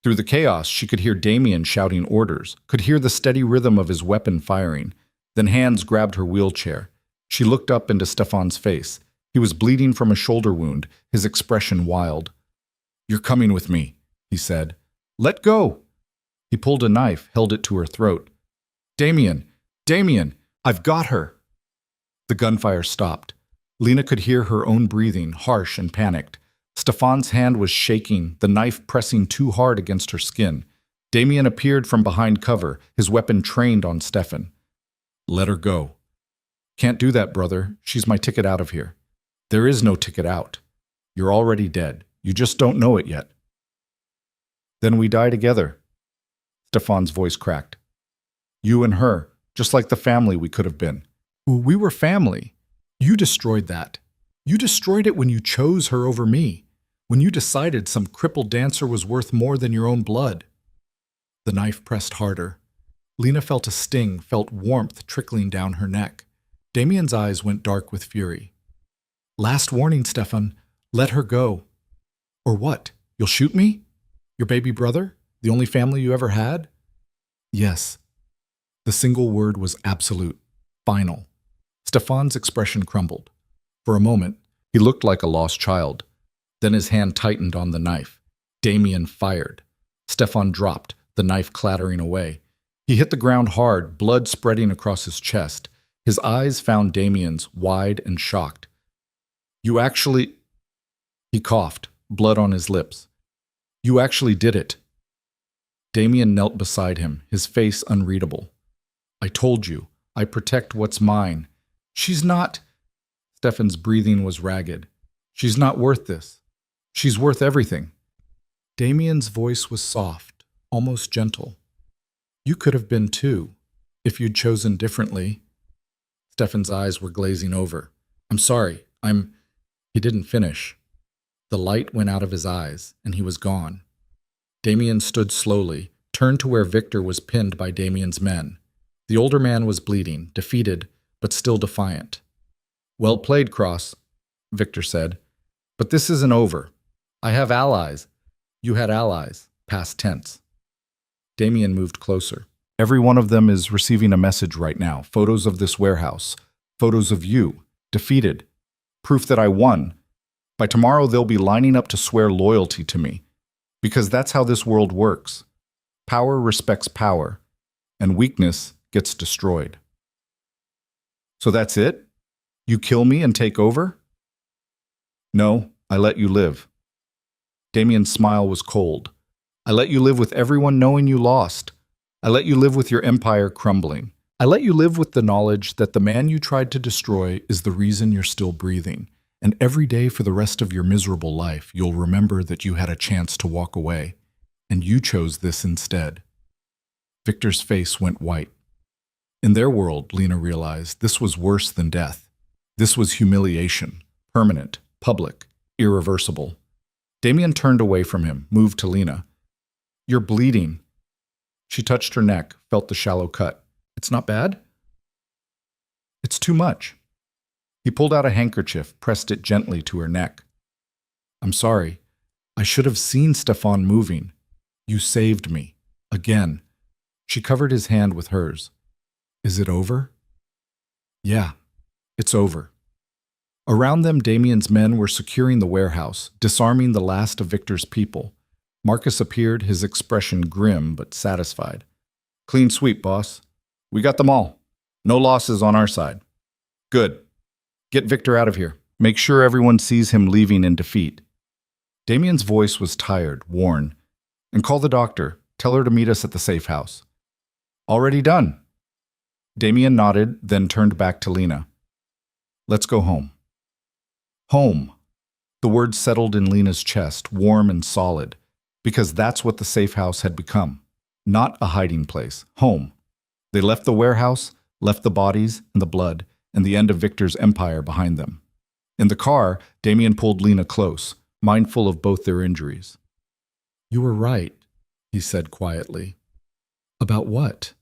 Through the chaos, she could hear Damien shouting orders, could hear the steady rhythm of his weapon firing. Then hands grabbed her wheelchair. She looked up into Stefan's face. He was bleeding from a shoulder wound, his expression wild. You're coming with me, he said. Let go. He pulled a knife, held it to her throat. Damien, Damien, I've got her. The gunfire stopped. Lena could hear her own breathing, harsh and panicked. Stefan's hand was shaking, the knife pressing too hard against her skin. Damien appeared from behind cover, his weapon trained on Stefan. Let her go. Can't do that, brother. She's my ticket out of here. There is no ticket out. You're already dead. You just don't know it yet. Then we die together. Stefan's voice cracked. You and her, just like the family we could have been. We were family. You destroyed that. You destroyed it when you chose her over me, when you decided some crippled dancer was worth more than your own blood. The knife pressed harder. Lena felt a sting, felt warmth trickling down her neck. Damien's eyes went dark with fury. Last warning, Stefan. Let her go. Or what? You'll shoot me? Your baby brother? The only family you ever had? Yes. The single word was absolute, final. Stefan's expression crumbled. For a moment, he looked like a lost child. Then his hand tightened on the knife. Damien fired. Stefan dropped, the knife clattering away. He hit the ground hard, blood spreading across his chest. His eyes found Damien's, wide and shocked. You actually... He coughed, blood on his lips. You actually did it. Damien knelt beside him, his face unreadable. I told you, I protect what's mine. She's not. Stefan's breathing was ragged. She's not worth this. She's worth everything. Damien's voice was soft, almost gentle. You could have been too, if you'd chosen differently. Stefan's eyes were glazing over. I'm sorry, He didn't finish. The light went out of his eyes, and he was gone. Damien stood slowly, turned to where Victor was pinned by Damien's men. The older man was bleeding, defeated, but still defiant. Well played, Cross, Victor said. But this isn't over. I have allies. You had allies, past tense. Damien moved closer. Every one of them is receiving a message right now. Photos of this warehouse. Photos of you, defeated. Proof that I won. By tomorrow, they'll be lining up to swear loyalty to me. Because that's how this world works. Power respects power, and weakness gets destroyed. So that's it? You kill me and take over? No, I let you live. Damien's smile was cold. I let you live with everyone knowing you lost. I let you live with your empire crumbling. I let you live with the knowledge that the man you tried to destroy is the reason you're still breathing. And every day for the rest of your miserable life, you'll remember that you had a chance to walk away, and you chose this instead. Victor's face went white. In their world, Lena realized, this was worse than death. This was humiliation, permanent, public, irreversible. Damien turned away from him, moved to Lena. You're bleeding. She touched her neck, felt the shallow cut. It's not bad? It's too much. He pulled out a handkerchief, pressed it gently to her neck. I'm sorry. I should have seen Stefan moving. You saved me. Again. She covered his hand with hers. Is it over? Yeah, it's over. Around them, Damien's men were securing the warehouse, disarming the last of Victor's people. Marcus appeared, his expression grim but satisfied. Clean sweep, boss. We got them all. No losses on our side. Good. Get Victor out of here. Make sure everyone sees him leaving in defeat. Damien's voice was tired, worn. And call the doctor. Tell her to meet us at the safe house. Already done. Damien nodded, then turned back to Lena. Let's go home. Home. The word settled in Lena's chest, warm and solid, because that's what the safe house had become. Not a hiding place. Home. They left the warehouse, left the bodies and the blood, and the end of Victor's empire behind them. In the car, Damien pulled Lena close, mindful of both their injuries. You were right, he said quietly. About what?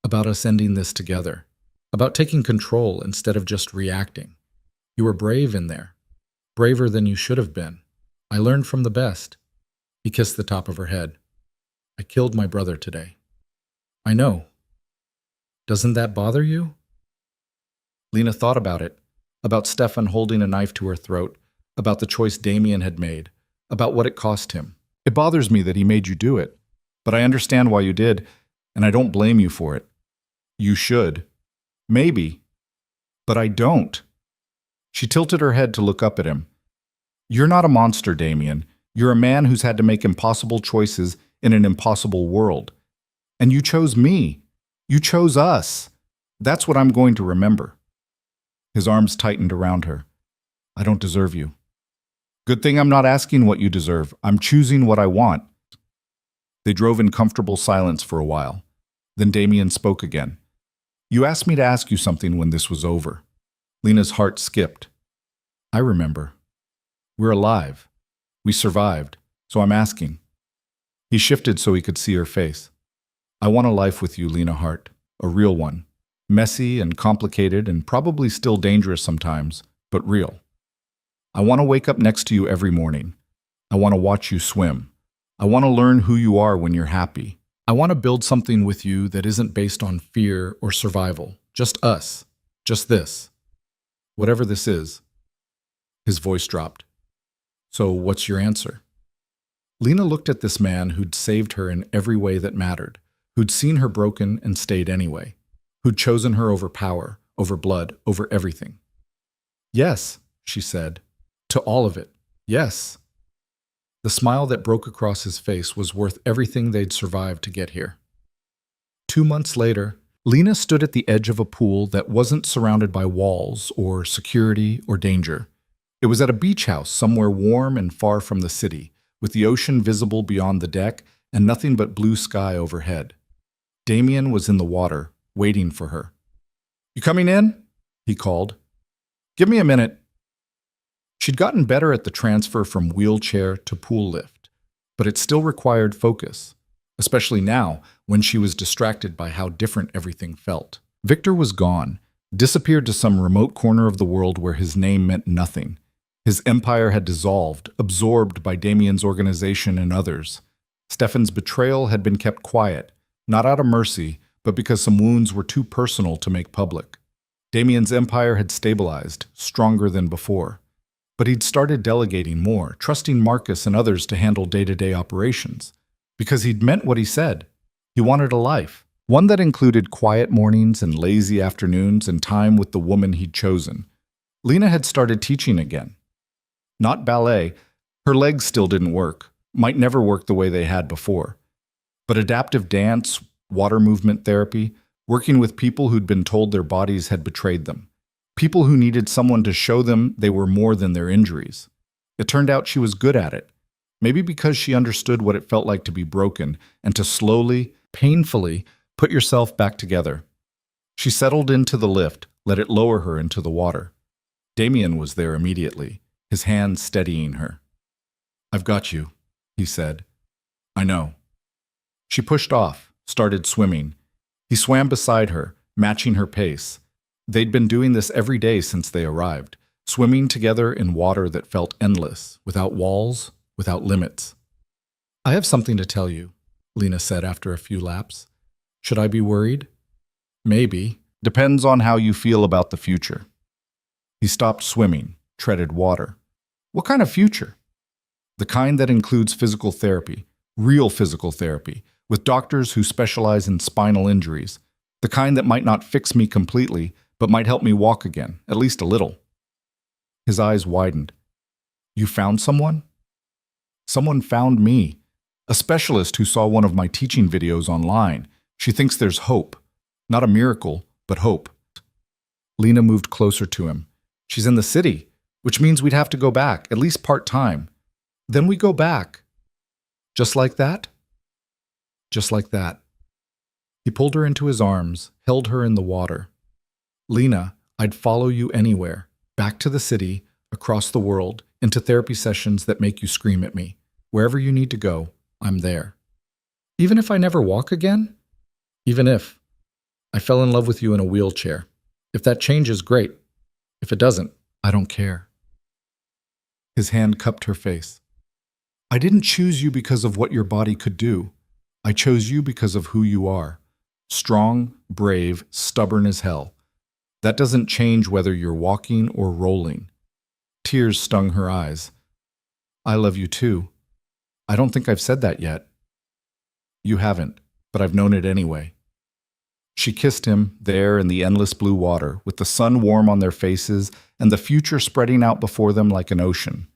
About us ending this together. About taking control instead of just reacting. You were brave in there. Braver than you should have been. I learned from the best. He kissed the top of her head. I killed my brother today. I know. Doesn't that bother you? Lena thought about it, about Stefan holding a knife to her throat, about the choice Damien had made, about what it cost him. It bothers me that he made you do it, but I understand why you did, and I don't blame you for it. You should. Maybe. But I don't. She tilted her head to look up at him. You're not a monster, Damien. You're a man who's had to make impossible choices in an impossible world. And you chose me. You chose us. That's what I'm going to remember. His arms tightened around her. I don't deserve you. Good thing I'm not asking what you deserve. I'm choosing what I want. They drove in comfortable silence for a while. Then Damien spoke again. You asked me to ask you something when this was over. Lena's heart skipped. I remember. We're alive. We survived, so I'm asking. He shifted so he could see her face. I want a life with you, Lena Hart. A real one. Messy and complicated and probably still dangerous sometimes, but real. I want to wake up next to you every morning. I want to watch you swim. I want to learn who you are when you're happy. I want to build something with you that isn't based on fear or survival. Just us. Just this. Whatever this is. His voice dropped. So what's your answer? Lena looked at this man who'd saved her in every way that mattered, who'd seen her broken and stayed anyway, who'd chosen her over power, over blood, over everything. Yes, she said. To all of it. Yes. The smile that broke across his face was worth everything they'd survived to get here. 2 months later, Lena stood at the edge of a pool that wasn't surrounded by walls or security or danger. It was at a beach house somewhere warm and far from the city, with the ocean visible beyond the deck and nothing but blue sky overhead. Damien was in the water, waiting for her. "You coming in?" he called. "Give me a minute." She'd gotten better at the transfer from wheelchair to pool lift, but it still required focus, especially now when she was distracted by how different everything felt. Victor was gone, disappeared to some remote corner of the world where his name meant nothing. His empire had dissolved, absorbed by Damien's organization and others. Stefan's betrayal had been kept quiet, not out of mercy, but because some wounds were too personal to make public. Damien's empire had stabilized, stronger than before. But he'd started delegating more, trusting Marcus and others to handle day-to-day operations. Because he'd meant what he said. He wanted a life, one that included quiet mornings and lazy afternoons and time with the woman he'd chosen. Lena had started teaching again. Not ballet. Her legs still didn't work, might never work the way they had before. But adaptive dance, water movement therapy, working with people who'd been told their bodies had betrayed them. People who needed someone to show them they were more than their injuries. It turned out she was good at it. Maybe because she understood what it felt like to be broken and to slowly, painfully, put yourself back together. She settled into the lift, let it lower her into the water. Damien was there immediately, his hand steadying her. "I've got you," he said. "I know." She pushed off, started swimming. He swam beside her, matching her pace. They'd been doing this every day since they arrived, swimming together in water that felt endless, without walls, without limits. "I have something to tell you," Lena said after a few laps. "Should I be worried?" "Maybe. Depends on how you feel about the future." He stopped swimming, treaded water. "What kind of future?" "The kind that includes physical therapy, real physical therapy, with doctors who specialize in spinal injuries. The kind that might not fix me completely, but might help me walk again, at least a little." His eyes widened. "You found someone?" "Someone found me. A specialist who saw one of my teaching videos online. She thinks there's hope. Not a miracle, but hope." Lena moved closer to him. "She's in the city, which means we'd have to go back, at least part-time. Then we go back." "Just like that?" "Just like that." He pulled her into his arms, held her in the water. "Lena, I'd follow you anywhere, back to the city, across the world, into therapy sessions that make you scream at me. Wherever you need to go, I'm there." "Even if I never walk again?" "Even if. I fell in love with you in a wheelchair. If that changes, great. If it doesn't, I don't care." His hand cupped her face. "I didn't choose you because of what your body could do. I chose you because of who you are. Strong, brave, stubborn as hell. That doesn't change whether you're walking or rolling." Tears stung her eyes. "I love you too. I don't think I've said that yet." "You haven't, but I've known it anyway." She kissed him, there in the endless blue water, with the sun warm on their faces and the future spreading out before them like an ocean.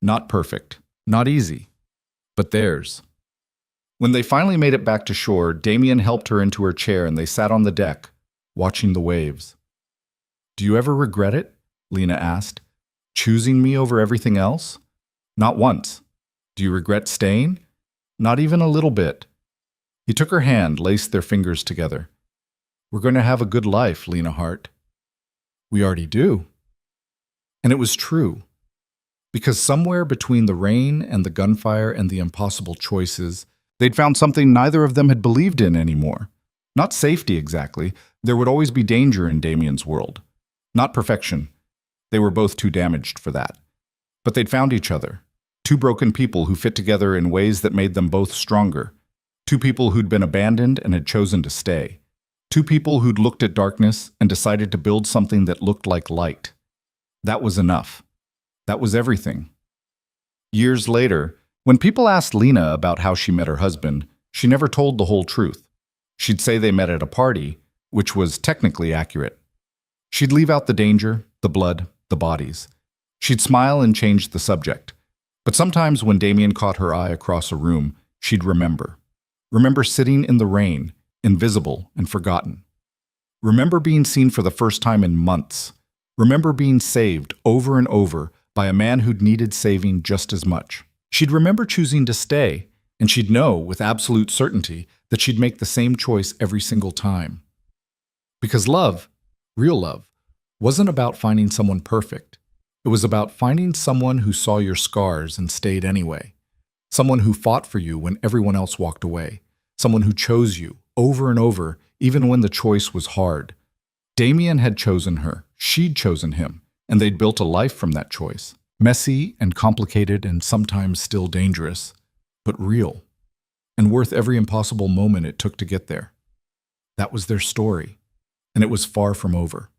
Not perfect, not easy, but theirs. When they finally made it back to shore, Damien helped her into her chair and they sat on the deck, watching the waves. "Do you ever regret it?" Lena asked. "Choosing me over everything else?" "Not once." "Do you regret staying?" "Not even a little bit." He took her hand, laced their fingers together. "We're going to have a good life, Lena Hart." "We already do." And it was true. Because somewhere between the rain and the gunfire and the impossible choices, they'd found something neither of them had believed in anymore. Not safety exactly. There would always be danger in Damien's world. Not perfection. They were both too damaged for that. But they'd found each other. Two broken people who fit together in ways that made them both stronger. Two people who'd been abandoned and had chosen to stay. Two people who'd looked at darkness and decided to build something that looked like light. That was enough. That was everything. Years later, when people asked Lena about how she met her husband, she never told the whole truth. She'd say they met at a party, which was technically accurate. She'd leave out the danger, the blood, the bodies. She'd smile and change the subject. But sometimes when Damien caught her eye across a room, she'd remember. Remember sitting in the rain, invisible and forgotten. Remember being seen for the first time in months. Remember being saved over and over by a man who'd needed saving just as much. She'd remember choosing to stay, and she'd know with absolute certainty that she'd make the same choice every single time. Because love, real love, wasn't about finding someone perfect. It was about finding someone who saw your scars and stayed anyway. Someone who fought for you when everyone else walked away. Someone who chose you over and over, even when the choice was hard. Damien had chosen her, she'd chosen him, and they'd built a life from that choice. Messy and complicated and sometimes still dangerous, but real, and worth every impossible moment it took to get there. That was their story, and it was far from over.